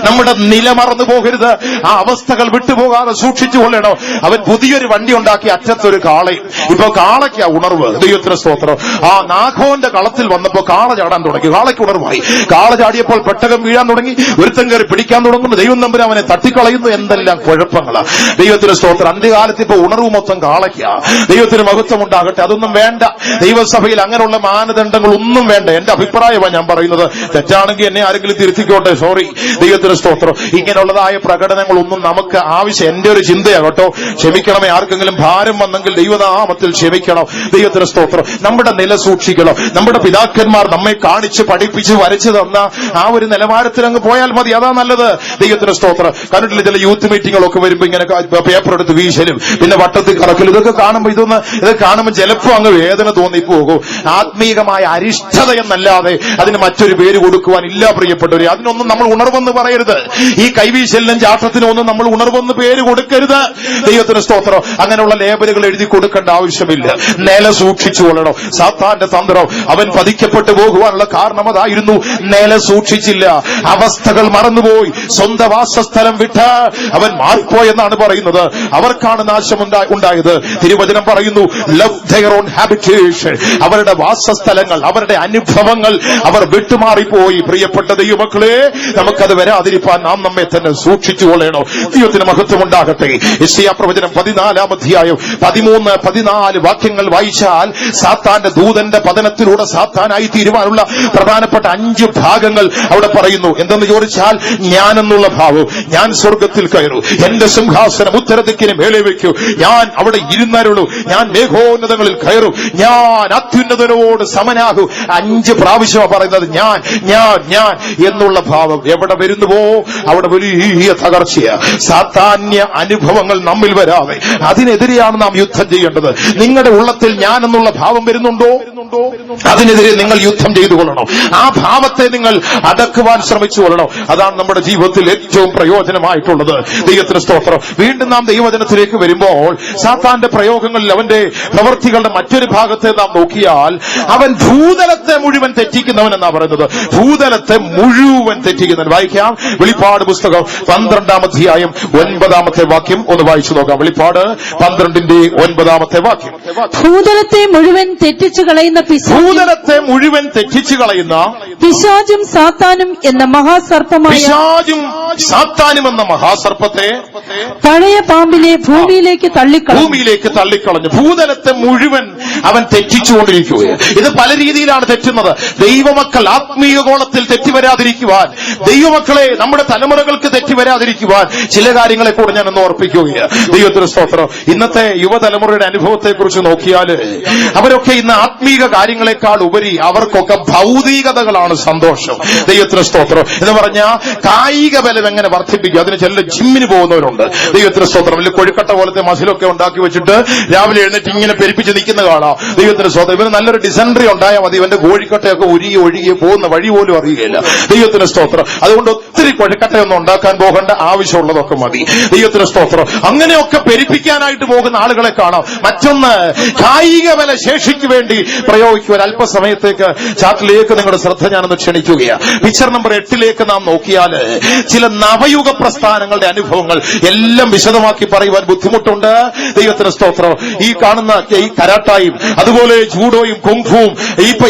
നമ്മുടെ നില മറന്നു പോകരുത്, ആ അവസ്ഥകൾ വിട്ടുപോകാതെ സൂക്ഷിച്ചു കൊള്ളണം. അവൻ പുതിയൊരു വണ്ടി ഉണ്ടാക്കി, അറ്റത്തൊരു കാളയും. ഇപ്പൊ കാളയ്ക്കാ ഉണർവ്. ദൈവത്തിന് സ്തോത്രം. ആ നാഗോന്റെ കളത്തിൽ വന്നപ്പോ കാള ചാടാൻ തുടങ്ങി. കാളയ്ക്ക് ഉണർവായി. കാള ചാടിയപ്പോൾ പെട്ടകം വീഴാൻ തുടങ്ങി. ഒരുത്തൻ കയറി പിടിക്കാൻ തുടങ്ങുന്നു. ദൈവം തമ്പുരാൻ അവനെ തട്ടിക്കളയുന്നു. എന്തെല്ലാം കുഴപ്പങ്ങളാ. ദൈവത്തിന് സ്തോത്രം. അന്ത്യകാലത്ത് ഇപ്പൊ ഉണർവ് മൊത്തം കാളയ്ക്കാ. ദൈവത്തിന് മഹത്വം ഉണ്ടാകട്ടെ. അതൊന്നും വേണ്ട. ദൈവസഭയിൽ അങ്ങനെയുള്ള മാനദണ്ഡങ്ങൾ ഒന്നും വേണ്ട. എന്റെ അഭിപ്രായമാണ് ഞാൻ പറയുന്നത്. തെറ്റാണെങ്കിൽ എന്നെ ആരെങ്കിലും തിരുത്തിക്കോട്ടെ, സോറി. ദൈവത്തിന് സ്തോത്രം. ഇങ്ങനെയുള്ളതായ പ്രകടനങ്ങളൊന്നും നമുക്ക് ആവശ്യം. എന്റെ ഒരു ചിന്തയാകട്ടോ. ക്ഷമിക്കണമേ. ആർക്കെങ്കിലും ഭാരം വന്നെങ്കിൽ ദൈവനാമത്തിൽ ക്ഷമിക്കണം. ദൈവത്തിന് സ്തോത്രം. നമ്മുടെ നില സൂക്ഷിക്കണം. നമ്മുടെ പിതാക്കന്മാർ നമ്മെ കാണിച്ച് പഠിപ്പിച്ച് വരച്ചു തന്ന ആ ഒരു നിലവാരത്തിൽ അങ്ങ് പോയാൽ മതി. അതാ നല്ലത്. ദൈവത്തിന് സ്തോത്രം. കണ്ടിട്ടില്ല ചില യൂത്ത് മീറ്റിങ്ങുകളൊക്കെ വരുമ്പോ ഇങ്ങനെ പേപ്പർ എടുത്ത് വീശലും പിന്നെ വട്ടത്തിൽ കറക്കലും ഇതൊക്കെ കാണുമ്പോൾ ഇത് കാണുമ്പോൾ ചിലപ്പോ അങ്ങ് വേദന തോന്നിപ്പോകും. ആത്മീകമായ അരിഷ്ടത എന്നല്ലാതെ അതിന് മറ്റൊരു പേര് കൊടുക്കുവാൻ ഇല്ല പ്രിയപ്പെട്ടവരെ. അതിനൊന്നും നമ്മൾ ഉണർവെന്ന് പറയരുത്. ഈ കൈവീശലിനും ചാട്ടത്തിനും ഒന്നും നമ്മൾ ഉണർവെന്ന് പേര് കൊടുക്കരുത്. ദൈവത്തിന് സ്തോത്രം. അങ്ങനെയുള്ള ലേബലുകൾ എഴുതി കൊടുക്കേണ്ട ആവശ്യമില്ല. നില സൂക്ഷിച്ചു കൊള്ളണം. സാത്താന്റെ തന്ത്രം അവൻ പതിക്കപ്പെട്ടു പോകുവാനുള്ള കാരണം അതായിരുന്നു. നില സൂക്ഷിച്ചില്ല, അവസ്ഥകൾ മറന്നുപോയി, സ്വന്തം വാസസ്ഥലം വിട്ട് അവൻ മാറിപ്പോയെന്നാണ് പറയുന്നത്. അവർക്കാണ് നാശം ഉണ്ടായത്. തിരുവചനം പറയുന്നു, ലവ് ദെയർ ഓൺ ഹാബിറ്റേഷൻ. അവരുടെ വാസസ്ഥലങ്ങൾ, അവരുടെ അനുഭവങ്ങൾ അവർ വിട്ടുമാറിപ്പോയി. പ്രിയപ്പെട്ട ദൈവമക്കളെ, നമുക്കത് വരാതിരിപ്പാൻ നാം നമ്മെ തന്നെ സൂക്ഷിച്ചു കൊള്ളണോ. ദൈവത്തിന് മഹത്വം ഉണ്ടാകട്ടെ. യെശയ്യാ പ്രവചനം 14-ാം അധ്യായം 13-14 വാക്യങ്ങൾ വായിച്ചാൽ സാത്താന്റെ ദൂതന്റെ പതനത്തിലൂടെ സാത്താനായി തീരുവാനുള്ള പ്രധാനപ്പെട്ട 5 ഭാഗങ്ങൾ അവിടെ പറയുന്നു. എന്തെന്ന് ചോദിച്ചാൽ, ഞാനെന്നുള്ള ഭാവം. ഞാൻ സ്വർഗത്തിൽ കയറൂ, എന്റെ സിംഹാസനം ഉത്തരദിക്കിന് മേലെ വയ്ക്കൂ, ഞാൻ അവിടെ ഇരുന്നരുളൂ, ഞാൻ മേഘോന്നതങ്ങളിൽ കയറും, ഞാൻ അത്യുന്നതനോട് സമനാകൂ. 5 പ്രാവശ്യമാണ് പറയുന്നത് ഞാൻ ഞാൻ ഞാൻ എന്നുള്ള ഭാവം. എവിടെ വരുന്നുവോ അവിടെ വലിയ തകർച്ചയാ. സാത്താന്യ അനുഭവങ്ങൾ നമ്മിൽ വരാതെ അതിനെതിരെയാണ് നാം യുദ്ധം ചെയ്യേണ്ടത്. നിങ്ങളുടെ ഉള്ളത്തിൽ ഞാൻ എന്നുള്ള ഭാവം വരുന്നുണ്ടോ? അതിനെതിരെ നിങ്ങൾ യുദ്ധം ചെയ്തു കൊള്ളണം. ആ ഭാവത്തെ നിങ്ങൾ അടക്കുവാൻ ശ്രമിച്ചു കൊള്ളണം. അതാണ് നമ്മുടെ ജീവിതത്തിൽ ഏറ്റവും പ്രയോജനമായിട്ടുള്ളത്. ദൈവത്തിന് സ്തോത്രം. വീണ്ടും നാം ദൈവവചനത്തിലേക്ക് വരുമ്പോൾ സാത്താന്റെ പ്രയോഗങ്ങളിൽ അവന്റെ പ്രവൃത്തികളുടെ മറ്റൊരു ഭാഗത്തെ നാം നോക്കിയാൽ, അവൻ ഭൂതലത്തെ മുഴുവൻ തെറ്റിക്കുന്നവൻ എന്നാ പറയുന്നത്. ഭൂതലത്തെ മുഴുവൻ തെറ്റിക്കുന്നവൻ. വായിക്കാം. വെളിപ്പാട് പുസ്തകം 12-ാം അധ്യായം 9-ാമത്തെ വാക്യം ഒന്ന് വായിച്ചു നോക്കാം. വെളിപ്പാട് 12-ന്റെ 9-ാമത്തെ വാക്യം. ഭൂതലത്തെ മുഴുവൻ തെറ്റിച്ചു കളയുന്ന ഭൂതലത്തെ മുഴുവൻ തെറ്റിച്ചു കളയുന്ന പിശാചും സാത്താനും എന്ന പിശാചും സാത്താനും എന്ന മഹാസർപ്പത്തെ പഴയ പാമ്പിനെ ഭൂമിയിലേക്ക് തള്ളിക്കളഞ്ഞു. ഭൂതലത്തെ മുഴുവൻ അവൻ തെറ്റിച്ചുകൊണ്ടിരിക്കുകയാണ്. ഇത് പല രീതിയിലാണ് തെറ്റുന്നത്. ദൈവമക്കൾ ആത്മീയ ഗോളത്തിൽ തെറ്റിവരാതിരിക്കുവാൻ, ദൈവമക്കളെ നമ്മുടെ തലമുറകൾക്ക് തെറ്റിവരാതിരിക്കുവാൻ ചില കാര്യങ്ങളെ കൂടെ ഞാൻ ഒന്ന് ഓർപ്പിക്കുകയാണ്. ദൈവത്തിന് സ്തോത്രം. ഇന്നത്തെ യുവതലമുറയുടെ അനുഭവത്തെ കുറിച്ച് നോക്കിയാൽ അവരൊക്കെ ഇന്ന് ആത്മീക കാര്യങ്ങളെക്കാൾ ഉപരി അവർക്കൊക്കെ ഭൗതികതകളാണ് സന്തോഷം. ദൈവത്തിന് സ്തോത്രം. എന്ന് പറഞ്ഞാൽ കായിക ബലം എങ്ങനെ വർദ്ധിപ്പിക്കും, അതിന് ചില ജിമ്മിന് പോകുന്നവരുണ്ട്. ദൈവത്തിന് സ്തോത്രം. വലിയ കൊഴുക്കട്ട പോലത്തെ മസിലൊക്കെ ഉണ്ടാക്കി വെച്ചിട്ട് രാവിലെ എഴുന്നേറ്റ് ഇങ്ങനെ പെരുപ്പിച്ച് നിൽക്കുന്ന കാണാം. ദൈവത്തിന് സ്തോത്രം. ഇവന് നല്ലൊരു ഡിസെൻട്രി ഉണ്ടായാൽ മതി, ഇവന്റെ കോഴിക്കട്ടയൊക്കെ ഒഴുകി പോകുന്ന വഴി പോലും അറിയുകയില്ല. ദൈവത്തിന് സ്തോത്രം. അതുകൊണ്ട് ഒത്തിരി കൊഴുക്കട്ടയൊന്നും ഉണ്ടാക്കാൻ പോകേണ്ട, ആവശ്യമുള്ളതൊക്കെ മതി. ദൈവത്തിന് സ്തോത്രം. അങ്ങനെയൊക്കെ പെരുപ്പിക്കാനായിട്ട് പോകുന്ന ആളുകളെ കാണാം. മറ്റൊന്ന്, കായിക ബല ശേഷിക്ക് വേണ്ടി പ്രയോഗിക്കുവാൻ അല്പസമയത്തേക്ക് ചാറ്റിലേക്ക് നിങ്ങളുടെ ശ്രദ്ധ ഞാനൊന്ന് ക്ഷണിക്കുകയാണ്. പിക്ചർ നമ്പർ 8 നാം നോക്കിയാൽ ചില നവയുഗ പ്രസ്ഥാനങ്ങളുടെ അനുഭവങ്ങൾ എല്ലാം വിശദമാക്കി പറയുവാൻ ബുദ്ധിമുട്ടുണ്ട്. ദൈവത്തിന് സ്തോത്രം. ഈ കാണുന്ന ഈ കരാട്ടായും അതുപോലെ ജൂഡോയും കുങ്ഫുവും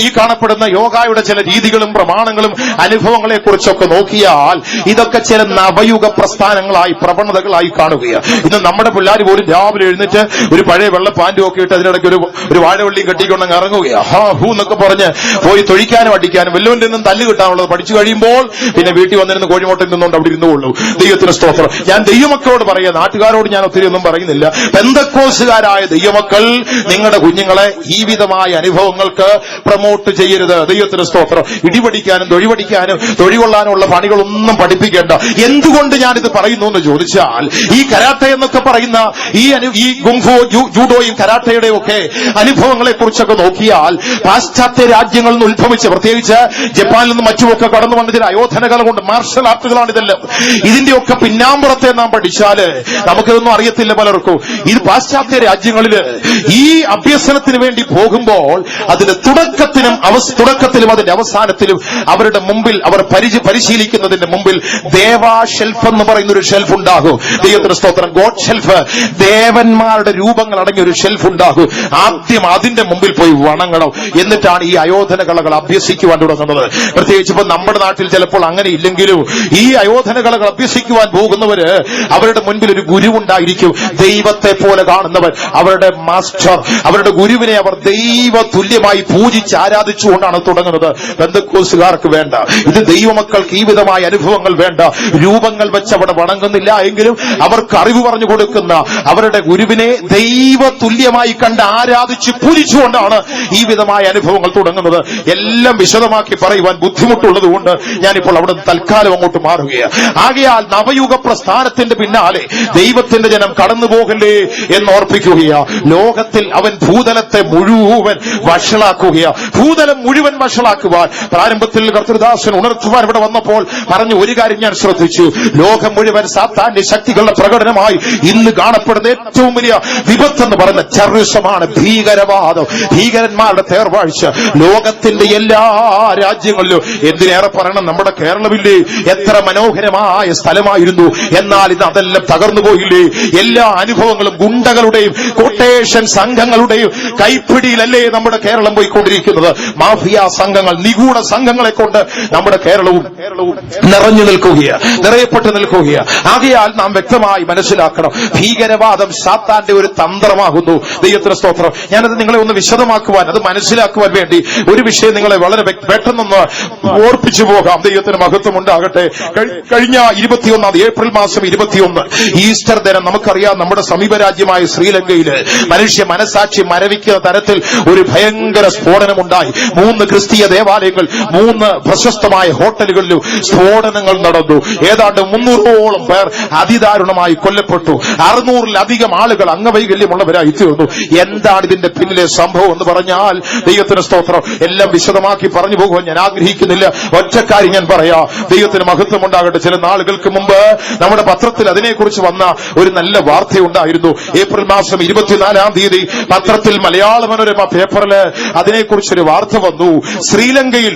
ഈ കാണപ്പെടുന്ന യോഗയുടെ ചില രീതികളും പ്രമാണങ്ങളും അനുഭവങ്ങളെ കുറിച്ചൊക്കെ നോക്കിയാൽ ഇതൊക്കെ ചില നവയുഗ പ്രസ്ഥാനങ്ങളായി പ്രവണതകളായി കാണുകയാണ്. ഇന്ന് നമ്മുടെ പിള്ളേർ പോലും രാവിലെ എഴുന്നേറ്റ് ഒരു പഴയ വെള്ള പാൻറ്റും ഒക്കെ ഇട്ട് അതിനിടയ്ക്ക് ഒരു വാഴവള്ളിയും കെട്ടിക്കൊണ്ടങ്ങ് ഇറങ്ങുകയാണ്. ഹൂ എന്നൊക്കെ പറഞ്ഞ് പോയി തൊഴിക്കാനും അടിക്കാനും വല്ലവന്റെ നിന്നും തല്ല് കിട്ടാനുള്ളത് പഠിച്ചു കഴിയുമ്പോൾ പിന്നെ വീട്ടിൽ വന്നിരുന്ന് കോഴിമുട്ടയിൽ നിന്നുകൊണ്ട് അവിടെ ഇരുന്നുകൊള്ളൂ. ദൈവത്തിന് സ്തോത്രം. ഞാൻ ദൈവമക്കളോട് പറയുക, നാട്ടുകാരോട് ഞാൻ ഒത്തിരി ഒന്നും പറയുന്നില്ല. പെന്തക്കോസുകാരായ ദൈവമക്കൾ നിങ്ങളുടെ കുഞ്ഞുങ്ങളെ കുഞ്ഞുങ്ങളെ ഈ വിധമായ അനുഭവങ്ങൾക്ക് പ്രൊമോട്ട് ചെയ്യരുത്. ദൈവത്തിന് സ്തോത്രം. ഇടിപടിക്കാനും തൊഴികൊള്ളാനുള്ള പണികളൊന്നും പഠിപ്പിക്കേണ്ട. എന്തുകൊണ്ട് ഞാനിത് പറയുന്നു എന്ന് ചോദിച്ചാൽ, ഈ കരാട്ടെ എന്നൊക്കെ പറയുന്ന ഈ ഗുങ്ഫു ജൂഡോയും കരാട്ടയുടെയും ഒക്കെ അനുഭവങ്ങളെ കുറിച്ചൊക്കെ നോക്കിയാൽ പാശ്ചാത്യ രാജ്യങ്ങളിൽ നിന്ന് ഉത്ഭവിച്ച്, പ്രത്യേകിച്ച് ജപ്പാനിൽ നിന്നും മറ്റുമൊക്കെ കടന്നു വന്ന ചില ആയോധനകൾ കൊണ്ട് മാർഷൽ ആർട്ടുകളാണ് ഇതെല്ലാം. ഇതിന്റെയൊക്കെ പിന്നാമ്പുറത്തെ നാം പഠിച്ചാല് നമുക്കിതൊന്നും അറിയത്തില്ല പലർക്കും. ഇത് പാശ്ചാത്യ രാജ്യങ്ങളില് ഈ അഭ്യസനത്തിന് വേണ്ടി പോകുമ്പോൾ അതിന്റെ തുടക്കത്തിലും അതിന്റെ അവസാനത്തിലും അവരുടെ മുമ്പിൽ അവർ പരിശീലിക്കുന്നതിന്റെ മുമ്പിൽ ദേവാ ഷെൽഫ് എന്ന് പറയുന്ന ഒരു ഷെൽഫ് ഉണ്ടാകും. ദൈവത്തിന്റെ സ്തോത്രം. ഗോഡ് ഷെൽഫ്, ദേവന്മാരുടെ രൂപങ്ങൾ അടങ്ങിയ ഒരു ഷെൽഫ് ഉണ്ടാകും. ആദ്യം അതിന്റെ മുമ്പിൽ പോയി വണങ്ങണം. എന്നിട്ടാണ് ഈ അയോധന കലകൾ അഭ്യസിക്കുവാൻ തുടങ്ങുന്നത്. പ്രത്യേകിച്ച് ഇപ്പൊ നമ്മുടെ നാട്ടിൽ ചിലപ്പോൾ അങ്ങനെ ഇല്ലെങ്കിലും ഈ അയോധന കലകൾ അഭ്യസിക്കുവാൻ പോകുന്നവര് അവരുടെ മുൻപിൽ ഒരു ഗുരുവുണ്ടായിരിക്കും. ദൈവത്തെ പോലെ കാണുന്നവർ, അവരുടെ മാസ്റ്റർ, അവരുടെ ഗുരുവിനെ അവർ ദൈവ തുല്യമായി പൂജിച്ച് ആരാധിച്ചുകൊണ്ടാണ് തുടങ്ങുന്നത്. പെന്തക്കോസ്തുകാർക്ക് വേണ്ട, ഇത് ദൈവമക്കൾക്ക് ഈ വിധമായ അനുഭവങ്ങൾ വേണ്ട. രൂപങ്ങൾ വെച്ച് അവിടെ വണങ്ങുന്നില്ല എങ്കിലും അവർക്ക് അറിവ് പറഞ്ഞു കൊടുക്കുന്ന അവരുടെ ഗുരുവിനെ ദൈവ തുല്യമായി കണ്ട് ആരാധിച്ച് പൂജിച്ചുകൊണ്ടാണ് ഈ വിധമായ അനുഭവങ്ങൾ തുടങ്ങുന്നത്. എല്ലാം വിശദമാക്കി പറയുവാൻ ബുദ്ധിമുട്ടുള്ളതുകൊണ്ട് ഞാനിപ്പോൾ അവിടെ തൽക്കാലം അങ്ങോട്ട് മാറുകയാണ്. ആകയാൽ നവയുഗ പ്രസ്ഥാനത്തിന്റെ പിന്നാലെ ദൈവത്തിന്റെ ജനം കടന്നുപോകല്ലേ എന്നോർപ്പിക്കുകയാ. ലോകത്തിൽ അവൻ ഭൂതലത്തെ മുഴുവൻ വഷളാക്കുകയാ. ഭൂതലം മുഴുവൻ വഷളാക്കുവാൻ പ്രാരംഭത്തിൽ കർത്തൃദാസൻ ഉണർത്തുവാൻ ഇവിടെ വന്നപ്പോൾ പറഞ്ഞ ഒരു കാര്യം ഞാൻ ശ്രദ്ധിച്ചു. ലോകം മുഴുവൻ സാത്താന്റെ ശക്തികളുടെ പ്രകടനമായി ഇന്ന് കാണപ്പെടുന്ന ഏറ്റവും വലിയ വിപത്തെന്ന് പറയുന്ന ടെററിസമാണ്, ഭീകരവാദം, ഭീകരന്മാരുടെ തേർവാഴ്ച. ലോകത്തിന്റെ എല്ലാ രാജ്യങ്ങളിലും, എന്തിനേറെ പറയണം, നമ്മുടെ കേരളമില്ലേ, എത്ര മനോഹരമായ സ്ഥലമായിരുന്നു. എന്നാൽ ഇന്ന് അതെല്ലാം തകർന്നു പോയില്ലേ. എല്ലാ അനുഭവങ്ങളും ഗുണ്ടകളുടെയും കൊട്ടേഷൻ സംഘങ്ങളുടെയും കൈപ്പിടിയിലല്ലേ നമ്മുടെ കേരളം പോയിക്കൊണ്ടിരിക്കുന്നത്. മാഫിയ സംഘങ്ങൾ, നിഗൂഢ സംഘങ്ങളെ കൊണ്ട് നമ്മുടെ കേരളവും നിറഞ്ഞു നിൽക്കുകയാണ്, നിറയപ്പെട്ടു നിൽക്കുകയാണ്. ആകയാൽ നാം വ്യക്തമായി മനസ്സിലാക്കണം, ഭീകരവാദം സാത്താന്റെ ഒരു തന്ത്രമാകുന്നു. ദൈവത്തിന്റെ സ്തോത്രം. ഞാനത് നിങ്ങളെ ഒന്ന് വിശദമാക്കുവാൻ, അത് മനസ്സിലാക്കുവാൻ വേണ്ടി ഒരു വിഷയം നിങ്ങളെ വളരെ പെട്ടെന്നൊന്ന് ഓർപ്പിച്ചു പോകാം. ദൈവത്തിന് മഹത്വം ഉണ്ടാകട്ടെ. കഴിഞ്ഞ 21 ഏപ്രിൽ മാസം 21 ഈസ്റ്റർ ദിനം നമുക്കറിയാം, നമ്മുടെ സമീപ രാജ്യമായ ശ്രീലങ്കയിൽ മനുഷ്യ മനസാക്ഷി മരവിക്കുന്ന തരത്തിൽ ഒരു ഭയങ്കര സ്ഫോടനമുണ്ടായി. 3 ക്രിസ്തീയ ദേവാലയങ്ങൾ, 3 പ്രശസ്തമായ ഹോട്ടലുകളിലും സ്ഫോടനങ്ങൾ നടന്നു. ഏതാണ്ട് 300ഓളം പേർ അതിദാരുണമായി കൊല്ലപ്പെട്ടു. 600-ലധികം ആളുകൾ അംഗവൈകല്യമുള്ളവരായി തീർന്നു. എന്താണ് ഇതിന്റെ പിന്നിലെ സംഭവം എന്ന് പറഞ്ഞാൽ, ദൈവത്തിന് സ്തോത്രം, എല്ലാം വിശദമാക്കി പറഞ്ഞു പോകുവാൻ ഞാൻ ആഗ്രഹിക്കുന്നില്ല. ഒറ്റക്കാര്യം ഞാൻ പറയാം. ദൈവത്തിന് മഹത്വം ഉണ്ടാകട്ടെ. ചില നാളുകൾക്ക് മുമ്പ് നമ്മുടെ പത്രത്തിൽ അതിനെക്കുറിച്ച് വന്ന ഒരു നല്ല വാർത്തയുണ്ടായിരുന്നു. ഏപ്രിൽ മാസം 24-ാം തീയതി പത്രത്തിൽ മലയാള മനോരമ പേപ്പറിൽ അതിനെക്കുറിച്ചൊരു വാർത്ത വന്നു. ശ്രീലങ്കയിൽ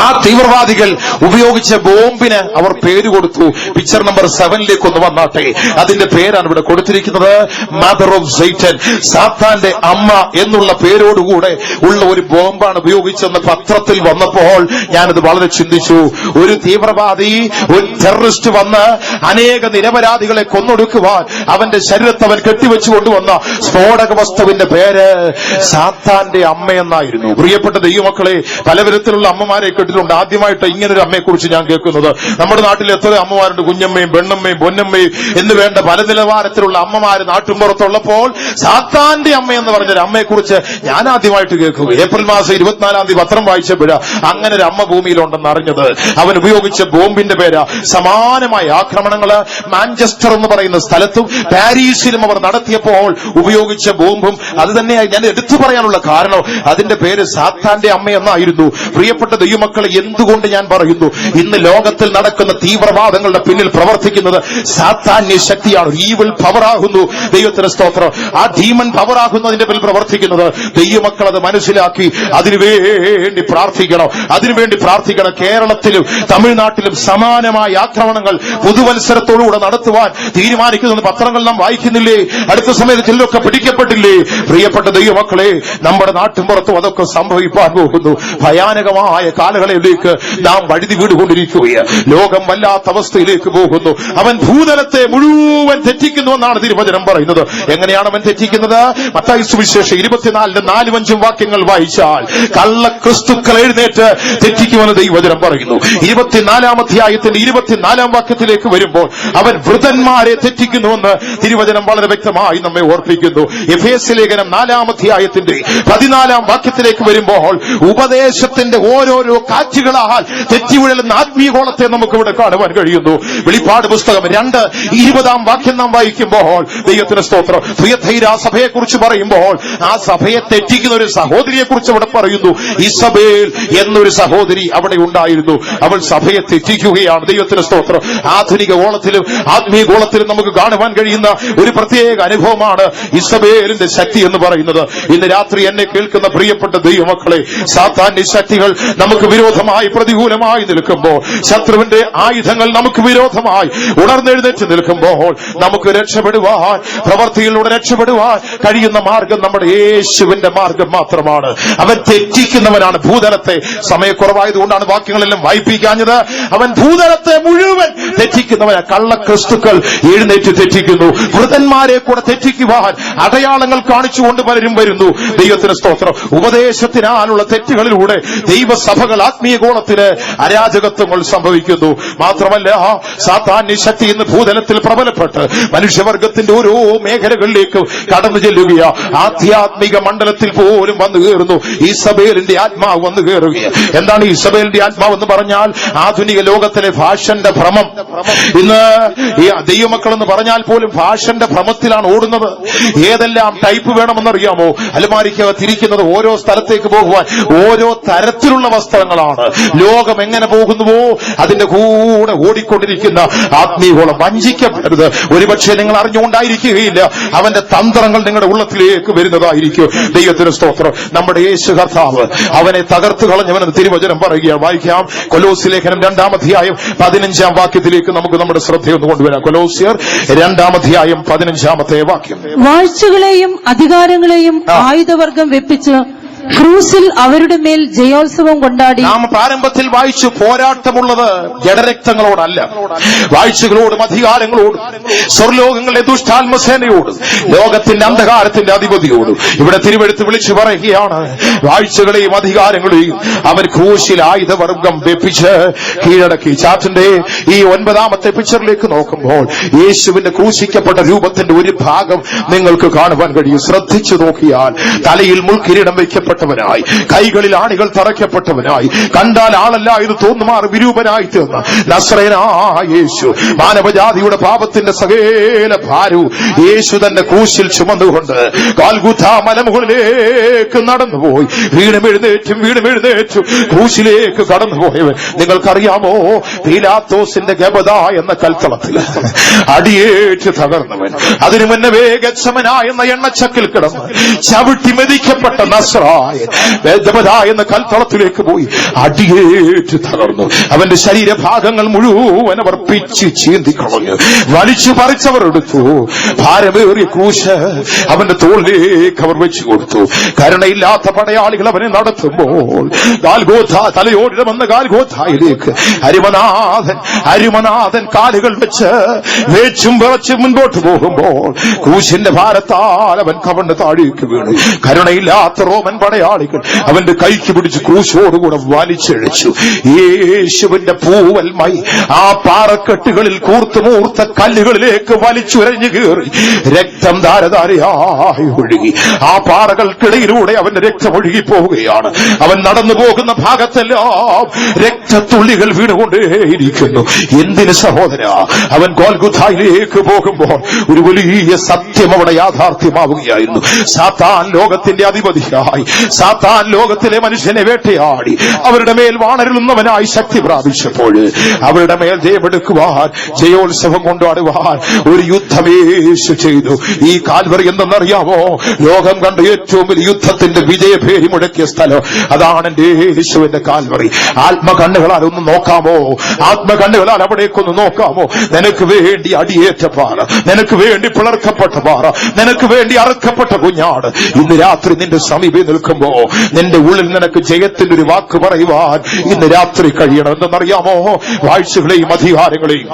ആ തീവ്രവാദികൾ ഉപയോഗിച്ച ബോംബിന് അവർ പേര് കൊടുത്തു. പിക്ചർ നമ്പർ 7ലേക്ക് ഒന്ന് വന്നാട്ടെ. അതിന്റെ പേരാണ് ഇവിടെ കൊടുത്തിരിക്കുന്നത്, മദർ ഓഫ് സൈറ്റൻ, സാത്താന്റെ അമ്മ എന്നുള്ള പേരോടുകൂടെ ഉള്ള ഒരു ബോംബാണ് ഉപയോഗിച്ചെന്ന് പത്രത്തിൽ വന്നപ്പോൾ ഞാനത് വളരെ ചിന്തിച്ചു. ഒരു തീവ്രവാദി, ഒരു ടെററിസ്റ്റ് വന്ന് അനേക നിരപരാധികളെ കൊന്നൊടുക്കുവാൻ അവന്റെ ശരീരത്തെ അവൻ കെട്ടിവെച്ചു കൊണ്ടുവന്ന സ്ഫോടക വസ്തുവിന്റെ പേര് സാത്താന്റെ അമ്മയെന്നായിരുന്നു. പ്രിയപ്പെട്ട ദൈവമക്കളെ, പല വിധത്തിലുള്ള അമ്മമാരെ കേട്ടിട്ടുണ്ട്. ആദ്യമായിട്ട് ഇങ്ങനൊരു അമ്മയെക്കുറിച്ച് ഞാൻ കേൾക്കുന്നത്. നമ്മുടെ നാട്ടിൽ എത്ര അമ്മമാരുണ്ട്, കുഞ്ഞമ്മയും പെണ്ണമ്മയും പൊന്നമ്മയും എന്ന് വേണ്ട പല നിലവാരത്തിലുള്ള അമ്മമാര് നാട്ടുമ്പുറത്തുള്ളപ്പോൾ സാത്താന്റെ അമ്മ എന്ന് പറഞ്ഞൊരു അമ്മയെക്കുറിച്ച് ഞാൻ ആദ്യമായിട്ട് കേൾക്കുക. ഏപ്രിൽ മാസം 24-ാം തീയതി പത്രം വായിച്ചപ്പോഴ അങ്ങനെ ഒരു അമ്മ ഭൂമിയിലുണ്ടെന്ന് അറിഞ്ഞത്. അവൻ ഉപയോഗിച്ച ബോംബിന്റെ പേര്. സമാനമായ ആക്രമണങ്ങൾ മാഞ്ചസ്റ്റർ എന്ന് പറയുന്ന സ്ഥലത്തും പാരീസിലും അവർ നടത്തിയപ്പോൾ ഉപയോഗിച്ച ബോംബും അത് തന്നെയായി. ഞാൻ എടുത്തു പറയാനുള്ള കാരണം അതിന്റെ പേര് സാത്താന്റെ അമ്മ എന്നായിരുന്നു. പ്രിയപ്പെട്ട ദൈവമക്കളെ, എന്തുകൊണ്ട് ഞാൻ പറയുന്നു, ഇന്ന് ലോകത്തിൽ നടക്കുന്ന തീവ്രവാദങ്ങളുടെ പിന്നിൽ പ്രവർത്തിക്കുന്നത് സാത്താന്യ ശക്തിയാണ്. ഈവിൾ പവറാകുന്നു. ദൈവത്തിന്റെ സ്തോത്രം. ആ ഡീമൺ പവറാകുന്നതിന്റെ പിന്നിൽ പ്രവർത്തിക്കുന്നത് ദൈവമക്കൾ അത് മനസ്സിലാക്കി അതിനുവേണ്ടി പ്രാർത്ഥിക്കണം. കേരളത്തിലും തമിഴ്നാട്ടിലും സമാനമായ ആക്രമണങ്ങൾ പുതുവത്സരത്തോടുകൂടെ നടത്തുവാൻ തീരുമാനിക്കുന്നത് പത്രങ്ങൾ നാം വായിക്കുന്നില്ലേ? അടുത്ത സമയത്ത് ചിലരൊക്കെ പിടിക്കപ്പെട്ടില്ലേ? പ്രിയപ്പെട്ട ദൈവമക്കളെ, നമ്മുടെ നാട്ടിൻപുറത്തും അതൊക്കെ സംഭവിക്കാൻ പോകുന്നു. ഭയാനകമായ കാലങ്ങളിലേക്ക് നാം വഴുതി വീടുകൊണ്ടിരിക്കുകയാണ്. ലോകം വല്ലാത്ത അവസ്ഥയിലേക്ക് പോകുന്നു. അവൻ ഭൂതലത്തെ മുഴുവൻ തെറ്റിക്കുന്നുവെന്നാണ് തിരുവചനം പറയുന്നത്. എങ്ങനെയാണ് അവൻ തെറ്റിക്കുന്നത്? മത്തായി സുവിശേഷം 24-4-5 വാക്യങ്ങൾ വായിച്ചാൽ കള്ള ക്രിസ്തുക്കൾ എഴുന്നേറ്റ് തെറ്റിക്കുമെന്ന് ദൈവവചനം പറയുന്നു. 24-ാം അധ്യായത്തിന്റെ 24-ാം വാക്യത്തിലേക്ക് വരുമ്പോൾ അവൻ വൃതന്മാരെ തെറ്റിക്കുന്നുവെന്ന് തിരുവചനം വളരെ വ്യക്തമായി നമ്മെ ഓർപ്പിക്കുന്നു. എഫേസ്യ ലേഖനം 4-ാം അധ്യായത്തിന്റെ 14-ാം വാക്യത്തിലേക്ക് വരുമ്പോൾ ഉപദേശത്തിന്റെ ഓരോരോ കാറ്റുകളാൽ തെറ്റിവിഴലുന്ന ആത്മീയഗോളത്തെ നമുക്ക് ഇവിടെ കാണുവാൻ കഴിയുന്നു. വെളിപ്പാട് പുസ്തകം 2:20 വാക്യം നാം വായിക്കുമ്പോൾ ദൈവത്തിന് സ്തോത്രം, തുയഥൈരാ സഭയെക്കുറിച്ച് പറയുമ്പോൾ ആ സഭയെ തെറ്റിക്കുന്ന ഒരു സഹോദരിയെ കുറിച്ച് അവിടെ പറയുന്നു. ഇസബേൽ എന്നൊരു സഹോദരി അവിടെ ഉണ്ടായിരുന്നു. അവൾ സഭയെ തെറ്റിക്കുകയാണ്. ദൈവത്തിന് സ്തോത്രം. ആധുനിക ഗോളത്തിലും ആത്മീയ ഗോളത്തിലും നമുക്ക് കാണുവാൻ കഴിയുന്ന ഒരു പ്രത്യേക അനുഭവമാണ് ഇസബേലിന്റെ ശക്തി എന്ന് പറയുന്നത്. ഇന്ന് രാത്രി എന്നെ കേൾക്കുന്ന പ്രിയപ്പെട്ട ദൈവമക്കളെ, സാത്താന്റെ ശക്തികൾ നമുക്ക് വിരോധമായി പ്രതികൂലമായി നിൽക്കുമ്പോൾ, ശത്രുവിന്റെ ആയുധങ്ങൾ നമുക്ക് വിരോധമായി ഉണർന്നെഴുന്നേറ്റ് നിൽക്കുമ്പോൾ, നമുക്ക് രക്ഷപ്പെടുവാൻ, പ്രവൃത്തിയിലൂടെ രക്ഷപ്പെടുവാൻ കഴിയുന്ന മാർഗം നമ്മുടെ യേശുവിന്റെ മാർഗം മാത്രമാണ്. അവൻ തെറ്റിക്കുന്നവനാണ് ഭൂതലത്തെ. സമയക്കുറവായതുകൊണ്ടാണ് വാക്യങ്ങളെല്ലാം വായിപ്പിക്കാഞ്ഞത്. അവൻ ഭൂതലത്തെ മുഴുവൻ തെറ്റിക്കുന്നവനാണ്. കള്ളക്രിസ്തുക്കൾ എഴുന്നേറ്റ് തെറ്റിക്കുന്നു. വൃതന്മാരെ കൂടെ തെറ്റിക്കുവാൻ അടയാളങ്ങൾ കാണിച്ചുകൊണ്ട് പലരും വരുന്നു. ദൈവത്തിന് സ്തോത്രം. ഉപദേശത്തിനാലുള്ള തെറ്റുകളിലൂടെ ദൈവസഭകൾ ആത്മീയ ഗോളത്തിന് അരാജകത്വങ്ങൾ സംഭവിക്കുന്നു. മാത്രമല്ല, സാത്താന്യ ശക്തി ഇന്ന് ഭൂതലത്തിൽ പ്രബലപ്പെട്ട് മനുഷ്യവർഗത്തിന്റെ ഓരോ മേഖലകളിലേക്ക് കടന്നു ചെല്ലുകയാ. ആധ്യാത്മിക മണ്ഡലത്തിൽ പോലും വന്നു കയറുന്നു. ഈസബേലിന്റെ ആത്മാവ് വന്നു കയറുകയാണ്. എന്താണ് ഈസബേലിന്റെ ആത്മാവ് എന്ന് പറഞ്ഞാൽ? ആധുനിക ലോകത്തിലെ ഫാഷന്റെ ഭ്രമം. ഇന്ന് ഈ ദൈവമക്കൾ എന്ന് പറഞ്ഞാൽ പോലും ഫാഷന്റെ ഭ്രമത്തിലാണ് ഓടുന്നത്. ഏതെല്ലാം ടൈപ്പ് വേണമെന്നറിയാമോ? അലമാരിക്ക് തിരിക്കുന്നത് ഓരോ സ്ഥലത്തേക്ക് പോകുവാൻ ഓരോ തരത്തിലുള്ള വസ്ത്രങ്ങളാണ്. ലോകം എങ്ങനെ പോകുന്നുവോ അതിന്റെ കൂടെ ഓടിക്കൊണ്ടിരിക്കുന്ന ആത്മീയഗോളം. വഞ്ചിക്കപ്പെടരുത്. ഒരുപക്ഷെ നിങ്ങൾ അറിഞ്ഞുകൊണ്ടായിരിക്കുകയില്ല, അവന്റെ തന്ത്രങ്ങൾ നിങ്ങളുടെ ഉള്ളത്തിലേക്ക് വരുന്നതായിരിക്കും. ദൈവത്തിന് സ്തോത്രം. നമ്മുടെ യേശു കർത്താവ് അവനെ തകർത്ത് കളഞ്ഞവനെന്ന് തിരുവചനം പറയുകയാണ്. വായിക്കാം. കൊലോസ്യ ലേഖനം 2-ാം അധ്യായം 15-ാം വാക്യത്തിലേക്ക് നമുക്ക് നമ്മുടെ ശ്രദ്ധയൊന്ന് കൊണ്ടുവരാം. കൊലോസ്യർ 2-ാം അധ്യായം 15-ാമത്തെ വാക്യം. വാഴ്ചകളെയും അധികാരങ്ങളെയും ആയുധവർഗം വെപ്പിച്ച് ക്രൂസിൽ അവരുടെ മേൽ ജയോത്സവം കൊണ്ടാടി. നാം പ്രാരംഭത്തിൽ വായിച്ചു, പോരാട്ടമുള്ളത് ജഡരക്തങ്ങളോടല്ല, വാഴ്ചകളോടും അധികാരങ്ങളോടും സ്വർലോകങ്ങളുടെ ദുഷ്ടാത്മസേനയോടും ലോകത്തിന്റെ അന്ധകാരത്തിന്റെ അധിപതിയോടും. ഇവിടെ തിരുവെടുത്ത് വിളിച്ചു പറയുകയാണ്, വാഴ്ചകളെയും അധികാരങ്ങളെയും അവൻ ക്രൂശിൽ ആയുധവർഗം വെപ്പിച്ച് കീഴടക്കി. ചാറ്റിന്റെ ഈ 9-ാമത്തെ പിക്ചറിലേക്ക് നോക്കുമ്പോൾ യേശുവിന്റെ ക്രൂശിക്കപ്പെട്ട രൂപത്തിന്റെ ഒരു ഭാഗം നിങ്ങൾക്ക് കാണുവാൻ കഴിയും. ശ്രദ്ധിച്ചു നോക്കിയാൽ തലയിൽ മുൾക്കിരീടം വയ്ക്കപ്പെട്ടവനായി, കൈകളിൽ ആണികൾ തറയ്ക്കപ്പെട്ടവനായി, കണ്ടാൽ ആളല്ല ഇത് തോന്നുമാർ വിരൂപനായി തീർന്ന നസ്രയനായ യേശു, മാനവജാതിയുടെ പാപത്തിന്റെ സകല ഭാരവും യേശു തന്റെ ക്രൂശിൽ ചുമന്നുകൊണ്ട് ഗോൽഗോഥാ മലമുകളിലേക്ക് നടന്നുപോയി. വീണുമെഴുന്നേറ്റും ക്രൂശിലേക്ക് കടന്നുപോയവൻ. നിങ്ങൾക്കറിയാമോ, പീലാത്തോസിന്റെ ഗബദ എന്ന കൽത്തളത്തിൽ അടിയേറ്റ് തകർന്നവൻ. അതിനു മുന്നേ ഗത്സമന എന്ന എണ്ണച്ചക്കിൽ കിടന്ന് ചവിട്ടി മെതിക്കപ്പെട്ട നസ്രായൻ ഗബദ എന്ന കൽത്തളത്തിലേക്ക് പോയി അടിയേറ്റ് തകർന്നു. അവന്റെ ശരീരഭാഗങ്ങൾ മുഴുവൻ അവർ പിച്ച് ചീന്തിക്കളഞ്ഞു, വലിച്ചു പറിച്ചവർ എടുത്തു. ഭാരമേറിയ ക്രൂശ് അവന്റെ തോളിലേക്ക് അവർ വെച്ചു കൊടുത്തു. കരുണയില്ലാത്ത പടയാളികൾ അവനെ നടത്തുമ്പോൾ ഗാൽഗോഥാ, തലയോടിടമെന്ന ഗാൽഗോഥായിലേക്ക് അരുമനാഥൻ കാലുകൾ വെച്ച് വേച്ചും വിറച്ച് മുൻപോട്ട് പോകുമ്പോൾ ക്രൂശിന്റെ ഭാരത്താൽ അവൻ കവണ് താഴേക്ക് വീണു. കരുണയില്ലാത്ത റോമൻ പടയാളികൾ അവന്റെ കൈക്ക് പിടിച്ച് ക്രൂശോടുകൂടെ വലിച്ചഴിച്ചു. യേശുവിന്റെ പൂവൽമൈ ആ പാറക്കെട്ടുകളിൽ കൂർത്തുമൂർത്ത കല്ലുകളിലേക്ക് വലിച്ചുരഞ്ഞു കയറി രക്തം ധാരധാരയായി ഒഴുകി. ആ പാറകൾക്കിടയിലൂടെ അവന്റെ രക്തം ഒഴുകി പോവുകയാണ്. അവൻ നടന്നു പോകുന്ന ഭാഗത്തെല്ലാം രക്തത്തുള്ളികൾ വീണുകൊണ്ടേയിരിക്കുന്നു. എന്തിന് സഹോദര? അവൻ ഗോൽഗോഥായിലേക്ക് പോകുമ്പോൾ ഒരു വലിയ സത്യം അവിടെ യാഥാർത്ഥ്യമാവുകയായിരുന്നു. സാത്താൻ ലോകത്തിന്റെ അധിപതിയായി, സാത്താൻ ലോകത്തിലെ മനുഷ്യനെ വേട്ടയാടി അവരുടെ മേൽ വാണരുളുന്നവനായി ശക്തി പ്രാപിച്ചപ്പോൾ അവരുടെ മേൽ ജയമെടുക്കുവാൻ, ജയോത്സവം കൊണ്ടാടുവാൻ ഒരു യുദ്ധമേശു ചെയ്തു. ഈ കാൽവറി എന്തെന്നറിയാമോ? ലോകം കണ്ട ഏറ്റവും വലിയ യുദ്ധത്തിന്റെ വിജയഭേരി മുഴക്കിയ സ്ഥലം അതാണ് എന്റെ യേശുവിന്റെ കാൽവറി. ആത്മകണ്ണുകളാൽ ഒന്ന് നോക്കാമോ? ആത്മകണ്ണുകളാൽ അവിടേക്കൊന്ന് നോക്കാമോ? നിനക്ക് വേണ്ടി അടിയേറ്റ പാറ, നിനക്ക് വേണ്ടി പിളർക്കപ്പെട്ട പാറ, നിനക്ക് വേണ്ടി അറുക്കപ്പെട്ട കുഞ്ഞാട് ഇന്ന് രാത്രി നിന്റെ സമീപം നിൽക്കുന്നു. നിൽക്കുമ്പോ നിന്റെ ഉള്ളിൽ നിനക്ക് ജയത്തിന്റെ ഒരു വാക്ക് പറയുവാൻ ഇന്ന് രാത്രി കഴിയണം. എന്തെന്നറിയാമോ? വാഴ്ചകളെയും അധികാരങ്ങളെയും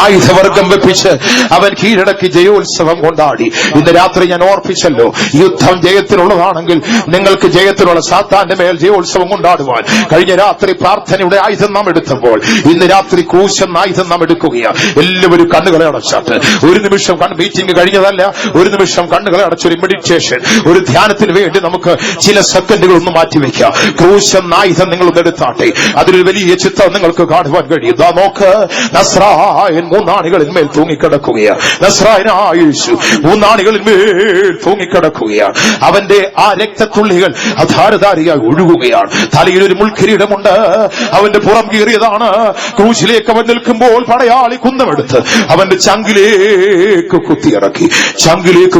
ആയുധവർഗം വെപ്പിച്ച് അവൻ കീഴടക്കി ജയോത്സവം കൊണ്ടാടി. ഇന്ന് രാത്രി ഞാൻ ഓർപ്പിച്ചല്ലോ, യുദ്ധം ജയത്തിനുള്ളതാണെങ്കിൽ നിങ്ങൾക്ക് ജയത്തിനുള്ള സാത്താന്റെ മേൽ ജയോത്സവം കൊണ്ടാടുവാൻ കഴിഞ്ഞ രാത്രി പ്രാർത്ഥനയുടെ ആയുധം നാം എടുത്തപ്പോൾ ഇന്ന് രാത്രി ക്രൂശെന്ന ആയുധം നാം എടുക്കുകയാണ്. എല്ലാവരും കണ്ണുകളെ അടച്ചാട്ട് ഒരു നിമിഷം മീറ്റിംഗ് കഴിഞ്ഞതല്ല, ഒരു നിമിഷം കണ്ണുകളെ അടച്ചൊരു മെഡിറ്റേഷൻ, ഒരു ധ്യാനത്തിന് വേണ്ടി നമുക്ക് ചില സെക്കൻഡുകൾ ഒന്ന് മാറ്റിവെക്കാം. ക്രൂശെന്ന ആയുധം നിങ്ങളൊന്ന് എടുത്താട്ടെ. അതിലൊരു വലിയ ചിത്രം നിങ്ങൾക്ക് കാണുവാൻ കഴിയും. ദാ നോക്ക്, നസ്രായൻ മൂന്നാണികളിൽ മേൽ തൂങ്ങിക്കിടക്കുകയാണ്. നസ്രായനായ യേശു മൂന്നാണികളിൽ മേൽ തൂങ്ങിക്കിടക്കുകയാണ്. അവന്റെ ആ രക്തത്തുള്ളികൾ അധാരധാരിയായി ഒഴുകുകയാണ്. തലയിൽ ഒരു മുൾക്കിരീടമുണ്ട്, അവന്റെ പുറം കീറിയതാണ്. ക്രൂശിലേക്ക് അവൻ നിൽക്കുമ്പോൾ പടയാളി കുന്തമെടുത്ത് അവന്റെ ചങ്കിലേക്ക്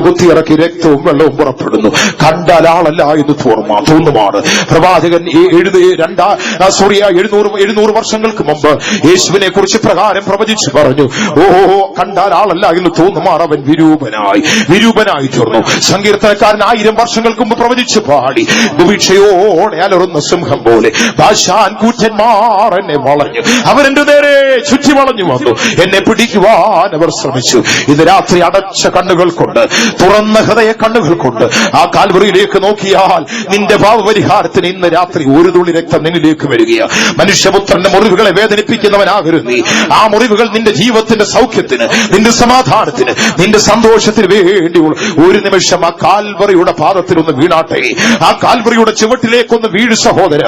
കുത്തിയിറക്കി രക്തവും വെള്ളവും പുറപ്പെടുന്നു. കണ്ടാൽ ആളല്ല എന്ന് തോന്നുമാണ്. പ്രവാചകൻ 700 വർഷങ്ങൾക്ക് മുമ്പ് യേശുവിനെ കുറിച്ച് പ്രകാരം പ്രവചിച്ചു പറഞ്ഞു, ഓഹോ, കണ്ടാൽ ആളല്ല എന്ന് തോന്നുമാർ അവൻ വിരൂപനായി തീർന്നു. സങ്കീർത്തനക്കാരൻ 1000 വർഷങ്ങൾക്ക് മുമ്പ് പ്രവചിച്ചു പാടി, ദുഭിക്ഷയോടെ അലറുന്ന സിംഹം പോലെ ബാശാൻ കൂറ്റന്മാർ എന്നെ വളഞ്ഞു, അവരെന്റെ നേരെ ചുറ്റി വളഞ്ഞു വന്നു, എന്നെ പിടിക്കുവാൻ അവർ ശ്രമിച്ചു. ഇന്ന് രാത്രി അടച്ച കണ്ണുകൾ കൊണ്ട്, തുറന്ന ഹൃദയ കണ്ണുകൾ കൊണ്ട് ആ കാൽവറിയിലേക്ക് നോക്കിയാൽ നിന്റെ പാപപരിഹാരത്തിന് ഇന്ന് രാത്രി ഒരു തുള്ളി രക്തം നിന്നിലേക്ക് വരികയാണ്. മനുഷ്യപുത്രന്റെ മുറിവുകളെ വേദനിപ്പിക്കുന്നവനാകരുത് നീ. ആ മുറിവുകൾ നിന്റെ ജീവിതത്തിന്റെ സൗഖ്യത്തിന്, നിന്റെ സമാധാനത്തിന്, നിന്റെ സന്തോഷത്തിന് വേണ്ടിയുള്ള ഒരു നിമിഷം ആ കാൽവറിയുടെ പാദത്തിലൊന്ന് വീണാട്ടെ. ആ കാൽവറിയുടെ ചുവട്ടിലേക്കൊന്ന് വീഴ് സഹോദര.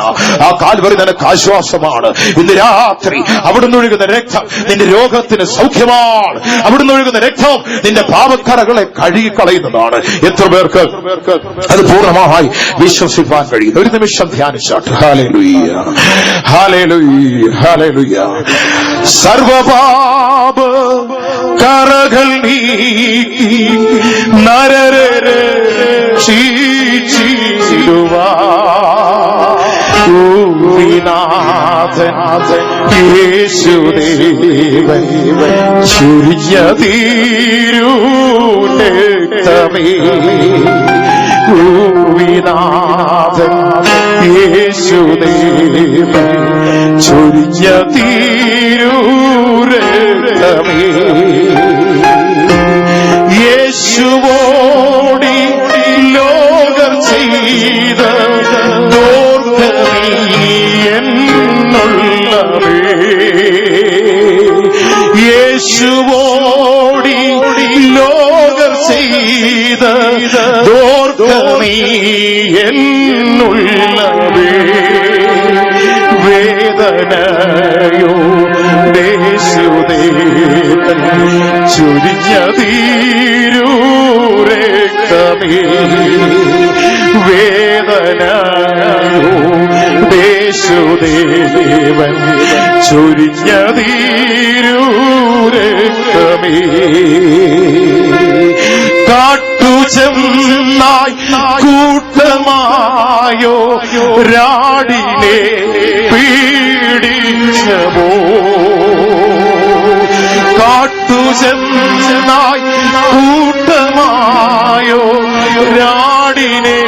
ആ കാൽവറി നിനക്ക് ആശ്വാസമാണ്. ഇന്ന് രാത്രി അവിടുന്ന് ഒഴുകുന്ന രക്തം നിന്റെ രോഗത്തിന് സൗഖ്യമാണ്. അവിടുന്ന് ഒഴുകുന്ന രക്തം നിന്റെ പാപക്കറകളെ കഴുകിക്കളയുന്നതാണ്. എത്ര പേർക്ക് അത് പൂർണ്ണമായി വിശ്വസിക്കാൻ കഴിയുന്നു? ഒരു നിമിഷം ധ്യാനിച്ചാട്ട്. ഹല്ലേലൂയ, ഹല്ലേലൂയ, ഹല്ലേലൂയ. സർവപാപ കറകൾ നീക്കി നരരെ യേശുദേവൻ ചുരിഞ്ഞ തീരൂരക്തമേ, ഭൂവിനാഥൻ യേശുദേവൻ ചുരിഞ്ഞ തീരൂരക്തമേ, യേശുവോടി ലോകർ ചെയ്ത യേശുവോടി ലോകർ ചെയ്ത ദോർക്കമീ എന്നുള്ളവേ, വേദനയോ യേശുദേവൻ ചുരിഞ്ഞ തീരൂരക്തമേ, വേദനയോ യേശുദേവൻ ചൊരിഞ്ഞ തീരൂരക്തമേ, കാട്ടുചെന്നായി കൂട്ടമായോ രാടിനെ പീഡിച്ചമോ, കാട്ടുചെന്നായി കൂട്ടമായോ രാടിനെ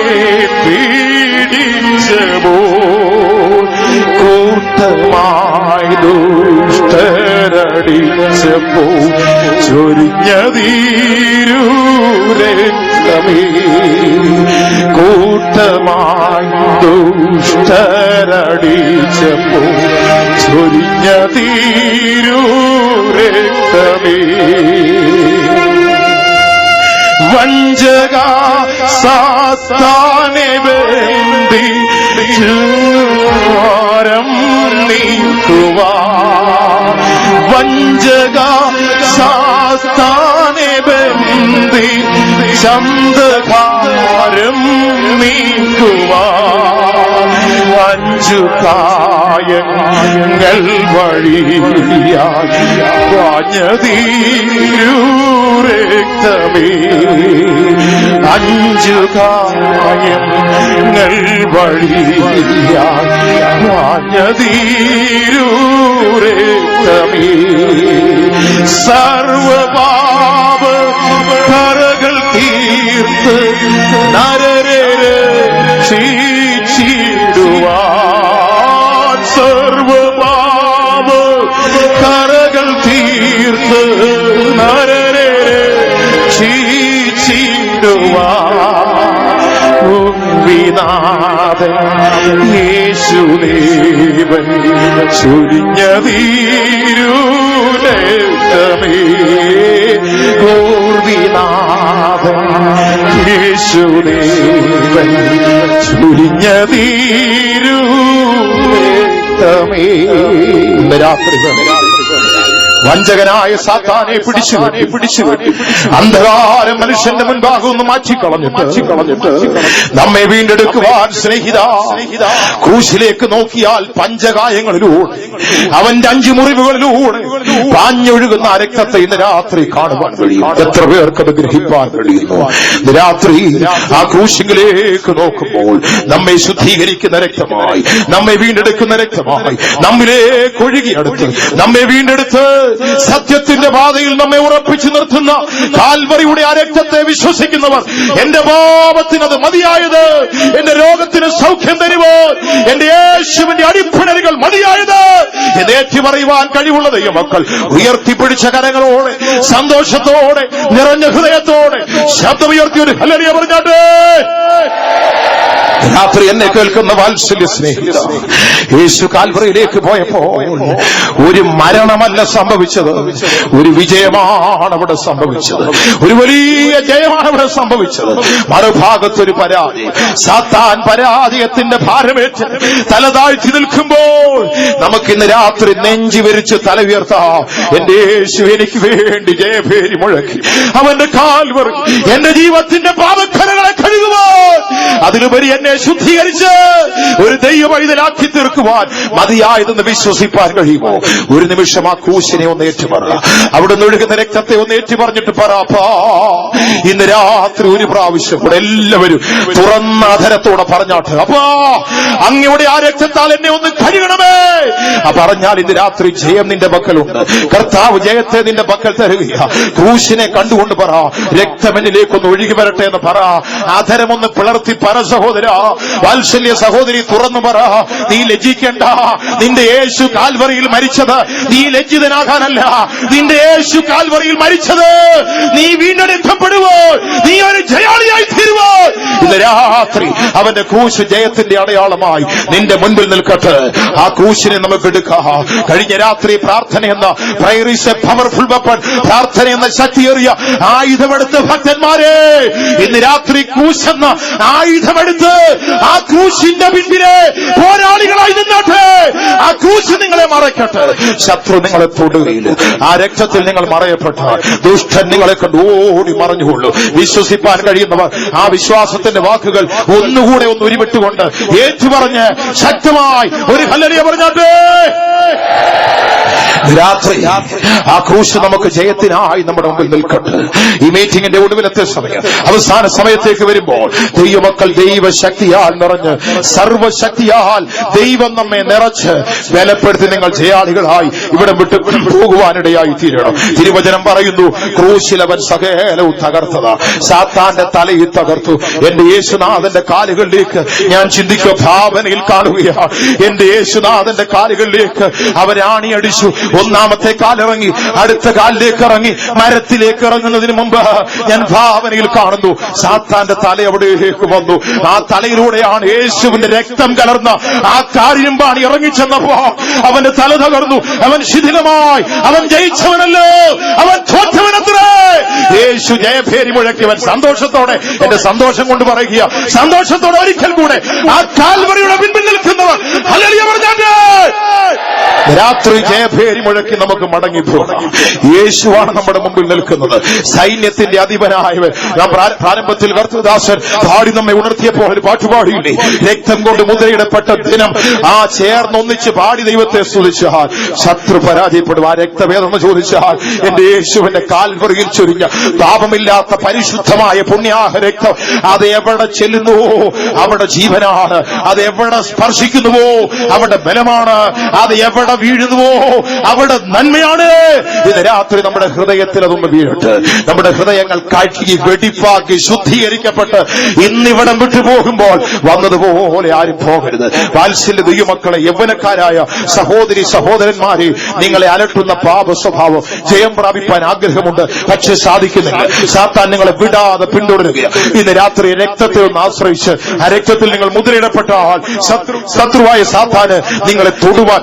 പീഡിച്ചമോ, കൂട്ടമായി ദുഷ്ടരടിച്ചപ്പോ ചൊരിഞ്ഞ തീരൂരക്തമേ, കൂട്ടമായി ദുഷ്ടരടിച്ചപ്പോ ചൊരിഞ്ഞ തീരൂരക്തമേ, വഞ്ചക സാത്താനെ ബന്ധിച്ച് നീക്കുവാൻ, വഞ്ചക സാത്താനെ ബന്ധിച്ച് അന്ധകാരം നീക്കുവാൻ, 5 കായങ്ങൾ വഴിയായി വാഞ്ഞ തീരൂരക്തമേ, 5 കായങ്ങൾ വഴിയായി വാഞ്ഞ തീരൂരക്തമേ, സർവപാപ കറകൾ തീർത്ത് നരരെ ചൊരിഞ്ഞ വീരുരക്തമേ ഗോർവിനാഥൻ യേശുദേവൻ ചൊരിഞ്ഞ വീരുരക്തമേ. ഇന്ന് രാത്രി വഞ്ചകനായ സാത്താനെ പിടിച്ചു അന്ധകാരം മനുഷ്യന്റെ മുൻപാകൊന്ന് മാറ്റിക്കളഞ്ഞിട്ട് നമ്മെ വീണ്ടെടുക്കുവാൻ സ്നേഹിത ക്രൂശിലേക്ക് നോക്കിയാൽ പഞ്ചകായങ്ങളിലൂടെ അവന്റെ 5 മുറിവുകളിലൂടെ പാഞ്ഞൊഴുകുന്ന ആ രക്തത്തെ ഇന്ന് രാത്രി കാണുവാൻ കഴിയും. എത്ര പേർക്കത് ഗ്രഹിപ്പാൻ കഴിയുന്നു? ഇന്ന് രാത്രി ആ ക്രൂശിലേക്ക് നോക്കുമ്പോൾ നമ്മെ ശുദ്ധീകരിക്കുന്ന രക്തമായി, നമ്മെ വീണ്ടെടുക്കുന്ന രക്തമായി, നമ്മിലേക്ക് ഒഴുകിയെടുത്ത് നമ്മെ വീണ്ടെടുത്ത് സത്യത്തിന്റെ പാതയിൽ നമ്മെ ഉറപ്പിച്ചു നിർത്തുന്ന കാൽവറിയുടെ ആ രക്തത്തെ വിശ്വസിക്കുന്നവർ, എന്റെ പാപത്തിനത് മതിയായത്, എന്റെ രോഗത്തിന് സൗഖ്യം തരുവാൻ എന്റെ യേശുവിന്റെ അടിപ്പിണരുകൾ മതിയായത് എന്ന് ഏറ്റുപറയുവാൻ കഴിവുള്ള ദൈവമക്കൾ ഉയർത്തിപ്പിടിച്ച കരങ്ങളോടെ സന്തോഷത്തോടെ നിറഞ്ഞ ഹൃദയത്തോടെ ശബ്ദമുയർത്തി ഒരു ഹല്ലേലൂയ പറഞ്ഞാട്ടെ. രാത്രി എന്നെ കേൾക്കുന്ന വാത്സല്യ സ്നേഹിത, യേശു കാൽവറിയിലേക്ക് പോയപ്പോൾ ഒരു മരണമല്ല സംഭവിച്ചത്, ഒരു വിജയമാണ് അവിടെ സംഭവിച്ചത്, ഒരു വലിയ ജയമാണ് അവിടെ സംഭവിച്ചത്. മറുഭാഗത്തൊരു പരാജയം, സാത്താൻ പരാജയത്തിന്റെ ഭാരമേറ്റ് തല താഴ്ത്തി നിൽക്കുമ്പോൾ നമുക്കിന്ന് രാത്രി നെഞ്ചി വരിച്ച് തല ഉയർത്താം. എന്റെ യേശു എനിക്ക് വേണ്ടി ജയഭേരി മുഴക്കി, അവന്റെ കാൽവറി എന്റെ ജീവിതത്തിന്റെ പാപക്കരകളെ കഴുകുവാൻ, അതിലുപരി എന്നെ ശുദ്ധീകരിച്ച് ഒരു ദൈവവൈതലാക്കി തീർക്കുവാൻ മതിയായതെന്ന് വിശ്വസിപ്പാൻ കഴിയുമോ? ഒരു നിമിഷം ആ ക്രൂശിനെ ഒന്ന് ഏറ്റുപറ, അവിടുന്ന് ഒഴുകുന്ന രക്തത്തെ ഒന്ന് ഏറ്റുപറഞ്ഞിട്ട് പറയാ, ഇന്ന് രാത്രി ഒരു പ്രാവശ്യം കൂടെ എല്ലാവരും തുറന്ന അധരത്തോടെ പറഞ്ഞാട്ട്, അപ്പാ അങ്ങയുടെ ആ രക്തത്താൽ എന്നെ ഒന്ന് കഴുകണമേ. പറഞ്ഞാൽ ഇന്ന് രാത്രി ജയം നിന്റെ പക്കലുണ്ട്. കർത്താവ് ജയത്തെ നിന്റെ പക്കൽ തരുക. ക്രൂശിനെ കണ്ടുകൊണ്ട് പറ, രക്തം എന്നിലേക്കൊന്ന് ഒഴുകി വരട്ടെ എന്ന് പറ. അധരമൊന്ന് പിളർത്തി പറ സഹോദര, വാത്സല്യ സഹോദരി, തുറന്നു പറ. നീ ലജ്ജിക്കേണ്ട. നിന്റെ യേശു കാൽവറിയിൽ മരിച്ചത് നീ ലജ്ജിതനാകാനല്ല. നിന്റെ യേശു കാൽവറിയിൽ മരിച്ചത് നീ വീണ്ടെടുക്കപ്പെടുവോ, നീ ഒരു ജയാളിയായി തീരുവോ. ഇന്ന് രാത്രി അവന്റെ ക്രൂശ് ജയത്തിന്റെ അടയാളമായി നിന്റെ മുൻപിൽ നിൽക്കട്ടെ. ആ ക്രൂശിനെ നമുക്ക് എടുക്കാം. കഴിഞ്ഞ രാത്രി പ്രാർത്ഥന എന്ന prayer is a powerful weapon, പ്രാർത്ഥന എന്ന ശക്തിയേറിയ ആയുധമെടുത്ത് ഭക്തന്മാരെ, ഇന്ന് രാത്രി ക്രൂശ് എന്ന ആയുധമെടുത്ത് ആ ക്രൂശിന്റെ പിൻപിലെ പോരാളികളായി നിന്നോട്ടെ. ആ ക്രൂശ് നിങ്ങളെ മറയ്ക്കട്ടെ. ശത്രു നിങ്ങളെ തൊടുകയില്ല. ആ രക്തത്തിൽ നിങ്ങൾ മറയപ്പെട്ടാൽ ദുഷ്ടൻ നിങ്ങളെ കണ്ട് ഓടി മറഞ്ഞുകൊള്ളു. വിശ്വസിപ്പാൻ കഴിയുന്നവർ ആ വിശ്വാസത്തിന്റെ വാക്കുകൾ ഒന്നുകൂടെ ഒന്ന് ഉരുവിട്ടുകൊണ്ട് ഏറ്റുപറഞ്ഞ് ശക്തമായി ഒരു ഹല്ലേലൂയ പറഞ്ഞാട്ടെ. രാത്രി ആ ക്രൂശ് നമുക്ക് ജയത്തിനായി നമ്മുടെ മുമ്പിൽ നിൽക്കട്ടെ. ഈ മീറ്റിംഗിന്റെ ഒടുവിലത്തെ സമയം, അവസാന സമയത്തേക്ക് വരുമ്പോൾ ദൈവമക്കൾ ദൈവശക്തിയാൽ നിറഞ്ഞ് സർവശക്തിയാൽ ദൈവം നമ്മെ നിറച്ച് ബലപ്പെടുത്തി നിങ്ങൾ ജയാളികളായി ഇവിടെ വിട്ടു പോകുവാനിടയായി തീരണം. തിരുവചനം പറയുന്നു, ക്രൂശിൽ അവൻ സകലവും തകർത്തതാ, സാത്താന്റെ തലയിൽ തകർത്തു. എന്റെ യേശുനാഥന്റെ കാലുകളിലേക്ക് ഞാൻ ചിന്തിക്കുക, ഭാവനയിൽ കാണുകയാണ്. എന്റെ യേശുനാഥന്റെ കാലുകളിലേക്ക് അവൻ ആണിയടിച്ചു. ഒന്നാമത്തെ കാലിറങ്ങി, അടുത്ത കാലിലേക്ക് ഇറങ്ങി, മരത്തിലേക്ക് ഇറങ്ങുന്നതിന് മുമ്പ് ഞാൻ ഭാവനയിൽ കാണുന്നു സാത്താന്റെ തല അവിടേക്ക് വന്നു. ആ തലയിലൂടെയാണ് യേശുവിന്റെ രക്തം കലർന്ന ആ കാരിരുമ്പാണി ഇറങ്ങിച്ചെന്നപ്പോ അവന്റെ തല തകർന്നു. അവൻ ശിഥിലമായി. അവൻ ജയിച്ചവനല്ലോ, അവൻ തോറ്റവനത്രേ. യേശു ജയഭേരി മുഴക്കിയവൻ സന്തോഷത്തോടെ, എന്റെ സന്തോഷം കൊണ്ട് പറയുക, സന്തോഷത്തോടെ ഒരിക്കൽ കൂടെ ആ കാൽവറിയുടെ പിൻപിൽ നിൽക്കുന്നവർ ഹല്ലേലൂയ പറഞ്ഞാട്ടെ. രാത്രി ജയഭേരി മുഴക്കി നമുക്ക് മടങ്ങിപ്പോകാം. യേശുവാണ് നമ്മുടെ മുമ്പിൽ നിൽക്കുന്നത്, സൈന്യത്തിന്റെ അധിപനായവൻ. നാം പ്രാരംഭത്തിൽ കർത്തൃദാസൻ പാടി നമ്മെ ഉണർത്തിയപ്പോൾ ഒരു പാട്ടുപാടിയില്ലേ, രക്തം കൊണ്ട് മുദ്രയിടപ്പെട്ട ദിനം. ആ ചേർന്നൊന്നിച്ച് പാടി ദൈവത്തെ സ്തുതിച്ചാൽ ശത്രു പരാജയപ്പെടും. ആ രക്തമേതെന്ന് ചോദിച്ചാൽ എന്റെ യേശുവിന്റെ കാൽവറിയിൽ ചൊരിഞ്ഞ പാപമില്ലാത്ത പരിശുദ്ധമായ പുണ്യാഹ രക്തം. അത് എവിടെ ചെല്ലുന്നുവോ അവിടെ ജീവനാണ്, അത് എവിടെ സ്പർശിക്കുന്നുവോ അവിടെ ബലമാണ്, അത് എവിടെ വീഴുന്നുവോ അവിടെ നന്മയാണ്. ഇത് രാത്രി നമ്മുടെ ഹൃദയത്തിൽ അതൊന്ന് വീഴട്ടെ. നമ്മുടെ ഹൃദയങ്ങൾ കഴുകി വെടിപ്പാക്കി ശുദ്ധീകരിക്കപ്പെട്ട് ഇന്നിവിടം വിട്ടുപോകുമ്പോൾ വന്നതുപോലെ ആരും പോകരുത്. വാത്സല്യ ദൈവമക്കളെ, യൗവനക്കാരായ സഹോദരി സഹോദരന്മാരെ, നിങ്ങളെ അലട്ടുന്ന പാപ സ്വഭാവം ജയം പ്രാപിപ്പാൻ ആഗ്രഹമുണ്ട്, പക്ഷെ സാധിക്കുന്നില്ല. സാത്താൻ നിങ്ങളെ വിടാതെ പിന്തുടരുകയാണ്. ഇന്ന് രാത്രി രക്തത്തെ ഒന്ന് ആശ്രയിച്ച് ആ രക്തത്തിൽ നിങ്ങൾ മുദ്രയിടപ്പെട്ട ആൾ ശത്രുവായ സാത്താന് നിങ്ങളെ തൊടുവാൻ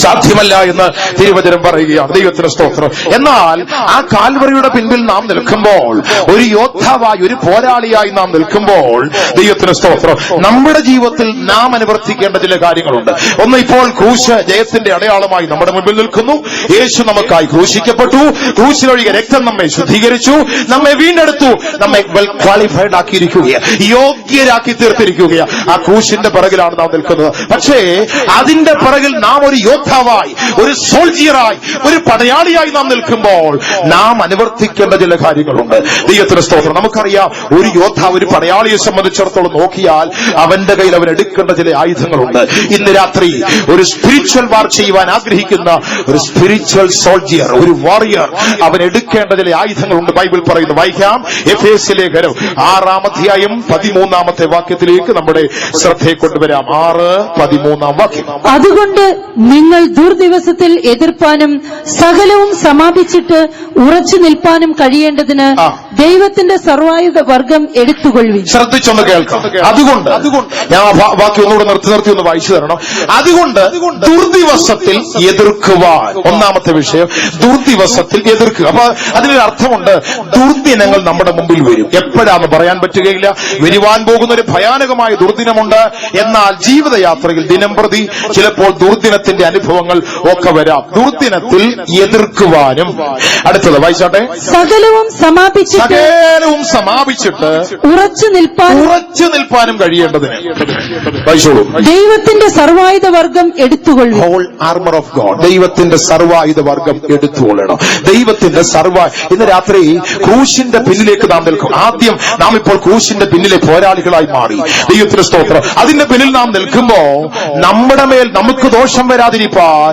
സാധ്യമല്ല എന്ന് തിരുവചനം പറയുകയാണ്. ദൈവത്തിന് സ്തോത്രം. എന്നാൽ ആ കാൽവറിയുടെ പിൻപിൽ നാം നിൽക്കുമ്പോൾ, ഒരു യോദ്ധാവായി, ഒരു പോരാളിയായി നാം നിൽക്കുമ്പോൾ, ദൈവത്തിന് സ്തോത്രം, നമ്മുടെ ജീവിതത്തിൽ നാം അനുവർത്തിക്കേണ്ട ചില കാര്യങ്ങളുണ്ട്. ഒന്ന്, ഇപ്പോൾ ക്രൂശ് ജയത്തിന്റെ അടയാളമായി നമ്മുടെ മുമ്പിൽ നിൽക്കുന്നു. യേശു നമുക്കായി ക്രൂശിക്കപ്പെട്ടു. ക്രൂശിലൊഴികെ രക്തം നമ്മെ ശുദ്ധീകരിച്ചു, നമ്മെ വീണ്ടെടുത്തു, നമ്മെ വെൽ ക്വാളിഫൈഡ് ആക്കിയിരിക്കുകയാണ്, യോഗ്യരാക്കി തീർത്തിരിക്കുകയാണ്. ആ ക്രൂശിന്റെ പിറകിലാണ് നാം നിൽക്കുന്നത്. പക്ഷേ അതിന്റെ പിറകിൽ നാം ഒരു യോദ്ധാവായി, ഒരു സോൾജിയറായി, ഒരു പടയാളിയായി നാം നിൽക്കുമ്പോൾ നാം അനുവർത്തിക്കേണ്ട ചില കാര്യങ്ങളുണ്ട്. ദൈവത്തിന്റെ സ്തോത്രം. നമുക്കറിയാം, ഒരു യോദ്ധാവ്, ഒരു പടയാളിയെ സംബന്ധിച്ചിടത്തോളം നോക്കിയാൽ അവന്റെ കയ്യിൽ അവൻ എടുക്കേണ്ട ചില ആയുധങ്ങളുണ്ട്. ഇന്ന് രാത്രി ഒരു സ്പിരിച്വൽ വാർ ചെയ്യുവാൻ ആഗ്രഹിക്കുന്ന ഒരു സ്പിരിച്വൽ സോൾജിയർ, ഒരു വാറിയർ, അവൻ എടുക്കേണ്ട ചില ആയുധങ്ങളുണ്ട്. ബൈബിൾ പറയുന്നു. വായിക്കാം. എഫേസ്യ ലേഖനം 6-ാം അധ്യായം 13-ാമത്തെ വാക്യത്തിലേക്ക് നമ്മുടെ ശ്രദ്ധയെ കൊണ്ടുവരാം. 6:13 വാക്യം. അതുകൊണ്ട് നിങ്ങൾ ദുർദിവസത്തിൽ എതിർപ്പാനും സകലവും സമാപിച്ചിട്ട് ഉറച്ചു നിൽപ്പാനും കഴിയേണ്ടതിന് ദൈവത്തിന്റെ സർവായുധ വർഗം എടുത്തുകൊള്ളുവിൻ. ശ്രദ്ധിച്ചൊന്ന് കേൾക്കാം. അതുകൊണ്ട് ഞാൻ വാക്യം ഒന്നുകൂടെ നിർത്തി ഒന്ന് വായിച്ചു തരണം. അതുകൊണ്ട് ദുർദിവസത്തിൽ എതിർക്കുവാൻ. ഒന്നാമത്തെ വിഷയം, ദുർദിവസത്തിൽ എതിർക്കുക. അപ്പൊ അതിനൊരു അർത്ഥമുണ്ട്. ദുർദിനങ്ങൾ നമ്മുടെ മുമ്പിൽ വരും. എപ്പോഴാന്ന് പറയാൻ പറ്റുകയില്ല. വരുവാൻ പോകുന്ന ഒരു ഭയാനകമായ ദുർദിനമുണ്ട്. എന്നാൽ ജീവിതയാത്രയിൽ ദിനം പ്രതി ചിലപ്പോൾ ദുർദിനത്തിന്റെ അനുഭവങ്ങൾ ഒക്കെ വരാം. ദുർദിനത്തിൽ എതിർക്കുവാനും. അടുത്തത് വായിച്ചാട്ടെ. സകലവും സമാപിച്ചിട്ട് ഉറച്ചു നിൽപ്പാനും കഴിയേണ്ടതിന്. വായിച്ചോളൂ. ദൈവത്തിന്റെ സർവായുധ വർഗം എടുത്തുകൊള്ളും. Whole armour of God. ദൈവത്തിന്റെ സർവായുധ വർഗം എടുത്തുകൊള്ളണം. ദൈവത്തിന്റെ ഇന്ന് രാത്രി ക്രൂശിന്റെ പിന്നിലേക്ക് നാം നിൽക്കും. ആദ്യം നാം ഇപ്പോൾ ക്രൂശിന്റെ പിന്നിലെ പോരാളികളായി മാറി. ദൈവത്തിന്റെ സ്തോത്രം. അതിന്റെ പിന്നിൽ നാം നിൽക്കുമ്പോ നമ്മുടെ മേൽ നമുക്ക് ദോഷം വരാതിരിക്കാൻ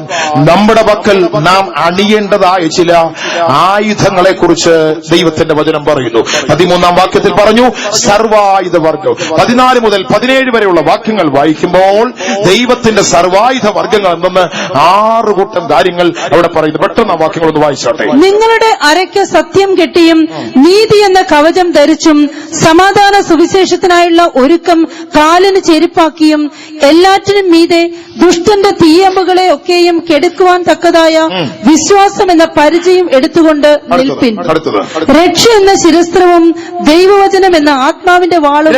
നമ്മുടെ പക്കൽ നാം അണിയേണ്ടതായ ചില ആയുധങ്ങളെ കുറിച്ച് ദൈവത്തിന്റെ വചനം പറയുന്നു. 13-ാം വാക്യത്തിൽ പറഞ്ഞു സർവായുധ വർഗം. 14 മുതൽ 17 വരെയുള്ള വാക്യങ്ങൾ വായിക്കുമ്പോൾ ദൈവത്തിന്റെ സർവായുധ വർഗങ്ങൾ എന്തെന്ന് 6 കൂട്ടം കാര്യങ്ങൾ അവിടെ പറയുന്നു. പെട്ടെന്ന് ആ വാക്യങ്ങൾ ഒന്ന് വായിച്ചോട്ടെ. നിങ്ങളുടെ അരയ്ക്ക് സത്യം കെട്ടിയും നീതി എന്ന കവചം ധരിച്ചും സമാധാന സുവിശേഷത്തിനായുള്ള ഒരുക്കം കാലിന് ചെരുപ്പാക്കിയും എല്ലാറ്റിനും മീതെ ദുഷ്ടന്റെ തീയമ്പുകളെ ഒക്കെയും കെടുക്കുവാൻ തക്കതായ വിശ്വാസം എന്ന പരിചയം എടുത്തുകൊണ്ട് നിൽപ്പിൻ. രക്ഷ എന്ന ശിരസ്ത്രവും ദൈവവചനം എന്ന ആത്മാവിന്റെ വാളും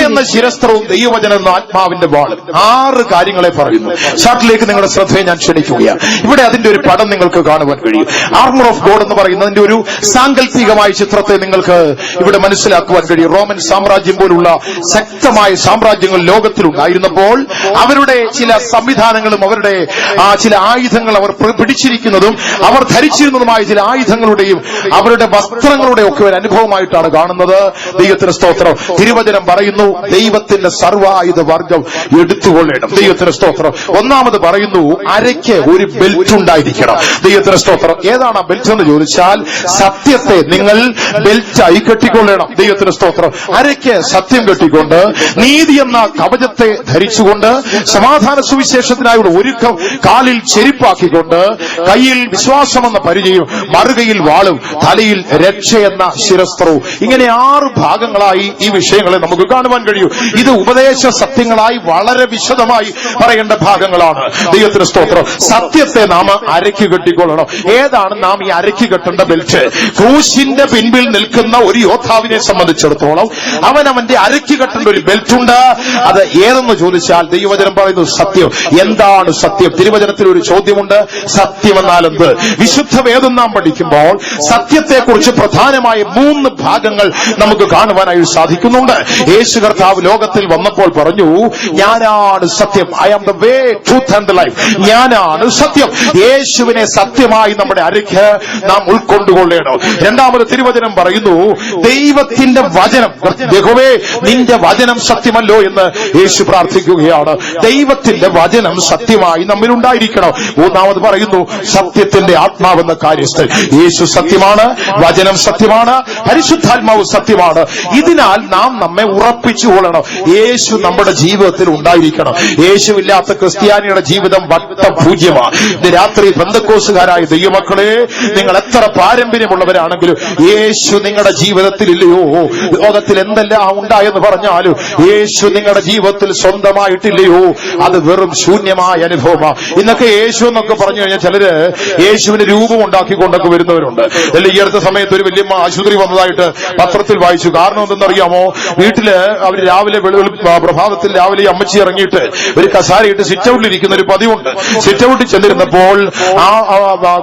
എന്ന ശിരസ്ത്രവും ദൈവവചനം എന്ന ആത്മാവിന്റെ വാളും. 6 കാര്യങ്ങളെ പറയുന്നു. ഷാർട്ടിലേക്ക് നിങ്ങളുടെ ശ്രദ്ധയെ ഞാൻ ക്ഷണിക്കുകയാണ്. ഇവിടെ അതിന്റെ ഒരു പടം നിങ്ങൾക്ക് കാണുവാൻ കഴിയും. ആർമർ ഓഫ് ഗോഡ് എന്ന് പറയുന്നതിന്റെ ഒരു സാങ്കല്പികമായ ചിത്രത്തെ നിങ്ങൾക്ക് ഇവിടെ മനസ്സിലാക്കുവാൻ കഴിയും. റോമൻ സാമ്രാജ്യം പോലുള്ള ശക്തമായ സാമ്രാജ്യങ്ങൾ ലോകത്തിലുണ്ടായിരുന്നപ്പോൾ അവരുടെ ചില സംവിധാനങ്ങളും അവരുടെ ചില ആയുധങ്ങൾ അവർ പിടിച്ചിരിക്കുന്നതും അവർ ധരിച്ചിരുന്നതുമായ ചില ആയുധങ്ങളുടെയും അവരുടെ വസ്ത്രങ്ങളുടെയും ഒക്കെ ഒരു അനുഭവമായിട്ടാണ് കാണുന്നത്. ദൈവത്തിന്റെ സ്തോത്രം. തിരുവചനം പറയുന്നു ദൈവത്തിന്റെ സർവായുധ വർഗം എടുത്തുകൊള്ളണം. ദൈവത്തിന്റെ സ്തോത്രം. ഒന്നാമത് പറയുന്നു അരയ്ക്ക് ഒരു ബെൽറ്റ് ഉണ്ടായിരിക്കണം. ദൈവത്തിന്റെ സ്തോത്രം. ഏതാണ് ആ ബെൽറ്റ് എന്ന് ചോദിച്ചാൽ സത്യത്തെ നിങ്ങൾ ബെൽറ്റായി കെട്ടിക്കൊള്ളണം. ദൈവത്തിന്റെ സ്തോത്രം. അരയ്ക്ക് സത്യം കെട്ടിക്കൊണ്ട് നീതി എന്ന കവചത്തെ ധരിച്ചുകൊണ്ട് സമാധാന സുവിശേഷത്തിനായുള്ള ഒരുക്കം കാലിൽ ചെരുപ്പാക്കിക്കൊണ്ട് കയ്യിൽ വിശ്വാസമെന്ന പരിചയം, മറുകയിൽ വാളും, തലയിൽ രക്ഷയെന്ന ശിരസ്ത്രവും. ഇങ്ങനെ 6 ഭാഗങ്ങളായി ഈ വിഷയങ്ങളെ നമുക്ക് കാണുവാൻ കഴിയും. ഇത് ഉപദേശ സത്യങ്ങളായി വളരെ വിശദമായി പറയേണ്ട ഭാഗങ്ങളാണ്. ദൈവത്തിന് സ്തോത്രം. സത്യത്തെ നാം അരയ്ക്ക് കെട്ടിക്കൊള്ളണം. ഏതാണ് നാം ഈ അരയ്ക്ക് കെട്ടേണ്ട ബെൽറ്റ്? ക്രൂശിന്റെ പിൻപിൽ നിൽക്കുന്ന ഒരു യോദ്ധാവിനെ സംബന്ധിച്ചിടത്തോളം അവന്റെ അരയ്ക്ക് കെട്ടേണ്ട ഒരു ബെൽറ്റ് ഉണ്ട്. അത് ഏതെന്ന് ചോദിച്ചാൽ ദൈവവചനം പറയുന്നു സത്യം. എന്താണ് സത്യം? തിരുവചനത്തിൽ ഒരു ചോദ്യമുണ്ട്. സത്യം എന്നാൽ എന്ത്? വിശുദ്ധ വേദം നാം പഠിക്കുമ്പോൾ സത്യത്തെക്കുറിച്ച് പ്രധാനമായ 3 ഭാഗങ്ങൾ നമുക്ക് കാണുവാനായി സാധിക്കുന്നുണ്ട്. യേശു കർത്താവ് ലോകത്തിൽ വന്നപ്പോൾ പറഞ്ഞു ഞാനാണ് സത്യം. I am the way, truth and the life. ഞാനാണ് സത്യം. യേശുവിനെ സത്യമായി നമ്മുടെ അരയ്ക്ക് നാം ഉൾക്കൊണ്ടുകൊള്ളണം. രണ്ടാമത് തിരുവചനം പറയുന്നു ദൈവത്തിന്റെ വചനം. യഹോവേ നിന്റെ വചനം സത്യമല്ലോ എന്ന് യേശു പ്രാർത്ഥിക്കുകയാണ്. ദൈവത്തിന്റെ വചനം സത്യമായി നമ്മിൽ ഉണ്ടായിരിക്കണം. മൂന്നാമത് പറയുന്നു സത്യത്തിന്റെ ആത്മാവെന്ന കാര്യസ്ഥൻ. യേശു സത്യമാണ്, വചനം സത്യമാണ്, പരിശുദ്ധാത്മാവ് സത്യമാണ്. ഇതിനാൽ നാം നമ്മെ ഉറപ്പിച്ചുകൊള്ളണം. യേശു നമ്മുടെ ജീവിതത്തിൽ ഉണ്ടായിരിക്കണം. യേശുവില്ലാത്ത ക്രിസ്ത്യാനിയുടെ ജീവിതം വട്ടപൂജ്യമാണ്. ഇത് രാത്രി പെന്തക്കോസുകാരായ ദൈവമക്കളെ, നിങ്ങൾ എത്ര പാരമ്പര്യമുള്ളവരാണെങ്കിലും യേശു നിങ്ങളുടെ ജീവിതത്തിൽ ഇല്ലയോ, ലോകത്തിൽ എന്തെല്ലാം ഉണ്ടായെന്ന് പറഞ്ഞാലും യേശു നിങ്ങളുടെ ജീവിതത്തിൽ സ്വന്തമായിട്ടില്ലയോ, അത് വെറും ശൂന്യമായ അനുഭവമാണ്. ഇന്നൊക്കെ യേശു എന്നൊക്കെ പറഞ്ഞു കഴിഞ്ഞാൽ ചിലര് യേശുവിന് രൂപം ഉണ്ടാക്കിക്കൊണ്ടൊക്കെ വരുന്നവരുണ്ട്. അല്ല, ഈ അടുത്ത സമയത്ത് ഒരു വലിയ ആശുപത്രി വന്നതായിട്ട് പത്രത്തിൽ വായിച്ചു. കാരണം എന്തെന്നറിയാമോ? വീട്ടില് അവർ രാവിലെ പ്രഭാതത്തിൽ രാവിലെ അമ്മച്ചി ഇറങ്ങിയിട്ട് ഒരു കസാരയിട്ട് സിറ്റ് ഔട്ടിലിരിക്കുന്ന ഒരു പതിവുണ്ട്. സിറ്റ് ഔട്ടിൽ ചെന്നിരുന്നപ്പോൾ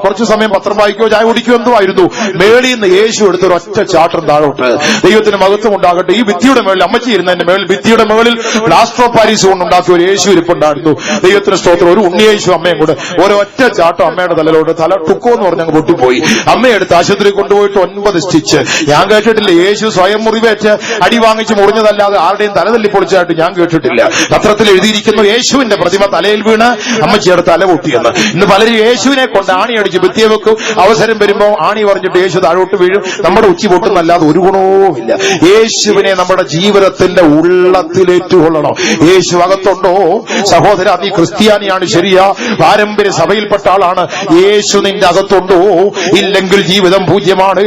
കുറച്ചു സമയം പത്രം വായിക്കുകയോ ചായ കുടിക്കുകയോ എന്തോ ആയിരുന്നു. മേളിൽ നിന്ന് യേശു എടുത്തൊരു ഒറ്റ ചാട്ടം താഴോട്ട്. ദൈവത്തിന് മഹത്വം ഉണ്ടാകട്ടെ. ഈ ഭിത്തിയുടെ മേളിൽ അമ്മച്ചി ഇരുന്നതിന്റെ മേളിൽ ഭിത്തിയുടെ മേളിൽ പ്ലാസ്റ്റർ ഓഫ് പാരീസ് കൊണ്ടുണ്ടാക്കിയ ഒരു യേശു ഇരിപ്പുണ്ടായിരുന്നു. ദൈവത്തിന് സ്തോത്രം. ഒരു ഉണ്ണിയേശു അമ്മയും കൂടെ ഒരൊറ്റ ചാട്ടം അമ്മയുടെ തലയിലോട്ട്, തല ടുക്കോ എന്ന് പറഞ്ഞ് അങ്ങ് പൊട്ടിപ്പോയി. അമ്മയെടുത്ത് ആശുപത്രി കൊണ്ടുപോയിട്ട് 9 സ്റ്റിച്ച്. ഞാൻ കേട്ടിട്ടില്ല. യേശു സ്വയം മുറിവേറ്റ് അടി വാങ്ങിച്ച് മുറിഞ്ഞതല്ലാതെ ആരുടെയും തലതല്ലി പൊളിച്ചായിട്ട് ഞാൻ കേട്ടിട്ടില്ല. പത്രത്തിൽ എഴുതിയിരിക്കുന്നു യേശുവിന്റെ പ്രതിമ തലയിൽ വീണ് അമ്മച്ചിയുടെ തല പൊട്ടിയെന്ന്. ഇന്ന് പലരും യേശുവിനെ കൊണ്ട് ആണി അടിച്ച് ഭിത്തിയെ വെക്കും. അവസരം വരുമ്പോൾ ആണി പറഞ്ഞിട്ട് യേശു താഴോട്ട് വീഴും. നമ്മുടെ ഉച്ചി പൊട്ടുന്നല്ലാതെ ഒരു ഗുണവുമില്ല. യേശുവിനെ നമ്മുടെ ജീവിതത്തിന്റെ ഉള്ളത്തിലേറ്റുകൊള്ളണം. യേശു അകത്തുണ്ടോ? സഹോദര, നീ ക്രിസ്ത്യാനിയാണ്, ശരിയാ, പാരമ്പര്യ സഭയിൽപ്പെട്ട ആളാണ്. യേശു നിന്റെ അകത്തുണ്ടോ? ഇല്ലെങ്കിൽ ജീവിതം പൂജ്യമാണ്.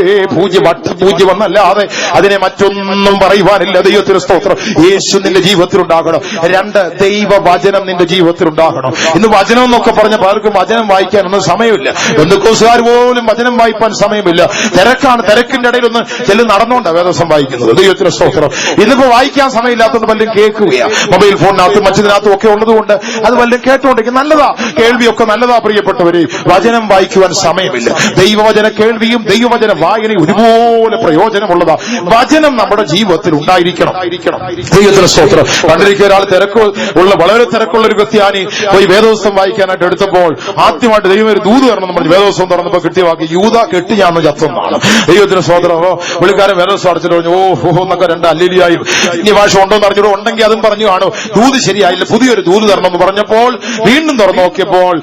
പൂജ്യമെന്നല്ലാതെ അതിനെ മറ്റൊന്നും പറയുവാനില്ല. ദൈവത്തിന് സ്തോത്രം. യേശു നിന്റെ ജീവിതത്തിൽ ഉണ്ടാകണം. 2, ദൈവവചനം നിന്റെ ജീവിതത്തിൽ ഉണ്ടാകണം. ഇന്ന് വചനം എന്നൊക്കെ പറഞ്ഞ പലർക്കും വചനം വായിക്കാനൊന്നും സമയമില്ല. ബന്ധുക്കോസുകാർ പോലും വചനം വായിക്കാൻ സമയമില്ല. തിരക്കാണ്. തിരക്കിന്റെ ഇടയിൽ ഒന്ന് ചെല്ലു നടന്നുകൊണ്ടാണ് വേദവസം വായിക്കുന്നത്. ദൈവത്തിന് സ്തോത്രം. ഇന്നിപ്പോ വായിക്കാൻ സമയമില്ലാത്തത് വല്ലതും കേൾക്കുകയാണ്. മൊബൈൽ ഫോണിനകത്തും മറ്റതിനകത്തും ഒക്കെ ഉള്ളതുകൊണ്ട് അത് വല്ലതും കേട്ടുകൊണ്ടിരിക്കും. നല്ലതാ, കേൾവിയൊക്കെ നല്ലതാ പ്രിയപ്പെട്ടവരെ. വചനം വായിക്കുവാൻ സമയമില്ല. ദൈവവചന കേൾവിയും ദൈവവചന വായനയും ഒരുപോലെ പ്രയോജനമുള്ളതാ. വചനം നമ്മുടെ ജീവിതത്തിൽ ഉണ്ടായിരിക്കണം. ദൈവത്തിന് സ്തോത്രം. പണ്ടിരിക്കുക ഒരാൾ വളരെ തിരക്കുള്ള ഒരു ക്രിസ്ത്യാനി പോയി വേദോസ്തം വായിക്കാനായിട്ട് എടുത്തപ്പോൾ ആദ്യമായിട്ട് ദൈവം ഒരു ദൂത് തരണം പറഞ്ഞു വേദോസ്തം തുറന്നപ്പോൾ കിട്ടിയവാക്കി യൂദ കെട്ടിയാന്ന് ചത്തെന്നാണ്. ദൈവത്തിന് സ്തോത്രം. പുള്ളിക്കാരൻ വേദോസ്തം അടച്ചിട്ട് പറഞ്ഞു ഓഹോ എന്നൊക്കെ 2 അല്ലേലിയായും ഇനി ഭാഷ ഉണ്ടോ എന്ന് അറിഞ്ഞിട്ട് ഉണ്ടെങ്കിൽ അതും പറഞ്ഞു കാണും. ദൂത് ശരിയായില്ല, പുതിയൊരു ദൂത് തരണം എന്ന് പറഞ്ഞപ്പോൾ വീണ്ടും തുറന്നു നോക്കിയപ്പോൾ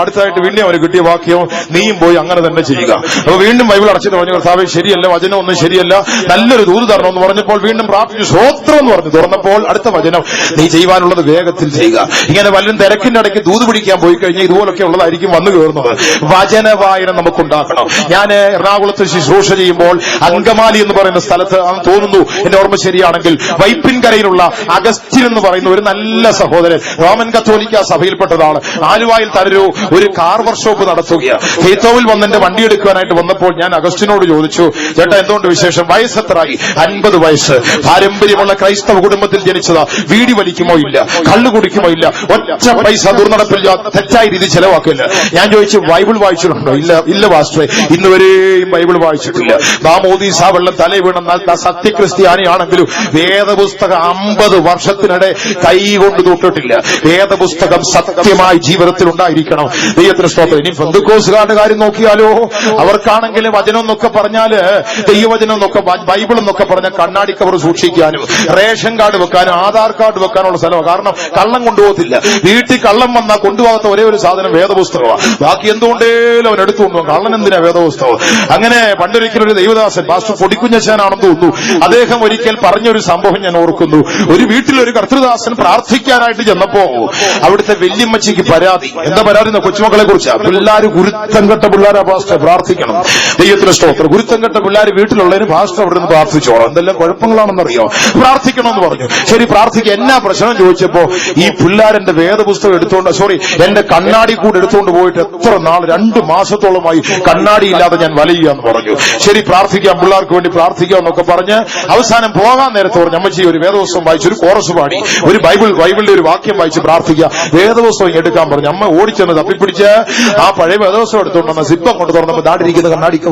അടുത്തായിട്ട് വീണ്ടും അവന് കിട്ടിയ വാക്യം നീയും പോയി അങ്ങനെ തന്നെ ചെയ്യുക. അപ്പൊ വീണ്ടും ബൈബിൾ അടച്ചിട്ട് പറഞ്ഞു കർത്താവേ ശരിയല്ല, വചനം ഒന്നും ശരിയല്ല, നല്ലൊരു ദൂത് തരണം എന്ന് പറഞ്ഞപ്പോൾ വീണ്ടും പ്രാർത്ഥിച്ചു സ്തോത്രം എന്ന് പറഞ്ഞു. തുറന്നപ്പോൾ അടുത്ത വചനം നീ ചെയ്യുവാനുള്ളത് വേഗത്തിൽ ചെയ്യുക. ഇങ്ങനെ വല്ലതും തിരക്കിന്റെ ഇടയ്ക്ക് ദൂത് പിടിക്കാൻ പോയി കഴിഞ്ഞാൽ ഇതുപോലൊക്കെ ഉള്ളതായിരിക്കും വന്നു കയറുന്നത്. വചന വായന നമുക്കുണ്ടാക്കണം. ഞാൻ എറണാകുളത്ത് ശുശ്രൂഷ ചെയ്യുമ്പോൾ അങ്കമാലി എന്ന് പറയുന്ന സ്ഥലത്ത് തോന്നുന്നു, എന്റെ ഓർമ്മ ശരിയാണെങ്കിൽ, വൈപ്പിൻകരയിലുള്ള അഗസ്റ്റിൻ എന്ന് പറയുന്ന ഒരു നല്ല സഹോദരൻ, റോമൻ കത്തോലിക്ക സഭയിൽപ്പെട്ടതാണ്. ആലുവായിൽ തരൂ ഒരു കാർ വർക്ക്ഷോപ്പ് നടത്തുകയാണ്. ഹെയ്ത്തോവിൽ വന്ന് എന്റെ വണ്ടി എടുക്കുവാനായിട്ട് വന്നപ്പോൾ ഞാൻ അഗസ്റ്റിനോട് ചോദിച്ചു, ചേട്ടാ എന്തുകൊണ്ട് വിശേഷം? വയസ്സെത്രായി? 50 വയസ്സ്. പാരമ്പര്യമുള്ള ക്രൈസ്തവ കുടുംബത്തിൽ ജനിച്ചതാ. വീടി വലിക്കുമോ ഇല്ല, കള്ളു കുടിക്കുമോ ഇല്ല, ഒറ്റ പൈസ ദുർനടപ്പിൽ തെറ്റായ രീതി ചെലവാക്കില്ല. ഞാൻ ചോദിച്ചു ബൈബിൾ വായിച്ചിട്ടുണ്ടോ? ഇല്ല പാസ്റ്ററെ, ഇന്നുവരെയും ബൈബിൾ വായിച്ചിട്ടില്ല. മാമോദീസ വെള്ളം തലേ വീണെന്നാൽ സത്യക്രിസ്ത്യാനിയാണെങ്കിലും വേദപുസ്തകം 50 വർഷത്തിനിടെ കൈകൊണ്ട് തൊട്ടിട്ടില്ല. വേദപുസ്തകം സത്യമായി ജീവിതത്തിൽ ഉണ്ടായിരിക്കണം. ദൈവത്തിന് സ്തോത്രം. ഇനി പെന്തക്കോസ്തുകാരുടെ കാര്യം നോക്കിയാലോ, അവർക്കാണെങ്കിൽ വചനം എന്നൊക്കെ പറഞ്ഞാല്, ദൈവവചനം എന്നൊക്കെ ബൈബിൾ എന്നൊക്കെ പറഞ്ഞാൽ കണ്ണാടി കവർ സൂക്ഷിക്കാനും റേഷൻ കാർഡ് വെക്കാനും ആധാർ കാർഡ് വെക്കാനുള്ള സ്ഥലമാണ്. കാരണം കള്ളം കൊണ്ടുപോകത്തില്ല. വീട്ടിൽ കള്ളം വന്നാൽ കൊണ്ടുപോകാത്ത ഒരേ ഒരു സാധനം വേദപുസ്തകമാണ്. ബാക്കി എന്തുകൊണ്ടേലും അവൻ എടുത്തുകൊണ്ടുപോകും. കള്ളൻ എന്തിനാ വേദപുസ്തകം? അങ്ങനെ പണ്ടൊരിക്കലൊരു ദൈവദാസൻ, പാസ്റ്റർ പൊടിക്കുഞ്ഞച്ചാനാണെന്ന് തോന്നുന്നു, അദ്ദേഹം ഒരിക്കൽ പറഞ്ഞൊരു സംഭവം ഞാൻ ഓർക്കുന്നു. ഒരു വീട്ടിലൊരു കർത്തൃദാസൻ പ്രാർത്ഥിക്കാനായിട്ട് ചെന്നപ്പോ അവിടുത്തെ വല്യമ്മച്ചിക്ക് പരാതി. എന്താ പരാതി? കൊച്ചുമക്കളെ കുറിച്ചാണ്. പിള്ളേര് ഗുരുത്തം കെട്ട പിള്ളേരാ പാസ്റ്റർ, പ്രാർത്ഥിക്കണം. ദൈവത്തിന് സ്തോത്രം. ഗുരുത്തം കെട്ട പിള്ളേർ വീട്ടിലുള്ളതിന് പാസ്റ്റർ അവിടെ നിന്ന് പ്രാർത്ഥിച്ചോളാം. എന്തെല്ലാം കുഴപ്പങ്ങളാണെന്നറിയോ? പ്രാർത്ഥിക്കണമെന്ന് പറഞ്ഞു. ശരി, പ്രാർത്ഥിക്കുക. എന്നാ പ്രശ്നം ചോദിച്ചപ്പോ ഈ പിള്ളേരെന്റെ വേദപുസ്തകം എടുത്തുകൊണ്ട്, എന്റെ കണ്ണാടി കൂടെ എടുത്തുകൊണ്ട് പോയിട്ട് എത്ര നാൾ, 2 മാസത്തോളമായി കണ്ണാടി ഇല്ലാതെ ഞാൻ വലയുകയെന്ന് പറഞ്ഞു. ശരി, പ്രാർത്ഥിക്കാം, പിള്ളേർക്ക് വേണ്ടി പ്രാർത്ഥിക്കാം എന്നൊക്കെ പറഞ്ഞ് അവസാനം പോകാൻ നേരത്തെ പറഞ്ഞു അമ്മച്ചി ഒരു വേദപുസ്തകം വായിച്ചു, ഒരു കോറസ് പാടി, ഒരു ബൈബിളിന്റെ ഒരു വാക്യം വായിച്ച് പ്രാർത്ഥിക്കുക, വേദപുസ്തകം എടുക്കാൻ പറഞ്ഞു. അമ്മ ഓടിച്ചെന്ന് തപ്പിപ്പിടിച്ച് ആ പഴയ വേദപുസ്തകം എടുത്തുകൊണ്ടെന്ന് സിപ്പം കൊണ്ട് തുറന്നപ്പോൾ ദാടിരിക്കുന്ന കണ്ണാടിക്ക്.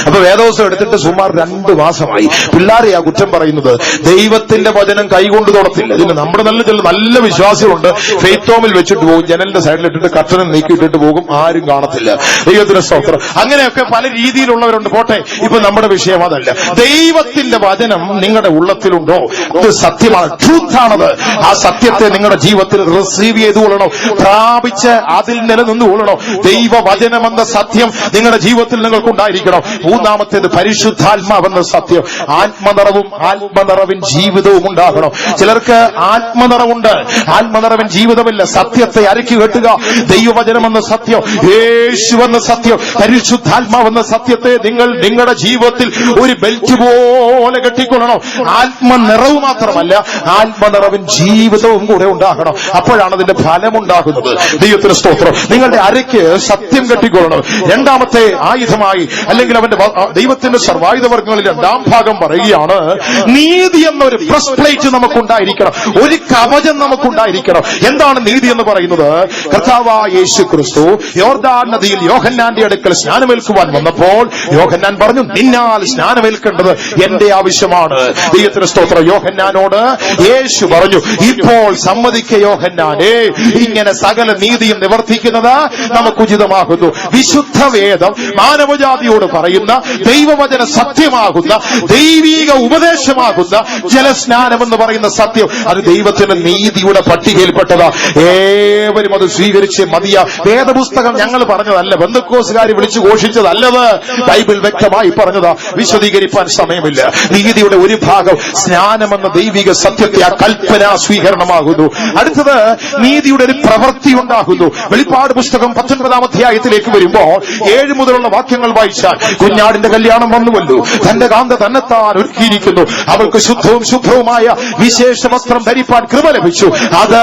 അപ്പൊ വേദപുസ്തകം എടുത്തിട്ട് സുമാർ 2 മാസമായി. പിള്ളേരെ ആ കുറ്റം പറയുന്നത്. ദൈവത്തിന്റെ വചനം കൈകൊണ്ട് തൊടത്തില്ല. ഇതിന് നമ്മുടെ നല്ല വിശ്വാസികളുണ്ട്. ഫെയ്ത്ത് ഹോമിൽ വെച്ചിട്ട് പോകും, ജനലിന്റെ സൈഡിലിട്ടിട്ട് കർട്ടനും നീക്കിയിട്ടിട്ട് പോകും, ആരും കാണത്തില്ല. ദൈവത്തിന്റെ സ്തോത്രം. അങ്ങനെയൊക്കെ പല രീതിയിലുള്ളവരുണ്ട്. പോട്ടെ, ഇപ്പൊ നമ്മുടെ വിഷയം അതല്ല. ദൈവത്തിന്റെ വചനം നിങ്ങളുടെ ഉള്ളത്തിലുണ്ടോ? അത് സത്യമാണ്, ട്രൂത്താണത്. ആ സത്യത്തെ നിങ്ങളുടെ ജീവിതത്തിൽ റിസീവ് ചെയ്തുകൊള്ളണം, പ്രാപിച്ച് അതിൽ നിലനിന്നുകൊള്ളണം. ദൈവവചനമെന്ന സത്യം നിങ്ങളുടെ ജീവിതത്തിൽ നിങ്ങൾക്കുണ്ടായിരിക്കണം. 3-ാമത്തേത് പരിശുദ്ധ പരിശുദ്ധാത്മാവെന്ന സത്യം. ആത്മനിറവിൻ ജീവിതവും ഉണ്ടാകണം. ചിലർക്ക് ആത്മനിറവുണ്ട്, ആത്മനിറവിൻ ജീവിതമില്ല. സത്യത്തെ അരക്കി കെട്ടുക. ദൈവവചനമെന്ന സത്യം, യേശുവെന്ന സത്യം, പരിശുദ്ധാത്മാവെന്ന സത്യത്തെ നിങ്ങൾ നിങ്ങളുടെ ജീവിതത്തിൽ ഒരു ബെൽറ്റ് പോലെ കെട്ടിക്കൊള്ളണം. ആത്മനിറവ് മാത്രമല്ല, ആത്മനിറവിൻ ജീവിതവും കൂടെ ഉണ്ടാകണം. അപ്പോഴാണ് അതിന്റെ ഫലമുണ്ടാകുന്നത്. ദൈവത്തിന് സ്തോത്രം. നിങ്ങളുടെ അരയ്ക്ക് സത്യം കെട്ടിക്കൊള്ളണം. രണ്ടാമത്തെ ആയുധമായി, അല്ലെങ്കിൽ അവന്റെ ദൈവത്തിന്റെ സർവായുധവർഗങ്ങളിൽ രണ്ടാം ഭാഗം പറയുകയാണ്, നീതി എന്നൊരു ബ്രസ്റ്റ് പ്ലേറ്റ് നമുക്കുണ്ടായിരിക്കണം, ഒരു കവചം നമുക്കുണ്ടായിരിക്കണം. എന്താണ് നീതി എന്ന് പറയുന്നത്? കർത്താവായ യേശു ക്രിസ്തു യോർദാൻ നദിയിൽ യോഹന്നാന്റെ അടുക്കൽ സ്നാനമേൽക്കുവാൻ വന്നപ്പോൾ യോഹന്നാൻ പറഞ്ഞു, നിന്നാൽ സ്നാനമേൽക്കേണ്ടത് എന്റെ ആവശ്യമാണ്. ദൈവത്തിന്റെ സ്തോത്രം. യോഹന്നാനോട് യേശു പറഞ്ഞു, ഇപ്പോൾ സമ്മതിക്ക യോഹന്നാനേ, ഇങ്ങനെ സകല നീതിയും നിവർത്തിക്കുന്നത് നമുക്ക് ഉചിതമാകുന്നു. വിശുദ്ധ വേദം മാനവജാതിയോട് പറയുന്ന ദൈവവചന സത്യമാകുന്ന ദൈവീക ഉപദേശമാകുന്ന ജലസ്നാനം എന്ന് പറയുന്ന സത്യം, അത് ദൈവത്തിന്റെ നീതിയുടെ പട്ടികയിൽപ്പെട്ടതാ. ഏവരും അത് സ്വീകരിച്ച് മതിയ. വേദപുസ്തകം ഞങ്ങൾ പറഞ്ഞതല്ല, ബന്ധക്കോസുകാർ വിളിച്ചു ഘോഷിച്ചതല്ലത്, ബൈബിൾ വ്യക്തമായി പറഞ്ഞതാ. വിശദീകരിക്കാൻ സമയമില്ല. നീതിയുടെ ഒരു ഭാഗം സ്നാനമെന്ന ദൈവിക സത്യത്തെ ആ കൽപ്പന സ്വീകരണമാകുന്നു. അടുത്തത് നീതിയുടെ ഒരു പ്രവൃത്തി ഉണ്ടാകുന്നു. വെളിപ്പാട് പുസ്തകം 19 അധ്യായത്തിലേക്ക് വരുമ്പോൾ 7 മുതലുള്ള വാക്യങ്ങൾ വായിച്ചാൽ, കുഞ്ഞാടിന്റെ കല്യാണം വന്നുവല്ലോ, തന്റെ കാന്ത തന്നെത്താൻ ഒരുക്കിയിരിക്കുന്നു, അവൾക്ക് ശുദ്ധവും ശുഭ്രവുമായ വിശേഷ വസ്ത്രം ധരിപ്പാൻ കൃപ ലഭിച്ചു. അത്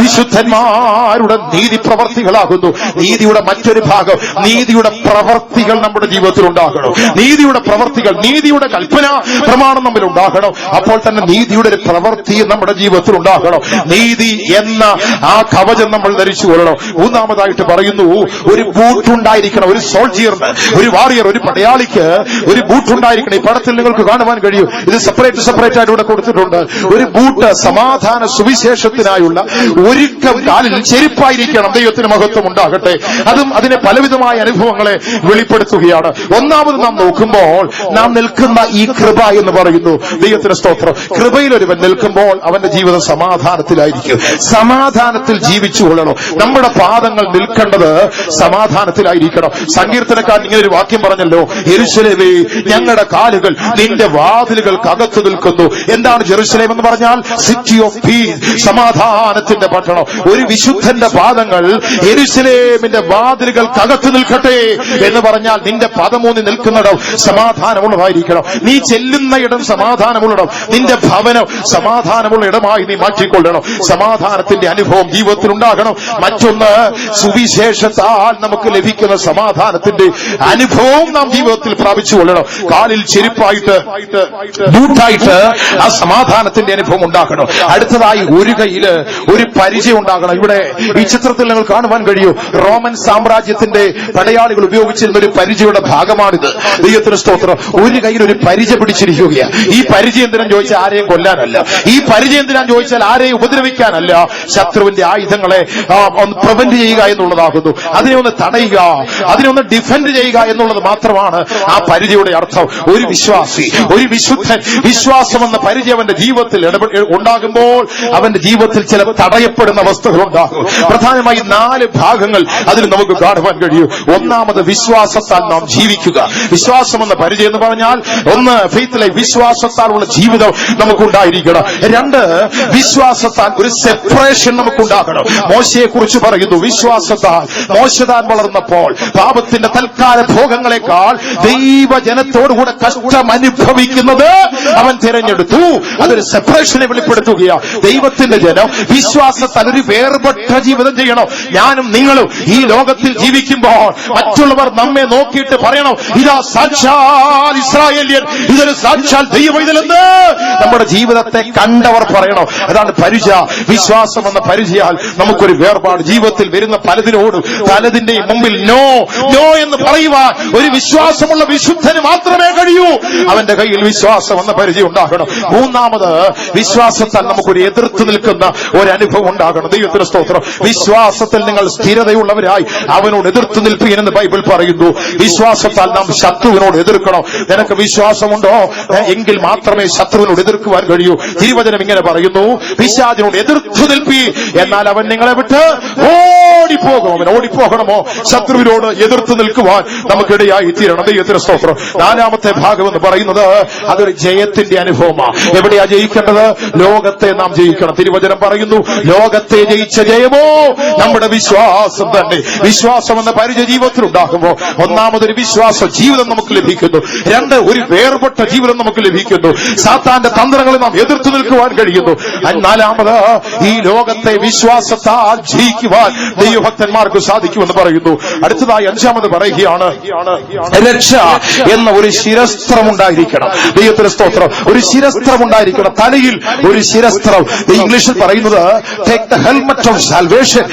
വിശുദ്ധന്മാരുടെ നീതി പ്രവർത്തികളാകുന്നു. നീതിയുടെ മറ്റൊരു ഭാഗം, നീതിയുടെ പ്രവർത്തികൾ നമ്മുടെ ജീവിതത്തിൽ ഉണ്ടാകണം. നീതിയുടെ പ്രവർത്തികൾ, നീതിയുടെ കൽപ്പന പ്രമാണം നമ്മിൽ ഉണ്ടാകണം. അപ്പോൾ തന്നെ നീതിയുടെ ഒരു പ്രവൃത്തി നമ്മുടെ ജീവിതത്തിൽ ഉണ്ടാകണം. നീതി എന്ന ആ കവചം നമ്മൾ ധരിച്ചു കൊള്ളണം. മൂന്നാമതായിട്ട് പറയുന്നു, ഒരു ബൂട്ടുണ്ടായിരിക്കണം. ഒരു സോൾജിയറിന്, ഒരു വാറിയർ, ഒരു പടയാളിക്ക് ഒരു ബൂട്ടുണ്ടായിരിക്കണം. ഈ പടത്തിൽ നിങ്ങൾക്ക് കാണുവാൻ കഴിയും. ഇത് സെപ്പറേറ്റ് ആയിട്ട് ഇവിടെ കൊടുത്തിട്ടുണ്ട്. ഒരു ബൂട്ട് സമാധാന സുവിശേഷത്തിനായുള്ള ഒരുക്കം, കാലിൽ ചെരുപ്പായിരിക്കണം. ദൈവത്തിന് മഹത്വം ഉണ്ടാകട്ടെ. അതും അതിനെ പലവിധമായ അനുഭവങ്ങളെ വെളിപ്പെടുത്തുകയാണ്. ഒന്നാമത് നാം നോക്കുമ്പോൾ നാം നിൽക്കുന്ന ഈ കൃപ എന്ന് പറയുന്നു. ദൈവത്തിന് സ്തോത്രം. കൃപയിൽ ഒരുവൻ നിൽക്കുമ്പോൾ അവന്റെ ജീവിതം സമാധാനത്തിലായിരിക്കും. സമാധാനത്തിൽ ജീവിച്ചു കൊള്ളണം. നമ്മുടെ പാദങ്ങൾ നിൽക്കേണ്ടത് സമാധാനത്തിലായിരിക്കണം. സങ്കീർത്തനക്കാരൻ ഇങ്ങനെ ഒരു വാക്യം പറഞ്ഞല്ലോ, യെരൂശലേമേ, ഞങ്ങളുടെ കാലുകൾ നിന്റെ വാതിലുകൾക്കകത്ത് നിൽക്കുന്നു. എന്താണ് ജെറുസലേം എന്ന് പറഞ്ഞാൽ? സിറ്റി ഓഫ് പീസ്, സമാധാനത്തിന്റെ പട്ടണം. ഒരു വിശുദ്ധന്റെ പാദങ്ങൾ യെരൂശലേമിന്റെ വാതിലുകൾക്കകത്ത് നിൽക്കട്ടെ എന്ന് പറഞ്ഞാൽ നിന്റെ പദമൂന്നി നിൽക്കുന്നിടം സമാധാനമുള്ളതായിരിക്കണം. നീ ചെല്ലുന്ന ഇടം സമാധാനമുള്ളിടം, നിന്റെ ഭവനം സമാധാനമുള്ള ഇടമായി നീ മാറ്റിക്കൊള്ളണം. സമാധാനത്തിന്റെ അനുഭവം ജീവിതത്തിൽ ഉണ്ടാകണം. മറ്റൊന്ന്, സുവിശേഷത്താൽ നമുക്ക് ലഭിക്കുന്ന സമാധാനത്തിന്റെ അനുഭവം നാം ജീവിതത്തിൽ പ്രാപിച്ചു കൊള്ളണം. കാലിൽ ചെരുപ്പായിട്ട്, ബൂട്ടായിട്ട് ആ സമാധാനത്തിന്റെ അനുഭവം ഉണ്ടാകണം. അടുത്തതായി ഒരു കയ്യില് ഒരു പരിചയം ഉണ്ടാകണം. ഇവിടെ ഈ ചിത്രത്തിൽ നിങ്ങൾ കാണുവാൻ കഴിയൂ, റോമൻ സാമ്രാജ്യത്തിന്റെ പടയാളികൾ ഉപയോഗിച്ചിരുന്ന ഒരു പരിചയയുടെ ഭാഗമാണിത്. ദൈവത്തിന് സ്തോത്രം. ഒരു കയ്യിൽ ഒരു പരിച പിടിച്ചിരിക്കുകയാണ്. ഈ പരിചയം എന്തിനാ ചോദിച്ചാൽ ആരെയും കൊല്ലാനല്ല. ഈ പരിചയം എന്തിനാ ചോദിച്ചാൽ ആരെയും ഉപദ്രവിക്കാനല്ല. ശത്രുവിന്റെ ആയുധങ്ങളെ ഒന്ന് പ്രിവെന്റ് ചെയ്യുക എന്നുള്ളതാകുന്നു. അതിനെ ഒന്ന് തടയുക, അതിനെ ഒന്ന് ഡിഫെൻഡ് ചെയ്യുക എന്നുള്ളത് മാത്രമാണ് ആ പരിചയയുടെ അർത്ഥം. ഒരു വിശ്വാസി, ഒരു വിശുദ്ധൻ, വിശ്വാസം എന്ന പരിചയം അവന്റെ ജീവിതത്തിൽ ഉണ്ടാകുമ്പോൾ അവന്റെ ജീവിതത്തിൽ ചില തടയപ്പെടുന്ന അവസ്ഥകൾ ഉണ്ടാകും. പ്രധാനമായി 4 ഭാഗങ്ങൾ അതിൽ നമുക്ക് കാണുവാൻ കഴിയും. ഒന്നാമത്, വിശ്വാസത്താൽ നാം ജീവിക്കുക. വിശ്വാസം എന്ന പരിചയം എന്ന് പറഞ്ഞാൽ, ഒന്ന്, ഫെയ്ത്തിലെ വിശ്വാസത്താലുള്ള ജീവിതം നമുക്കുണ്ടായിരിക്കണം. 2, വിശ്വാസത്താൽ ഒരു സെപ്പറേഷൻ നമുക്കുണ്ടാകണം. മോശയെ കുറിച്ച് പറയുന്നു, വിശ്വാസത്താൽ മോശ താൻ വളർന്നപ്പോൾ പാപത്തിന്റെ തൽക്കാല ഭോഗങ്ങളെക്കാൾ ദൈവജനത്തോടുകൂടെ കഷ്ടം അനുഭവിക്കുന്നത് അവൻ തിരഞ്ഞെടുത്തു. അതൊരു സെപ്പറേഷനെ വെളിപ്പെടുത്തുകയാണ്. ദൈവത്തിന്റെ ജനം വിശ്വാസത്താൽ ഒരു വേർപെട്ട ജീവിതം ചെയ്യണം. ഞാനും നിങ്ങളും ഈ ലോകത്തിൽ ജീവിക്കുമ്പോൾ മറ്റുള്ളവർ നമ്മെ നോക്കിയിട്ട് പറയണം, ഇതാ സാക്ഷാൽ ഇസ്രായേലിയൻ, ഇതൊരു സാക്ഷാൽ ദൈവമൈതലെന്ന് നമ്മുടെ ജീവിതത്തെ കണ്ടവർ പറയണം. അതാണ് പരിചയ. വിശ്വാസം എന്ന പരിചയാൽ നമുക്കൊരു വേർപാട്. ജീവിതത്തിൽ വരുന്ന പലതിന്റെയും മുമ്പിൽ നോ എന്ന് പറയുവാൻ ഒരു വിശ്വാസമുള്ള വിശുദ്ധന് മാത്രമേ കഴിയൂ. അവന്റെ കയ്യിൽ വിശ്വാസം എന്ന പരിചയം ഉണ്ടാകണം. മൂന്നാമത്, വിശ്വാസത്താൽ നമുക്കൊരു എതിർത്ത് നിൽക്കുന്ന ഒരു അനുഭവം ഉണ്ടാകണം. ദൈവത്തിന്റെ സ്തോത്രം. വിശ്വാസത്തിൽ നിങ്ങൾ സ്ഥിരതയുള്ളവരായി അവനോട് എതിർത്ത് നിൽപ്പീനെന്ന് ബൈബിൾ പറയുന്നു. വിശ്വാസത്താൽ നാം ശത്രുവിനോട് എതിർക്കണം. നിനക്ക് വിശ്വാസമുണ്ടോ എങ്കിൽ മാത്രമേ ശത്രുവിനോട് എതിർക്കുവാൻ കഴിയൂ. തിരുവചനം ഇങ്ങനെ പറയുന്നു, പിശാചിനോട് എതിർത്തു നിൽപ്പീ, എന്നാൽ അവൻ നിങ്ങളെ വിട്ട് ഓടിപ്പോകും. അവൻ ഓടിപ്പോകണമോ? ശത്രുവിനോട് എതിർത്ത് നിൽക്കുവാൻ നമുക്കിടയായി തീരണം. ദൈവത്തിന് സ്തോത്രം. നാലാമത്തെ ഭാഗം എന്ന് പറയുന്നത് അതൊരു ജയത്തിന്റെ അനുഭവമാണ്. എവിടെയാ ജയിക്കേണ്ടത്? ലോകത്തെ നാം ജയിക്കണം. തിരുവചനം പറയുന്നു, ലോകത്തെ ജയിച്ച ജയമോ നമ്മുടെ വിശ്വാസം തന്നെ. വിശ്വാസം എന്ന പരിചയ ജീവിതത്തിൽ ഉണ്ടാകുമ്പോ ഒന്നാമതൊരു വിശ്വാസ ജീവിതം നമുക്ക് ലഭിക്കുന്നു. രണ്ട്, ഒരു വേർപെട്ട ജീവിതം നമുക്ക് ലഭിക്കുന്നു. സാത്താന്റെ തന്ത്രങ്ങളെ നാം എതിർത്ത് നിൽക്കുവാൻ കഴിയുന്നു. നാലാമത്, ഈ ലോകത്തെ വിശ്വാസത്താൽ ജയിക്കുവാൻ ദൈവഭക്തന്മാർക്ക് സാധിക്കുമെന്ന് പറയുന്നു. അടുത്തതായി അഞ്ചാമത് പറയുകയാണ്, രക്ഷ എന്ന ഒരു ശിരസ്ത്രം ഉണ്ടായിരിക്കണം. ദൈവത്തിന്റെ സ്തോത്രം. ഒരു ശിരസ്ത്രം ഉണ്ടായിരിക്കണം. തലയിൽ ഒരു ശിരസ്ത്രം. ഇംഗ്ലീഷിൽ പറയുന്നത് take the helmet of salvation.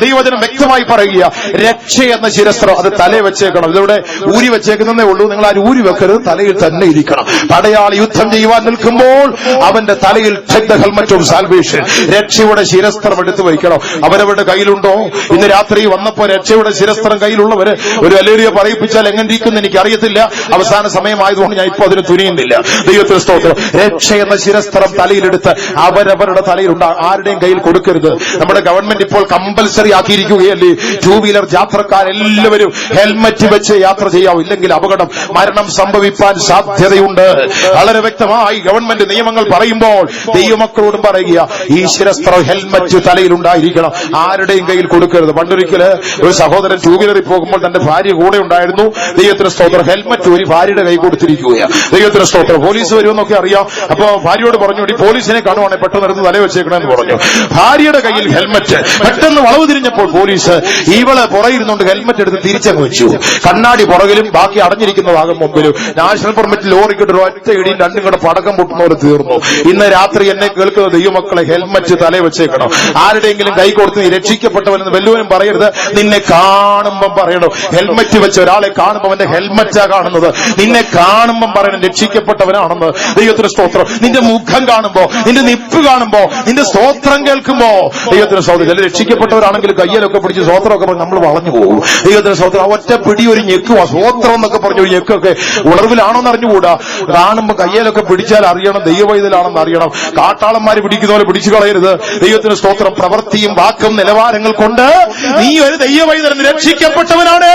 ദൈവവചനം വ്യക്തമായി പറയുക, രക്ഷ എന്ന ശിരസ്ത്രം അത് തലയിൽ വെച്ചേക്കണം. ഇതിവിടെ ഊരി വെച്ചേക്കുന്നതേ ഉള്ളൂ. നിങ്ങൾ ആരും ഊരി വെക്കരുത്, തലയിൽ തന്നെ ഇരിക്കണം. പടയാളി യുദ്ധം ചെയ്യുവാൻ നിൽക്കുമ്പോൾ അവന്റെ തലയിൽ take the helmet of salvation, രക്ഷയുടെ ശിരസ്ത്രം എടുത്തു വയ്ക്കണം. അവരവരുടെ കയ്യിലുണ്ടോ? ഇന്ന് രാത്രി വന്നപ്പോ രക്ഷയുടെ ശിരസ്ത്രം കയ്യിലുള്ളവര് ഒരു അലേറിയ പറയിപ്പിച്ചാൽ എങ്ങനെ ഇരിക്കുന്നു എനിക്ക് അറിയത്തില്ല. അവസാന സമയമായതുകൊണ്ട് ഞാൻ ഇപ്പൊ അതിന് തുനിയുന്നില്ല. ദൈവത്തിന് സ്തോത്രം. രക്ഷ എന്ന ശിരസ്ത്രം തലയിലെടുത്ത് അവരവരുടെ തലയിലുണ്ട്. ആരുടെയും കയ്യിൽ കൊടുക്കരുത്. നമ്മുടെ ഗവൺമെന്റ് ഇപ്പോൾ കമ്പൽസറി ആക്കിയിരിക്കുകയല്ലേ, ടൂ വീലർ യാത്രക്കാരെല്ലാവരും ഹെൽമറ്റ് വെച്ച് യാത്ര ചെയ്യാവൂ, ഇല്ലെങ്കിൽ അപകടം, മരണം സംഭവിക്കാൻ സാധ്യതയുണ്ട്. വളരെ വ്യക്തമായി ഗവൺമെന്റ് നിയമങ്ങൾ പറയുമ്പോൾ ദൈവമക്കളോടും പറയുക, ഈ ശിരസ്ത്രം ഹെൽമറ്റ് തലയിലുണ്ടായിരിക്കണം. ആരുടെയും കയ്യിൽ കൊടുക്കരുത്. പണ്ടൊരിക്കല് ഒരു സഹോദരൻ ടൂ വീലറിൽ പോകുമ്പോൾ തന്റെ ഭാര്യ കൂടെ ഉണ്ടായിരുന്നു. ദൈവത്തിന് സ്തോത്രം. ഹെൽമറ്റ് ഒരു ഭാര്യയുടെ കൈ കൊടുത്തിരിക്കുകയാണ്. ദൈവത്തിന് സ്തോത്രം. പോലീസ് വരുമെന്നൊക്കെ അറിയാം. അപ്പൊ ഭാര്യയോട് പറഞ്ഞു, ഈ പോലീസിനെ കാണുവാണെങ്കിൽ പെട്ടെന്ന് എടുത്ത് തല വെച്ചേക്കണമെന്ന് പറഞ്ഞു. ഭാര്യയുടെ കയ്യിൽ ഹെൽമറ്റ്. പെട്ടെന്ന് വളവ് തിരിഞ്ഞപ്പോൾ പോലീസ് ഇവളെ പുറയിരുന്നുകൊണ്ട് ഹെൽമറ്റ് എടുത്ത് തിരിച്ചങ്ങ് വെച്ചു. കണ്ണാടി പുറകിലും ബാക്കി അടഞ്ഞിരിക്കുന്ന ഭാഗം മുമ്പിലും. നാഷണൽ പെർമിറ്റ് ലോറിക്കിട്ട് ഒരു ഒറ്റ ഇടിയും രണ്ടും കൂടെ പടക്കം പൊട്ടുന്ന പോലെ തീർന്നു. ഇന്ന് രാത്രി എന്നെ കേൾക്കുന്ന ദൈവമക്കളെ, ഹെൽമറ്റ് തല വെച്ചേക്കണം. ആരുടെയെങ്കിലും കൈ കൊടുത്ത് നീ രക്ഷിക്കപ്പെട്ടവനെന്ന് വല്ലവനും പറയരുത്. നിന്നെ കാണുമ്പം പറയണം. ഹെൽമറ്റ് വെച്ച ഒരാളെ കാണുമ്പോൾ അവന്റെ ഹെൽമറ്റാ കാണുന്നത്. നിന്നെ കാണുമ്പം പറയണം രക്ഷിക്കപ്പെട്ടവനാണെന്ന്. ദൈവത്തിന് സ്തോത്രം. നിന്റെ മുഖം കാണുമ്പോ, നിന്റെ നിപ്പ് കാണുമ്പോ, നിന്റെ സ്തോത്രം കേൾക്കുമ്പോ ദൈവത്തിന് സ്തോത്രം. ചില രക്ഷിക്കപ്പെട്ടവരാണെങ്കിൽ കയ്യിലൊക്കെ പിടിച്ച് സ്തോത്രമൊക്കെ പറഞ്ഞ് നമ്മൾ വളഞ്ഞു പോകും. ദൈവത്തിന് സ്തോത്രം. ഒറ്റ പിടി ഒരു ഞെക്കുവാ. സ്തോത്രം എന്നൊക്കെ പറഞ്ഞു ഒരു ഞെക്കൊക്കെ ഉണർവിലാണോന്ന് അറിഞ്ഞുകൂടാ. കാണുമ്പോ കയ്യിലൊക്കെ പിടിച്ചാൽ അറിയണം ദൈവവൈതലാണെന്ന് അറിയണം. കാട്ടാളന്മാര് പിടിക്കുന്ന പോലെ പിടിച്ചു കളയരുത്. ദൈവത്തിന് സ്തോത്രം. പ്രവൃത്തിയും വാക്കും നിലവാരങ്ങൾ കൊണ്ട് നീ ഒരു ദൈവവൈതൽ രക്ഷിക്കപ്പെട്ടവനാണ്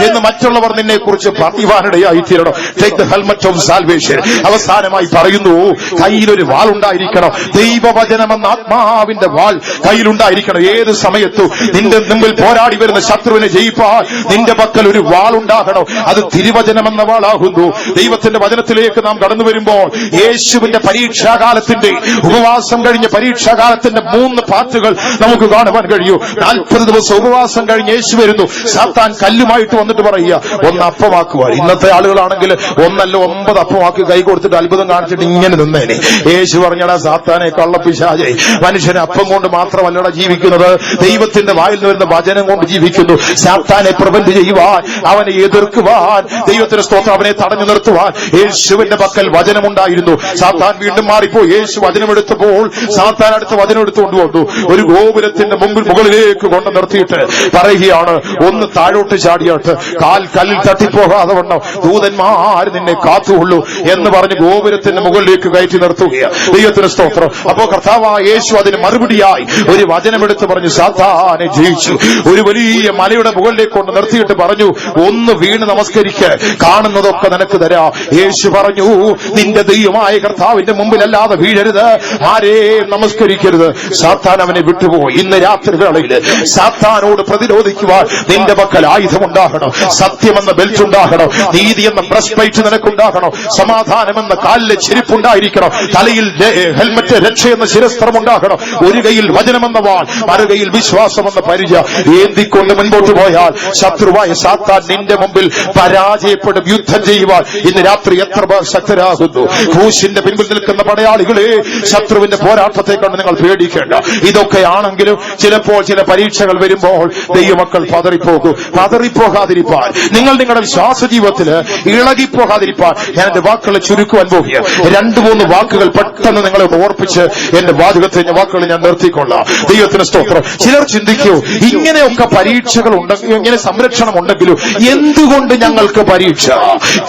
എന്ന് മറ്റുള്ളവർ നിന്നെ കുറിച്ച് പറയുവാനിടയായി തീരണം. Take the helmet of salvation. അവസാനമായി പറയുന്നു, കയ്യിലൊരു വാൾ ഉണ്ടായിരിക്കണം. ദൈവവചനമെന്ന ആത്മാവിന്റെ വാൾ കയ്യിലുണ്ടായിരിക്കണം. ഏത് സമയത്തും നിന്റെ മുമ്പിൽ പോരാടി വരുന്ന ശത്രുവിനെ ജയിപ്പാൻ നിന്റെ പക്കൽ ഒരു വാൾ ഉണ്ടാകണം. അത് തിരുവചനമെന്ന വാളാകുന്നു. ദൈവത്തിന്റെ വചനത്തിലേക്ക് നാം കടന്നു വരുമ്പോൾ യേശുവിന്റെ പരീക്ഷാകാലത്തിന്റെ ഉപവാസം കഴിഞ്ഞ പരീക്ഷാകാലത്തിന്റെ 3 പാർട്ടുകൾ നമുക്ക് കാണുവാൻ കഴിയൂ. 40 ദിവസം ഉപവാസം കഴിഞ്ഞ് യേശു വരുന്നു. സാത്താൻ കല്ലുമായിട്ട് വന്നിട്ട് പറയുക, ഒന്ന് അപ്പമാക്കുവാൻ. ഇന്നത്തെ ആളുകളാണെങ്കിൽ 1 അല്ല 9 അപ്പമാക്കി കൈ കൊടുത്തിട്ട് അത്ഭുതം കാണിച്ചിട്ട് ഇങ്ങനെ നിന്നേനെ. യേശു പറഞ്ഞടാ സാത്താനെ, കള്ളപ്പിശാചേ, മനുഷ്യനെ അപ്പം കൊണ്ട് മാത്രമല്ലടാ ജീവിക്കുന്നത്, ദൈവത്തിന്റെ വായിൽ നിന്ന് വരുന്ന വചനം കൊണ്ട് ജീവിക്കുന്നു. സാത്താനെ പ്രിവന്റ് ചെയ്യുവാൻ, അവനെ എതിർക്കുവാൻ, ദൈവത്തിന്റെ സ്തോത്രം, അവനെ തടഞ്ഞു നിർത്തുവാൻ യേശുവിന്റെ പക്കൽ വചനമുണ്ടായിരുന്നു. സാത്താൻ വീണ്ടും മാറിപ്പോയി. യേശു വചനമെടുത്തപ്പോൾ സാത്താൻ അടുത്ത് വചനം എടുത്തുകൊണ്ടുവന്നു. ഒരു ഗോപുരത്തിന്റെ മുകളിലേക്ക് കൊണ്ട് നിർത്തിയിട്ട് പറയുകയാണ്, ഒന്ന് താഴോട്ട് ചാടിയാട്ട് കാൽ കല്ലിൽ തട്ടിപ്പോകാതെ വണ്ണം ദൂതന്മാർ നിന്നെ കാത്തുകൊള്ളൂ എന്ന് പറഞ്ഞ് ഗോപുരത്തിന്റെ മുകളിലേക്ക് കയറ്റി നിർത്തുകയാണ്. ദൈവത്തിന് സ്തോത്രം. അപ്പോ കർത്താവായ യേശു അതിന് മറുപടിയായി ഒരു വചനമെടുത്ത് പറഞ്ഞു, സാത്താനെ ജയിച്ചു. ഒരു വലിയ മലയുടെ മുകളിലേക്ക് കൊണ്ട് നിർത്തിയിട്ട് പറഞ്ഞു, ഒന്ന് വീണ് നമസ്കരിക്ക്, കാണുന്നതൊക്കെ നിനക്ക് തരാം. യേശു പറഞ്ഞു, നിന്റെ ദൈവമായ കർത്താവിന്റെ മുമ്പിലല്ലാതെ വീഴരുത്, ആരെയും നമസ്കരിക്കരുത്. സാത്താൻ അവനെ വിട്ടുപോയി. ഇന്ന് രാത്രി വേളയിൽ സാത്താനോട് പ്രതിരോധിക്കുവാൻ നിന്റെ പക്കൽ ആയുധമുണ്ടാകണം. സത്യമെന്ന ബെൽറ്റ് ഉണ്ടാകണം. നീതി എന്ന ബ്രസ്റ്റ് പ്ലേറ്റ് നിനക്കുണ്ടാകണം. സമാധാനമെന്ന കാലിലെ ചെരുപ്പുണ്ടായിരിക്കണം. തലയിൽ ഹെൽമറ്റ്, രക്ഷയെന്ന ശിരസ്ത്രം ഉണ്ടാകണം. ഒരു കൈയിൽ വചനമെന്ന വാൾ, മറുകൈയിൽ വിശ്വാസമെന്ന പരിച ഏന്തിക്കൊണ്ട് മുൻപോട്ട് പോയാൽ ശത്രുവായ സാത്താൻ നിന്റെ മുമ്പിൽ പരാജയപ്പെടും. യുദ്ധം ചെയ്യുവാൻ ഇന്ന് രാത്രി എത്ര ശക്തരാകുന്നു. ക്രൂശിന്റെ പിൻപിൽ നിൽക്കുന്ന പടയാളികളെ, ശത്രുവിന്റെ പോരാട്ടത്തെ കണ്ട് നിങ്ങൾ പേടിക്കേണ്ട. ഇതൊക്കെയാണെങ്കിലും ചിലപ്പോൾ ചില പരീക്ഷകൾ വരുമ്പോൾ ദൈവമക്കൾ പതറിപ്പോകാതിരിപ്പാൻ, നിങ്ങൾ നിങ്ങളുടെ വിശ്വാസ ജീവിതത്തില് ഇളകിപ്പോകാതിരിപ്പാൻ ഞാൻ എന്റെ വാക്കുകളെ ചുരുക്കുവാൻ പോകുക. 2-3 വാക്കുകൾ പെട്ടെന്ന് നിങ്ങളെ ഓർപ്പിച്ച് എന്റെ വാചകത്തെ വാക്കുകൾ ഞാൻ നിർത്തിക്കൊള്ളാം. ദൈവത്തിന് സ്തോത്രം. ചിലർ ചിന്തിക്കൂ, ഇങ്ങനെയൊക്കെ പരീക്ഷകൾ ഉണ്ടെങ്കിലും, ഇങ്ങനെ സംരക്ഷണം ഉണ്ടെങ്കിലും എന്തുകൊണ്ട് ഞങ്ങൾക്ക് പരീക്ഷ,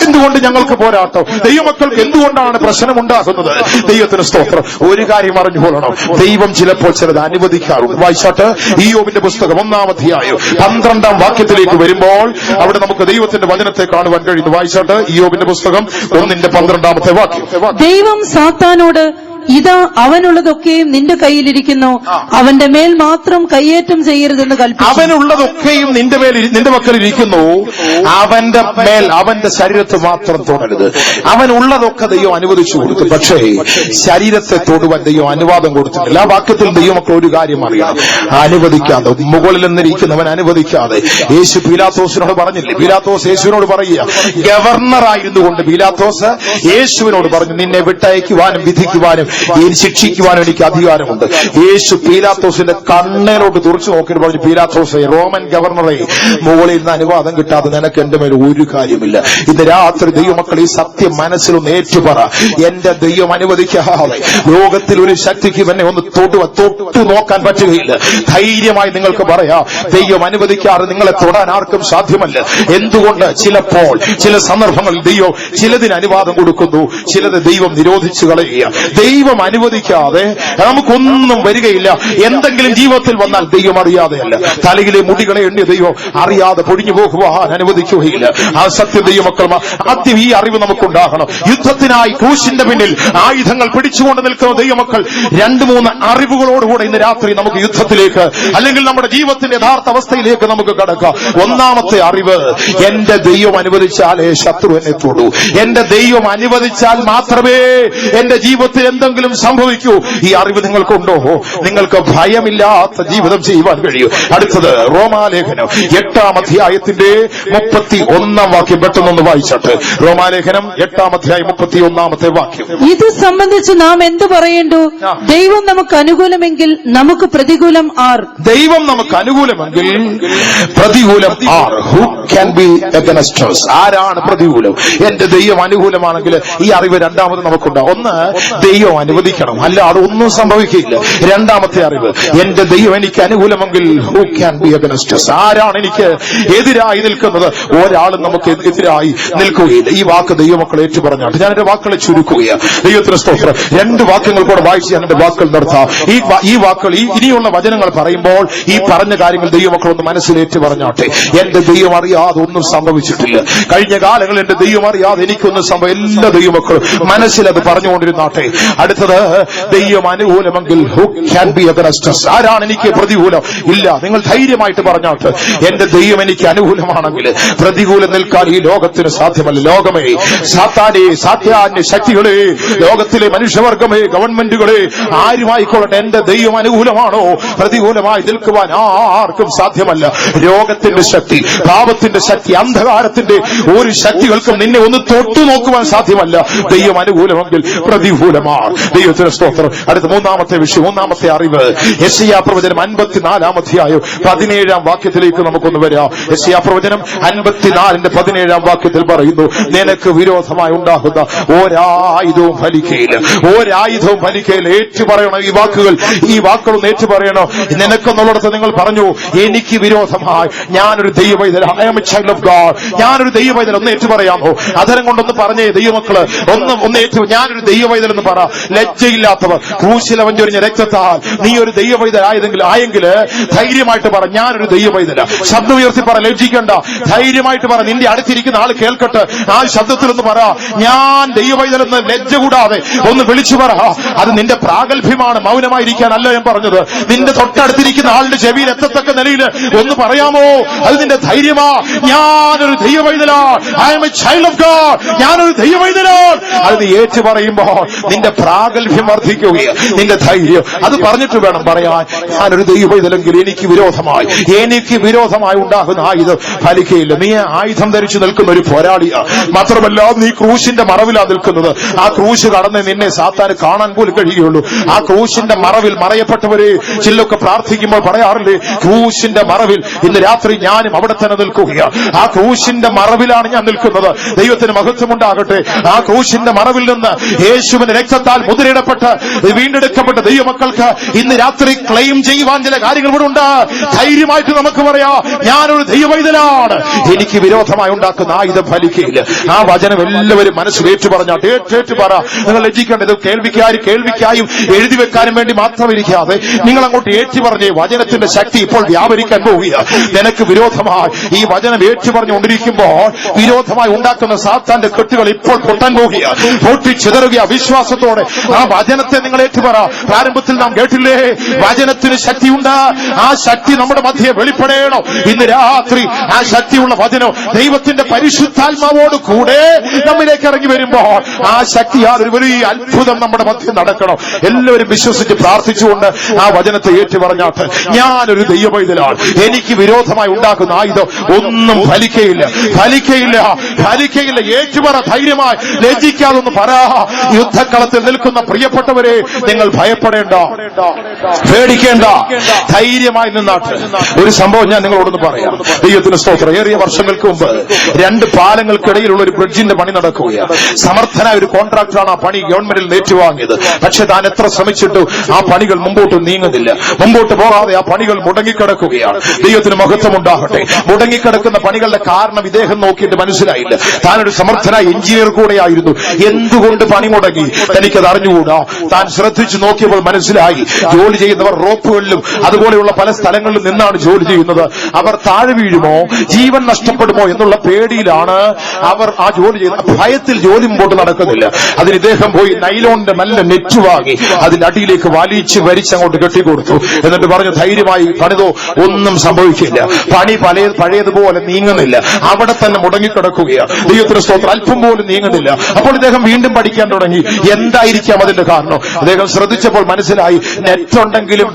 എന്തുകൊണ്ട് ഞങ്ങൾക്ക് പോരാട്ടം, ദൈവമക്കൾക്ക് എന്തുകൊണ്ടാണ് പ്രശ്നമുണ്ടാകുന്നത്? ദൈവത്തിന് സ്തോത്രം. ഒരു കാര്യം അറിഞ്ഞുകൊള്ളണം, ദൈവം ചിലപ്പോൾ ചിലത് അനുവദിക്കാറുണ്ട്. വായിച്ചാട്ട്, ഇയ്യോബിന്റെ ഇയ്യോബിന്റെ പുസ്തകം 1-ാം അധ്യായം 12-ാം വാക്യത്തിലേക്ക് വരുമ്പോൾ അവിടെ നമുക്ക് ദൈവത്തിന്റെ വചനത്തെ കാണുവാൻ കഴിയുന്നു. വായിച്ചാട്ട് ഇയ്യോബിന്റെ പുസ്തകം 1-ന്റെ 12-ാമത്തെ വാക്യം. ദൈവം സാത്താനോട്, ഇതാ അവനുള്ളതൊക്കെയും നിന്റെ കയ്യിലിരിക്കുന്നു, അവന്റെ മേൽ മാത്രം കയ്യേറ്റം ചെയ്യരുതെന്ന് കൽപ്പിച്ചു. അവനുള്ളതൊക്കെയും നിന്റെ പക്കലിരിക്കുന്നു, അവന്റെ മേൽ, അവന്റെ ശരീരത്തെ മാത്രം തൊടരുത്. അവനുള്ളതൊക്കെ ദൈവം അനുവദിച്ചു കൊടുത്തു, പക്ഷേ ശരീരത്തെ തൊടുവാൻ ദൈവം അനുവാദം കൊടുത്തിട്ടില്ല. ആ വാക്യത്തിൽ ദൈവമൊക്കെ ഒരു കാര്യം അറിയണം, അനുവദിക്കാതെ, മുകളിൽ നിന്നിരിക്കുന്നവൻ അനുവദിക്കാതെ. യേശു പീലാത്തോസിനോട് പറഞ്ഞില്ലേ? പീലാത്തോസ് യേശുവിനോട് പറയുക, ഗവർണറായിരുന്നു കൊണ്ട് പീലാത്തോസ് യേശുവിനോട് പറഞ്ഞു, നിന്നെ വിട്ടയക്കുവാനും വിധിക്കുവാനും ശിക്ഷിക്കുവാനും എനിക്ക് അധികാരമുണ്ട്. യേശു പീലാത്തോസിന്റെ കണ്ണേലോട്ട് തുറച്ചു നോക്കിയിട്ട് പറഞ്ഞു, പീലാത്തോസെ, റോമൻ ഗവർണറെ, മുകളിൽ നിന്ന് അനുവാദം കിട്ടാതെ നിനക്ക് എന്റെ മേൽ ഒരു കാര്യമില്ല. ഇന്ന് രാത്രി ദൈവമക്കൾ ഈ സത്യം മനസ്സിലൊന്ന് ഏറ്റുപറ. എന്റെ ദൈവം അനുവദിക്കാതെ ലോകത്തിൽ ഒരു ശക്തിക്ക് എന്നെ ഒന്ന് തൊട്ടു നോക്കാൻ പറ്റുകയില്ല. ധൈര്യമായി നിങ്ങൾക്ക് പറയാം, ദൈവം അനുവദിക്കാതെ നിങ്ങളെ തൊടാൻ ആർക്കും സാധ്യമല്ല. എന്തുകൊണ്ട്? ചിലപ്പോൾ ചില സന്ദർഭങ്ങളിൽ ദൈവം ചിലതിന് അനുവാദം കൊടുക്കുന്നു, ചിലത് ദൈവം നിരോധിച്ചു കളയുക. ദൈവം അനുവദിക്കാതെ നമുക്കൊന്നും വരികയില്ല. എന്തെങ്കിലും ജീവിതത്തിൽ വന്നാൽ ദൈവം അറിയാതെയല്ല. തലയിലെ മുടികളെ എണ്ണി ദൈവം അറിയാതെ പൊടിഞ്ഞു പോകുവാൻ അനുവദിക്കുകയില്ല. ആ സത്യം ദൈവമക്കൾ ആദ്യം ഈ അറിവ് നമുക്കുണ്ടാകണം. യുദ്ധത്തിനായി ക്രൂശിന്റെ പിന്നിൽ ആയുധങ്ങൾ പിടിച്ചുകൊണ്ട് നിൽക്കുന്ന ദൈവമക്കൾ 2-3 അറിവുകളോടുകൂടെ ഇന്ന് രാത്രി നമുക്ക് യുദ്ധത്തിലേക്ക്, അല്ലെങ്കിൽ നമ്മുടെ ജീവിതത്തിന്റെ യഥാർത്ഥ അവസ്ഥയിലേക്ക് നമുക്ക് കടക്കാം. 1-ാമത്തെ അറിവ്, എന്റെ ദൈവം അനുവദിച്ചാലേ ശത്രു എന്നെ തൊടൂ. എന്റെ ദൈവം അനുവദിച്ചാൽ മാത്രമേ എന്റെ ജീവിതത്തിൽ എന്തെങ്കിലും സംഭവിക്കൂ. ഈ അറിവ് നിങ്ങൾക്കുണ്ടോ? നിങ്ങൾക്ക് ഭയമില്ലാത്ത ജീവിതം ചെയ്യുവാൻ കഴിയൂ. അടുത്തത് റോമാലേഖനം 8-ാം അധ്യായത്തിന്റെ 31-ാം വാക്യം പെട്ടെന്നൊന്ന് വായിച്ചിട്ട്. റോമാലേഖനം 8-ാം അധ്യായം 31-ാമത്തെ വാക്യം. ഇത് സംബന്ധിച്ച് നാം എന്തു പറയേണ്ടു? ദൈവം നമുക്ക് അനുകൂലമെങ്കിൽ നമുക്ക് പ്രതികൂലം ആർ? ദൈവം നമുക്ക് അനുകൂലമെങ്കിൽ പ്രതികൂലം ആർ? Who can be against us? ആരാണ് പ്രതികൂലം? എന്റെ ദൈവം അനുകൂലമാണെങ്കിൽ ഈ അറിവ് രണ്ടാമത് നമുക്കുണ്ടാവും. ഒന്ന്, ദൈവം അനുവദിക്കണം, അല്ല അതൊന്നും സംഭവിക്കില്ല. 2-ാമത്തെ അറിവ്, എന്റെ ദൈവം എനിക്ക് അനുകൂലമെങ്കിൽ who can be against us? ആരാണ് എനിക്ക് എതിരായി നിൽക്കുന്നത്? ഒരാളും നമുക്ക് എതിരായി നിൽക്കുകയില്ല. ഈ വാക്ക് ദൈവമക്കൾ ഏറ്റു പറഞ്ഞാണ്. ഞാനെന്റെ വാക്കുകളെ ചുരുക്കുകയാണ്. ദൈവത്തിന് സ്തോത്രം. 2 വാക്യങ്ങൾ കൂടെ വായിച്ച് ഞാൻ എന്റെ വാക്കുകൾ നിർത്താം. ഈ വാക്കുകൾ, ഇനിയുള്ള വചനങ്ങൾ പറയുമ്പോൾ ഈ പറഞ്ഞ കാര്യങ്ങൾ ദൈവമക്കൾ ഒന്ന് മനസ്സിലേറ്റ് പറഞ്ഞാട്ടെ. എന്റെ ദൈവം അറിയാതെ ഒന്നും സംഭവിച്ചിട്ടില്ല. കഴിഞ്ഞ കാലങ്ങളിൽ എന്റെ ദൈവം അറിയാതെ എനിക്കൊന്നും എല്ലാ ദൈവമക്കളും മനസ്സിലത് പറഞ്ഞുകൊണ്ടിരുന്നാട്ടെ. അടുത്തത്, ദൈവം അനുകൂലമെങ്കിൽ who can be against us? ആരാണ് എനിക്ക് പ്രതികൂലം? ഇല്ല. നിങ്ങൾ ധൈര്യമായിട്ട് പറഞ്ഞാട്ട്, എന്റെ ദൈവം എനിക്ക് അനുകൂലമാണെങ്കിൽ പ്രതികൂലം നിൽക്കാൻ ഈ ലോകത്തിന് സാധ്യമല്ല. ലോകമേ, സാത്താന്യ ശക്തികളെ, ലോകത്തിലെ മനുഷ്യവർഗമേ, ഗവൺമെന്റുകളെ, ആരുമായിക്കൊള്ളട്ടെ, എന്റെ ദൈവം അനുകൂലമാണോ? പ്രതികൂലമായി നിൽക്കുവാൻ ആർക്കും സാധ്യമല്ല. രോഗത്തിന്റെ ശക്തി, പാപത്തിന്റെ ശക്തി, അന്ധകാരത്തിന്റെ ഒരു ശക്തികൾക്കും നിന്നെ ഒന്ന് തൊട്ടു നോക്കുവാൻ സാധ്യമല്ല. ദൈവം അനുകൂലമെങ്കിൽ പ്രതികൂലമാണ്. ദൈവത്തിന് സ്തോത്രം. അടുത്ത 3-ാമത്തെ വിഷയം, 3-ാമത്തെ അറിവ്, യെശയ്യാ പ്രവചനം 54-ാം അധ്യായം 17-ാം വാക്യത്തിലേക്ക് നമുക്കൊന്ന് വരാം. യെശയ്യാ പ്രവചനം 54-ന്റെ 17-ാം വാക്യത്തിൽ പറയുന്നു, നിനക്ക് വിരോധമായി ഉണ്ടാകുന്ന ഒരായുധവും ഫലിക്കയില്ല. ഒരായുധവും ഫലിക്കയില്ല. ഏറ്റു പറയണം ഈ വാക്കുകൾ ഏറ്റു പറയണം. നിനക്കെന്നുള്ളിടത്ത് നിങ്ങൾ പറഞ്ഞു, എനിക്ക് വിരോധമായി ഞാനൊരു ദൈവവൈതൽ, I am a child of God. ഞാനൊരു ദൈവവൈതൽ. ഒന്ന് ഏറ്റു പറയാമോ? അധരം കൊണ്ടൊന്ന് പറഞ്ഞേ ദൈവമക്കള്. ഒന്ന് ഏറ്റു, ഞാനൊരു ദൈവവൈതൽ എന്ന് പറ. ലജ്ജയില്ലാത്തവർ, ക്രൂശിലവൻ ചൊരിഞ്ഞ രക്തത്താൽ നീ ഒരു ദൈവവൈതലായെങ്കിൽ ധൈര്യമായിട്ട് പറ, ഞാനൊരു ദൈവവൈതല. ശബ്ദം ഉയർത്തി പറ, ലജ്ജിക്കണ്ട. ധൈര്യമായിട്ട് പറ. നിന്റെ അടുത്തിരിക്കുന്ന ആൾ കേൾക്കട്ടെ. ആ ശബ്ദത്തിലൊന്ന് പറ, ഞാൻ ദൈവവൈതലെന്ന് ലജ്ജ കൂടാതെ ഒന്ന് വിളിച്ചു പറ. അത് നിന്റെ പ്രാഗൽഭ്യമാണ്, മൗനമായിരിക്കാനല്ല ഞാൻ പറഞ്ഞത്. നിന്റെ തൊട്ടടുത്തിരിക്കുന്ന ആളുടെ ചെവിയിൽ എത്തത്തക്ക നിലയിൽ ഒന്ന് പറയാമോ? അത് നിന്റെ ധൈര്യമാ. ഞാനൊരു ദൈവവൈതലാണ്, I am a child of God. ഞാനൊരു ദൈവവൈതലാണ്. അത് നീ ഏറ്റു പറയുമ്പോൾ നിന്റെ പ്രാഗൽഭ്യം വർദ്ധിക്കുകയാണ്, നിന്റെ ധൈര്യം. അത് പറഞ്ഞിട്ട് വേണം പറയാൻ, ഞാനൊരു ദൈവവൈതലെങ്കിൽ എനിക്ക് വിരോധമായി ഉണ്ടാകുന്ന ആയുധം ഫലിക്കയില്ല. നീ ആയുധം ധരിച്ചു നിൽക്കുന്ന ഒരു പോരാളിയാണ്. മാത്രമല്ല, നീ ക്രൂശിന്റെ മറവിലാണ് നിൽക്കുന്നത്. ആ ക്രൂശ് കടന്ന് നിന്നെ സാത്താന് കാണാൻ പോലും കഴിയുള്ളൂ. ആ ക്രൂശിന്റെ മറവിൽ മറയപ്പെട്ടവരെ ചിലൊക്കെ പ്രാർത്ഥിക്കുമ്പോൾ പറയാറില്ലേ, ക്രൂശിന്റെ മറവിൽ. ഇന്ന് രാത്രി ഞാനും അവിടെ തന്നെ നിൽക്കുകയാണ്. ആ ക്രൂശിന്റെ മറവിലാണ് ഞാൻ നിൽക്കുന്നത്. ദൈവത്തിന് മഹത്വമുണ്ടാകട്ടെ. ആ ക്രൂശിന്റെ മറവിൽ നിന്ന് യേശുവിന്റെ രക്തത്താൽ മുദ്രയിടപ്പെട്ട് വീണ്ടെടുക്കപ്പെട്ട ദൈവമക്കൾക്ക് ഇന്ന് രാത്രി ക്ലെയിം ചെയ്യുവാൻ ചില കാര്യങ്ങൾ ഇവിടെ ഉണ്ട്. ധൈര്യമായിട്ട് നമുക്ക് പറയാം, ഞാനൊരു ദൈവവൈതലാണ്. എനിക്ക് വിരോധമായി ഉണ്ടാക്കുന്ന ആയുധം ഫലിക്കുകയില്ല. ആ വചനം എല്ലാവരും മനസ്സിൽ ഏറ്റു പറഞ്ഞാട്ട് ഏറ്റു പറ. നിങ്ങൾ ലജ്ജിക്കേണ്ടത് കേൾവിക്കായും എഴുതി വെക്കാനും വേണ്ടി മാത്രം ഇരിക്കാതെ നിങ്ങൾ അങ്ങോട്ട് ഏറ്റു പറഞ്ഞേ, വചനത്തിന്റെ ശക്തി ഇപ്പോൾ വ്യാപരിക്കാൻ പോവുക. നിനക്ക് വിരോധമായി ഈ വചനം ഏറ്റു പറഞ്ഞുകൊണ്ടിരിക്കുമ്പോൾ വിരോധമായി ഉണ്ടാക്കുന്ന സാത്താന്റെ കെട്ടുകൾ ഇപ്പോൾ പൊട്ടാൻ പോവുക, പൊട്ടിച്ചിതറുക. വിശ്വാസത്തോടെ ആ വചനത്തെ നിങ്ങൾ ഏറ്റുപറ. പ്രാരംഭത്തിൽ നാം കേട്ടില്ലേ, വചനത്തിന് ശക്തിയുണ്ട്. ആ ശക്തി നമ്മുടെ മധ്യേ വെളിപ്പെടണം. ഇന്ന് രാത്രി ആ ശക്തിയുള്ള വചനം ദൈവത്തിന്റെ പരിശുദ്ധാത്മാവോട് കൂടെ നമ്മിലേക്ക് ഇറങ്ങി വരുമ്പോൾ ആ ശക്തിയാൽ ഒരു വലിയ അത്ഭുതം നമ്മുടെ മധ്യം നടക്കണം. എല്ലാവരും വിശ്വസിച്ച് പ്രാർത്ഥിച്ചുകൊണ്ട് ആ വചനത്തെ ഏറ്റുപറഞ്ഞാട്ട്, ഞാനൊരു ദൈവവൈതലാണ്. എനിക്ക് വിരോധമായി ഉണ്ടാക്കുന്ന ആയുധം ഒന്നും ഫലിക്കയില്ല. ഏറ്റുപറ. ധൈര്യമായി ലജ്ജിക്കാതൊന്ന് പറ. യുദ്ധക്കളത്തിൽ നിൽക്കുന്ന പ്രിയപ്പെട്ടവരെ, നിങ്ങൾ ഭയപ്പെടേണ്ട, പേടിക്കേണ്ട, ധൈര്യമായി നിന്നാട്ട്. ഒരു സംഭവം ഞാൻ നിങ്ങളോടൊന്ന് പറയാം. ദൈവത്തിന് സ്തോത്രം. ഏറിയ വർഷങ്ങൾക്ക് മുമ്പ് 2 പാലങ്ങൾക്കിടയിലുള്ള ഒരു ബ്രിഡ്ജിന്റെ പണി നടക്കുകയാണ്. സമർത്ഥനായ ഒരു കോൺട്രാക്ടറാണ് ആ പണി ഗവൺമെന്റിൽ ഏറ്റുവാങ്ങിയത്. പക്ഷെ താൻ എത്ര ശ്രമിച്ചിട്ടും ആ പണികൾ മുമ്പോട്ട് നീങ്ങുന്നില്ല. മുമ്പോട്ട് പോകാതെ ആ പണികൾ മുടങ്ങിക്കിടക്കുകയാണ്. ദൈവത്തിന് മഹത്വം ഉണ്ടാകട്ടെ. മുടങ്ങിക്കിടക്കുന്ന പണികളുടെ കാരണം ഇദ്ദേഹം നോക്കിയിട്ട് മനസ്സിലായില്ല. താനൊരു സമർത്ഥനായ എഞ്ചിനീയർ കൂടെയായിരുന്നു. എന്തുകൊണ്ട് പണി മുടങ്ങി തനിക്കത് അറിഞ്ഞുകൂടാ. താൻ ശ്രദ്ധിച്ചു നോക്കിയപ്പോൾ മനസ്സിലായി, ജോലി ചെയ്യുന്നവർ റോപ്പുകളിലും അതുപോലെയുള്ള പല സ്ഥലങ്ങളിലും നിന്നാണ് ജോലി ചെയ്യുന്നത്. അവർ താഴെ വീഴുമോ, ജീവൻ നഷ്ടപ്പെടുമോ എന്നുള്ള പേടിയിലാണ് അവർ ആ ജോലി ചെയ്യുന്നത്. ഭയത്തിൽ ജോലി മുമ്പോട്ട് നടക്കുന്നില്ല. അതിന് ഇദ്ദേഹം പോയി നൈലോണിന്റെ നല്ല നെറ്റ് വാങ്ങി അതിന്റെ അടിയിലേക്ക് വലിച്ചങ്ങോട്ട് കെട്ടിക്കൊടുത്തു. എന്നിട്ട് പറഞ്ഞു, ധൈര്യമായി പണിതോ, ഒന്നും സംഭവിക്കില്ല. പണി പഴയതുപോലെ നീങ്ങുന്നില്ല, അവിടെ തന്നെ മുടങ്ങിക്കിടക്കുകയാണ്. ദൈവത്തിന് സ്തോത്രം. അല്പം പോലും നീങ്ങുന്നില്ല. അപ്പോൾ ഇദ്ദേഹം വീണ്ടും പഠിക്കാൻ തുടങ്ങി. എന്തായിരിക്കാം അതിന്റെ കാരണം? അദ്ദേഹം ശ്രദ്ധിച്ചപ്പോൾ മനസ്സിലായി, നെറ്റ് ഉണ്ടെങ്കിലും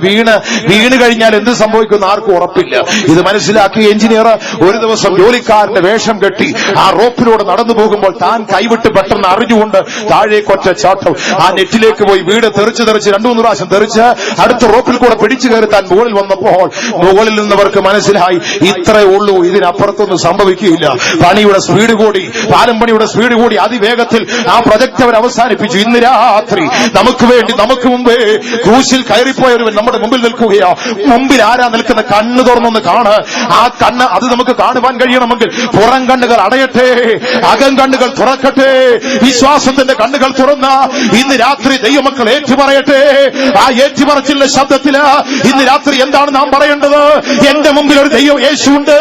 വീണ് കഴിഞ്ഞാൽ എന്ത് സംഭവിക്കുന്ന ആർക്കും ഉറപ്പില്ല. ഇത് മനസ്സിലാക്കി എഞ്ചിനീയർ ഒരു ദിവസം ജോലിക്കാരന്റെ വേഷം കെട്ടി ആ റോപ്പിലൂടെ നടന്നു പോകുമ്പോൾ താൻ കൈവിട്ട് പെട്ടെന്ന് അറിഞ്ഞുകൊണ്ട് താഴേക്കൊറ്റ ചാട്ടം. ആ നെറ്റിലേക്ക് പോയി വീട് തെറിച്ച് 2-3 പ്രാവശ്യം തെറിച്ച് അടുത്ത റോപ്പിൽ കൂടെ പിടിച്ചു കയറി താൻ മുകളിൽ വന്നപ്പോൾ മുകളിൽ നിന്നവർക്ക് മനസ്സിലായി, ഇത്രേ ഉള്ളൂ, ഇതിനപ്പുറത്തൊന്നും സംഭവിക്കുകയില്ല. പണിയുടെ സ്പീഡ് കൂടി, പാലം പണിയുടെ സ്പീഡ് കൂടി അതിവേഗത്തിൽ ആ പ്രൊജക്ട് അവർ അവസാനിപ്പിച്ചു. ഇന്ന് രാത്രി നമുക്ക് വേണ്ടി, നമുക്ക് മുമ്പേ ക്രൂശിൽ കയറിപ്പോയവൻ നമ്മുടെ മുമ്പിൽ നിൽക്കുകയാ. മുമ്പിൽ ആരാ നിൽക്കുന്ന? കണ്ണ് തുറന്നൊന്ന് കാണ്. ആ കണ്ണ് അത് നമുക്ക് കാണുവാൻ കഴിയണമെങ്കിൽ പുറം കണ്ണുകൾ അടയട്ടെ, അകം കണ്ണുകൾ തുറക്കട്ടെ. വിശ്വാസത്തിന്റെ കണ്ണുകൾ തുറന്ന ഇന്ന് രാത്രി ദൈവമക്കൾ ഏറ്റുപറയട്ടെ. ആ ഏറ്റുപറച്ചിലെ ശബ്ദത്തില് ഇന്ന് രാത്രി എന്താണ് നാം പറയേണ്ടത്? എന്റെ മുമ്പിൽ ഒരു ദൈവം യേശുണ്ട്.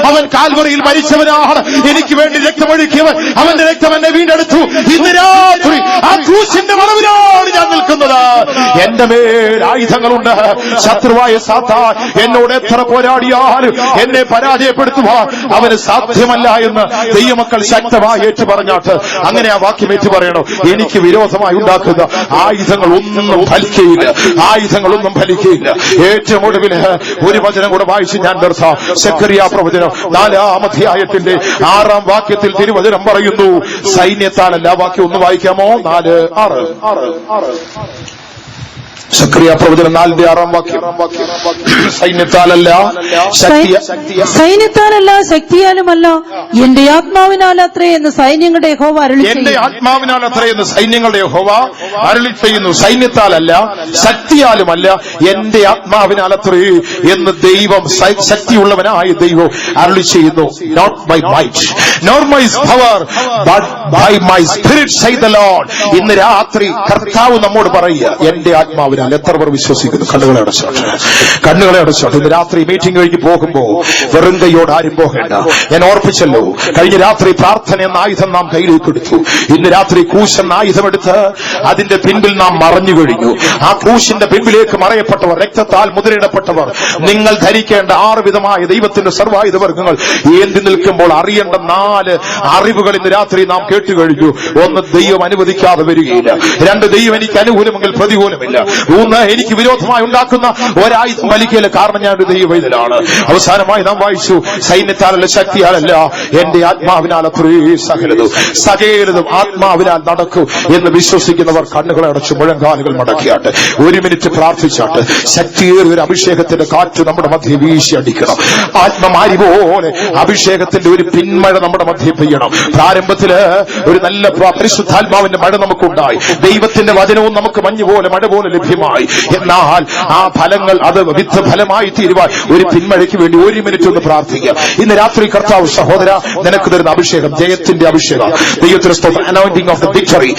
അവൻ കാൽവറിയിൽ മരിച്ചവനാണ്. എനിക്ക് വേണ്ടി രക്തമൊഴുക്കിയവൻ. അവന്റെ രക്തം എന്നെ വീണ്ടെടുത്തു. ഇന്ന് രാത്രി ആ ക്രൂശിന്റെ മറവിലാണ് ഞാൻ നിൽക്കുന്നത്. എന്റെ മേൽ ആയുധങ്ങളുണ്ട്. ശത്രുവായ സാത്താൻ എന്നോട് എത്ര പോരാടിയാലും എന്നെ പരാജയപ്പെടുത്തുവാൻ അവന് സാധ്യമല്ല എന്ന് ദൈവമക്കൾ ശക്തമായി ഏറ്റുപറഞ്ഞാട്ട് അങ്ങനെ ആ വാക്യം ഏറ്റുപറയണം. എനിക്ക് വിരോധമായി ഉണ്ടാക്കുന്ന ആയുധങ്ങളൊന്നും ഫലിക്കുകയില്ല. ഏറ്റവും ഒടുവിൽ ഒരു വചനം കൂടെ വായിച്ച് ഞാൻ നിർത്താം. സെക്കറിയ പ്രവചനം 4-ാം അധ്യായത്തിന്റെ 6-ാം വാക്യത്തിൽ തിരുവചനം പറയുന്നു, സൈന്യത്താലല്ല. വാക്യം ഒന്ന് വായിക്കാമോ? 4:6. സക്കറിയ പ്രവചനം 4:6 വാക്യം. സൈന്യത്താലല്ല ശക്തിയാലുമല്ല എന്റെ ആത്മാവിനാലത്രേ എന്ന് സൈന്യങ്ങളുടെ യഹോവ അരുളി ചെയ്യുന്നു. എന്റെ ആത്മാവിനാലത്രേ എന്ന് സൈന്യങ്ങളുടെ യഹോവ അരുളി ചെയ്യുന്നു. സൈന്യത്താലല്ല, ശക്തിയാലുമല്ല, എന്റെ ആത്മാവിനാലത്രേ എന്ന് ദൈവം, ശക്തിയുള്ളവനായ ദൈവം അരുളി ചെയ്യുന്നു. Not by might nor my power but by my spirit saith the Lord. ഇന്ന് രാത്രി കർത്താവ് നമ്മോട് പറയുക, എന്റെ ആത്മാവിനാൽ. എത്ര പേർ വിശ്വസിക്കുന്നു? കണ്ണുകളെ അടച്ചോട്ടെ. ഇന്ന് രാത്രി മീറ്റിംഗ് കഴിഞ്ഞ് പോകുമ്പോ വെറും കൈയോട് ആരും പോകേണ്ട. ഞാൻ ഓർപ്പിച്ചല്ലോ, കഴിഞ്ഞ രാത്രി പ്രാർത്ഥന എന്ന ആയുധം നാം കയ്യിലേക്ക് എടുത്തു. ഇന്ന് രാത്രി ക്രൂശ് എന്ന ആയുധമെടുത്ത് അതിന്റെ പിൻപിൽ നാം മറഞ്ഞു കഴിഞ്ഞു. ആ ക്രൂശിന്റെ പിൻപിലേക്ക് മറയപ്പെട്ടവർ, രക്തത്താൽ മുദ്രയിടപ്പെട്ടവർ, നിങ്ങൾ ധരിക്കേണ്ട 6 വിധമായ ദൈവത്തിന്റെ സർവായുധവർഗങ്ങൾ ഏന്തി നിൽക്കുമ്പോൾ അറിയേണ്ട 4 അറിവുകൾ ഇന്ന് രാത്രി നാം കേട്ടുകഴിഞ്ഞു. 1, ദൈവം അനുവദിക്കാതെ വരികയില്ല. 2, ദൈവം എനിക്ക് അനുകൂലമെങ്കിൽ പ്രതികൂലമില്ല. എനിക്ക് വിരോധമായി ഉണ്ടാക്കുന്ന ഒരായുധം വലിക്കയില്ല, കാരണം ഞാൻ ഒരു ദൈവവൈതലാണ്. അവസാനമായി നാം വായിച്ചു, സൈന്യത്താലല്ല ശക്തിയാലല്ല എന്റെ ആത്മാവിനാൽ അത്രേ സകലതും ആത്മാവിനാൽ നടക്കൂ എന്ന് വിശ്വസിക്കുന്നവർ കണ്ണുകളെ അടച്ചു മുഴങ്കാലുകൾ മടക്കിയാട്ട് 1 മിനിറ്റ് പ്രാർത്ഥിച്ചാട്ട് ശക്തിയേറിയ ഒരു അഭിഷേകത്തിന്റെ കാറ്റ് നമ്മുടെ മധ്യ വീശി അടിക്കണം. ആത്മമാരി പോലെ അഭിഷേകത്തിന്റെ ഒരു പിന്മഴ നമ്മുടെ മധ്യ പെയ്യണം. പ്രാരംഭത്തില് ഒരു നല്ല പരിശുദ്ധാത്മാവിന്റെ മഴ നമുക്കുണ്ടായി, ദൈവത്തിന്റെ വചനവും നമുക്ക് മഞ്ഞ് പോലെ മഴ പോലെ ലഭ്യമായി. എന്നാൽ ആ ഫലങ്ങൾ അത് വിത്ത് ഫലമായി തീരുവാൻ ഒരു പിന്മഴയ്ക്ക് വേണ്ടി 1 മിനിറ്റ് ഒന്ന് പ്രാർത്ഥിക്കാം. ഇന്ന് രാത്രി കർത്താവ് സഹോദര നിനക്ക് തരുന്ന അഭിഷേകം ജയത്തിന്റെ അഭിഷേകം, ദൈവത്തിന്റെ സ്തോത്രം, അനോയിന്റിംഗ് ഓഫ് ദ വിക്ടറി,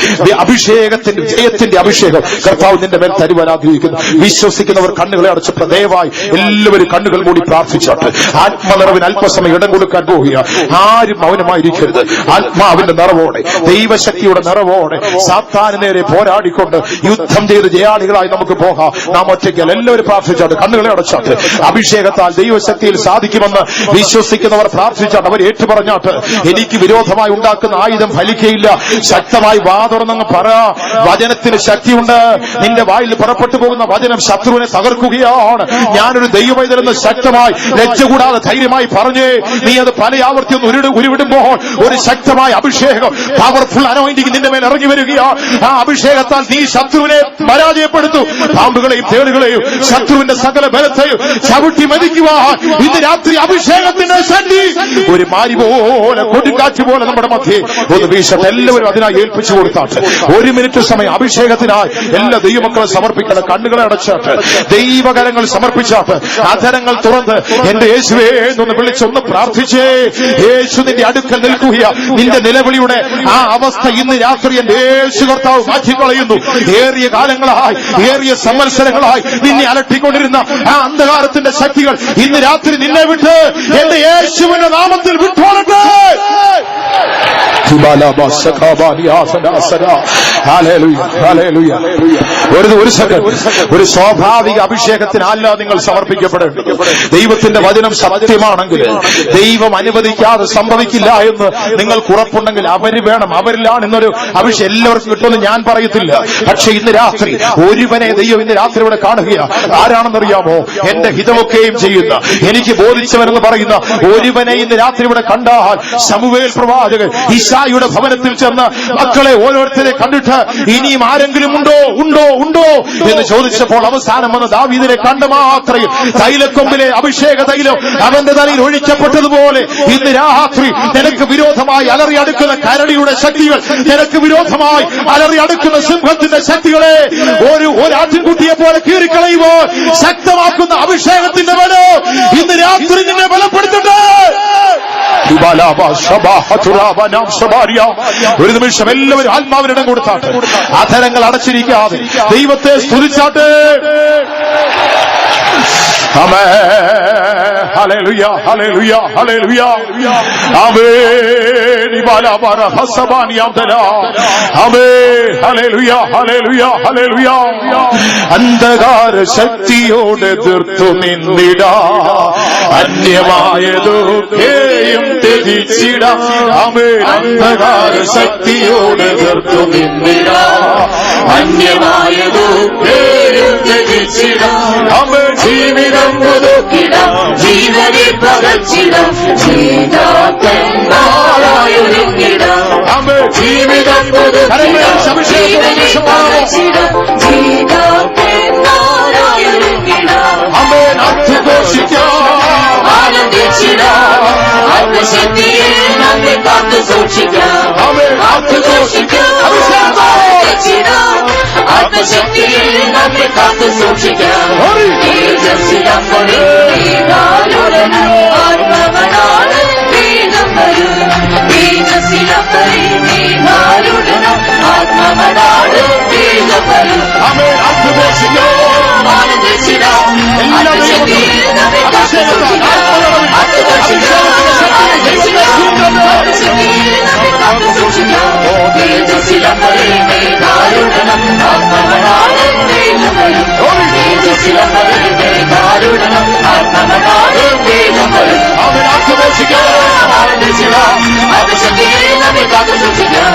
അഭിഷേകത്തിന്റെ ജയത്തിന്റെ അഭിഷേകം കർത്താവ് നിന്റെ മേൽ തരുവാൻ ആഗ്രഹിക്കുന്നു. വിശ്വസിക്കുന്നവർ കണ്ണുകളെ അടച്ചപ്പോൾ ദയവായി എല്ലാവരും കണ്ണുകൾ മൂടി പ്രാർത്ഥിച്ചാട്ട് ആത്മനിറവിന് അല്പസമയം ഇടം കൊടുക്കാൻ പോവുക. ആരും മൗനമായിരിക്കരുത്. ആത്മാവിന്റെ നിറവോടെ ദൈവശക്തിയുടെ നിറവോടെ സാത്താന് നേരെ പോരാടിക്കൊണ്ട് യുദ്ധം ചെയ്ത് ജയാളികളായി നമുക്ക് പോകാം. നാം ഒറ്റയ്ക്കൽ എല്ലാവരും പ്രാർത്ഥിച്ചാട്ട് കണ്ണുകളെ അടച്ചാട്ട് അഭിഷേകത്താൽ ദൈവശക്തിയിൽ സാധിക്കുമെന്ന് വിശ്വസിക്കുന്നവർ പ്രാർത്ഥിച്ചാട്ട് അവർ ഏറ്റുപറഞ്ഞാട്ട് എനിക്ക് വിരോധമായി ഉണ്ടാക്കുന്ന ആയുധം ഫലിക്കയില്ല. ശക്തമായി വാ തുറന്നങ്ങ് പറ. വചനത്തിന് ശക്തിയുണ്ട്. നിന്റെ വായിൽ പുറപ്പെട്ടു പോകുന്ന വചനം ശത്രുവിനെ തകർക്കുകയാണ്. ഞാനൊരു ദൈവവൈതലെന്ന് ശക്തമായി ലജ്ജ കൂടാതെ ധൈര്യമായി പറഞ്ഞേ. നീ അത് പല ആവർത്തി ഒന്ന് ഉരുവിടുമ്പോൾ ഒരു ശക്തമായ അഭിഷേകം, പവർഫുൾ അനോയിന്റിംഗ് നിന്റെ മേൽ ഇറങ്ങി വരികയാണ്. ആ അഭിഷേകത്താൽ നീ ശത്രുവിനെ പരാജയപ്പെടുത്തു. പാമ്പുകളെയും തേളുകളെയും ശത്രുവിന്റെ സകല ബലത്തെയും ചവിട്ടി മതിക്കുവാൻ ഇന്ന് രാത്രി അഭിഷേകത്തിന്റെ ശക്തി ഒരു മാരി പോലെ കൊടുങ്കാറ്റ് പോലെ നമ്മുടെ മധ്യേ ഒന്ന് വീശട്ടെ. എല്ലാവരും അതിനായി ഏൽപ്പിച്ചു കൊടുത്താട്ട് 1 മിനിറ്റ് സമയം അഭിഷേകത്തിനായി എല്ലാ ദൈവമക്കളെ സമർപ്പിക്കണം. കണ്ണുകളെ അടച്ചാട്ട് ദൈവകരങ്ങൾ സമർപ്പിച്ചാട്ട് അധരങ്ങൾ തുറന്ന് എന്റെ യേശുവേ എന്നൊന്ന് വിളിച്ചൊന്ന് പ്രാർത്ഥിച്ചേ. യേശു നിന്റെ അടുക്കൽ നിൽക്കുക. നിന്റെ നിലവിളിയുടെ ആ അവസ്ഥ ഇന്ന് രാത്രി എന്റെ യേശു കർത്താവ് മാറ്റിക്കളയുന്നു. ഏറിയ കാലങ്ങളായി ഏറിയ സംവത്സരങ്ങളായി നിന്നെ അലട്ടിക്കൊണ്ടിരുന്ന ആ അന്ധകാരത്തിന്റെ ശക്തികൾ ഇന്ന് രാത്രി നിന്നെ വിട്ട് എന്റെ യേശുവിന്റെ നാമത്തിൽ വിട്ടോളട്ടെ. ഒരു സെക്കൻഡ്, ഒരു സ്വാഭാവിക അഭിഷേകത്തിനല്ല നിങ്ങൾ സമർപ്പിക്കപ്പെടേണ്ടത്. ദൈവത്തിന്റെ വചനം സത്യമാണെങ്കിൽ ദൈവം അനുവദിക്കാതെ സംഭവിക്കില്ല എന്ന് നിങ്ങൾക്ക് ഉറപ്പുണ്ടെങ്കിൽ അവര് വേണം, അവരിലാണ് എന്നൊരു അഭിഷേകം എല്ലാവർക്കും കിട്ടുമെന്ന് ഞാൻ പറയത്തില്ല. പക്ഷെ ഇന്ന് രാത്രി ഒരുവനെ ദൈവം ഇന്ന് രാത്രി ഇവിടെ കാണുകയാണ്. ആരാണെന്നറിയാമോ? എന്റെ ഹിതമൊക്കെയും ചെയ്യുന്ന എനിക്ക് ബോധിച്ചവനെന്ന് പറയുന്ന ഒരുവനെ ഇന്ന് രാത്രി ഇവിടെ കണ്ടാൽ ശമൂവേൽ പ്രവാചകൻ ഈശായുടെ ഭവനത്തിൽ ചെന്ന് മക്കളെ ഓരോരുത്തരെ കണ്ടിട്ട് ഇനിയും ആരെങ്കിലും ഉണ്ടോ എന്ന് ചോദിച്ചപ്പോൾ അവസാനം വന്ന് ദാവീദിനെ കണ്ട മാത്രയും തൈലക്കൊമ്പിലെ അഭിഷേക തൈലം അവന്റെ തലയിൽ ഒഴിക്കപ്പെട്ടതുപോലെ ഇന്ന് രാത്രി നിനക്ക് വിരോധമായി അലറി അടുക്കുന്ന കരടിയുടെ ശക്തികൾ, നിനക്ക് വിരോധമായി അലറി അടുക്കുന്ന സിംഹത്തിന്റെ ശക്തികളെ ഒരു ആട്ടിൻകുട്ടിയെ പോലെ കീറിക്കളയുമ്പോൾ ശക്തമാക്കുന്ന അഭിഷേകത്തിന്റെ ബലം ഇന്ന് രാത്രി നിന്നെ ബലപ്പെടുത്തട്ടെ. ഒരു നിമിഷം എല്ലാവരും ആത്മാവിനിടം കൊടുത്താട്ടെ. അധരങ്ങൾ അടച്ചിരിക്കാതെ ദൈവത്തെ സ്തുതിച്ചാട്ടെ. ഹല്ലേലൂയ ഹല്ലേലൂയ ഹല്ലേലൂയ ആമേൻ. ഇബാലബറ ഹസബാനിയാദല ആമേൻ. ഹല്ലേലൂയ ഹല്ലേലൂയ ഹല്ലേലൂയ. അന്ധകാര ശക്തിയോട് എതിർത്തു നിന്നിടാ, അന്യമായതൊക്കെയും ത്യജിച്ചിടാ. ആമേൻ. അന്ധകാര ശക്തിയോട് എതിർത്തു നിന്നിടാ, അന്യമായതൊക്കെയും ത്യജിച്ചിടാ. ആമേൻ. ജീവിതം പുതുക്കിടാം, ജീവനെ പകർച്ചിടാം, ജീതാക്കന്മാരായൊരുങ്ങിടാം. ജീവിതം പുതുക്കിടാം, ജീവനെ പകർച്ചിടാം, ജീതാക്കന്മാരായൊരുങ്ങിടാം. ആനന്ദിച്ചിടാം, ആത്മശക്തിയെ നമ്മെ കാത്തു സൂക്ഷിക്കാം. ആത്മഘോഷിക്കാം, ആത്മശക്തിയെ നമ്മെ കാത്തു സൂക്ഷിക്കാം. ആത്മവനാണ് വേദം വരും, തേജസ്സിലപ്പറി ആത്മവനാണ് വേദം വരും. ആനന്ദിച്ചിടാം, ആത്മശക്തിയെ നമ്മെ കാത്തു സൂക്ഷിക്കാം. ആത്മഘോഷിക്കാം, ആത്മശക്തിയെ നമ്മെ കാത്തു സൂക്ഷിക്കാം. തേജസ്സിലപ്പറി ആത്മവനാണ് വേദം വരും, തേജസ്സിലപ്പറി ആത്മവനാണ് വേദം വരും. ആനന്ദിച്ചിടാം, ആത്മശക്തിയെ നമ്മെ കാത്തു സൂക്ഷിക്കാം.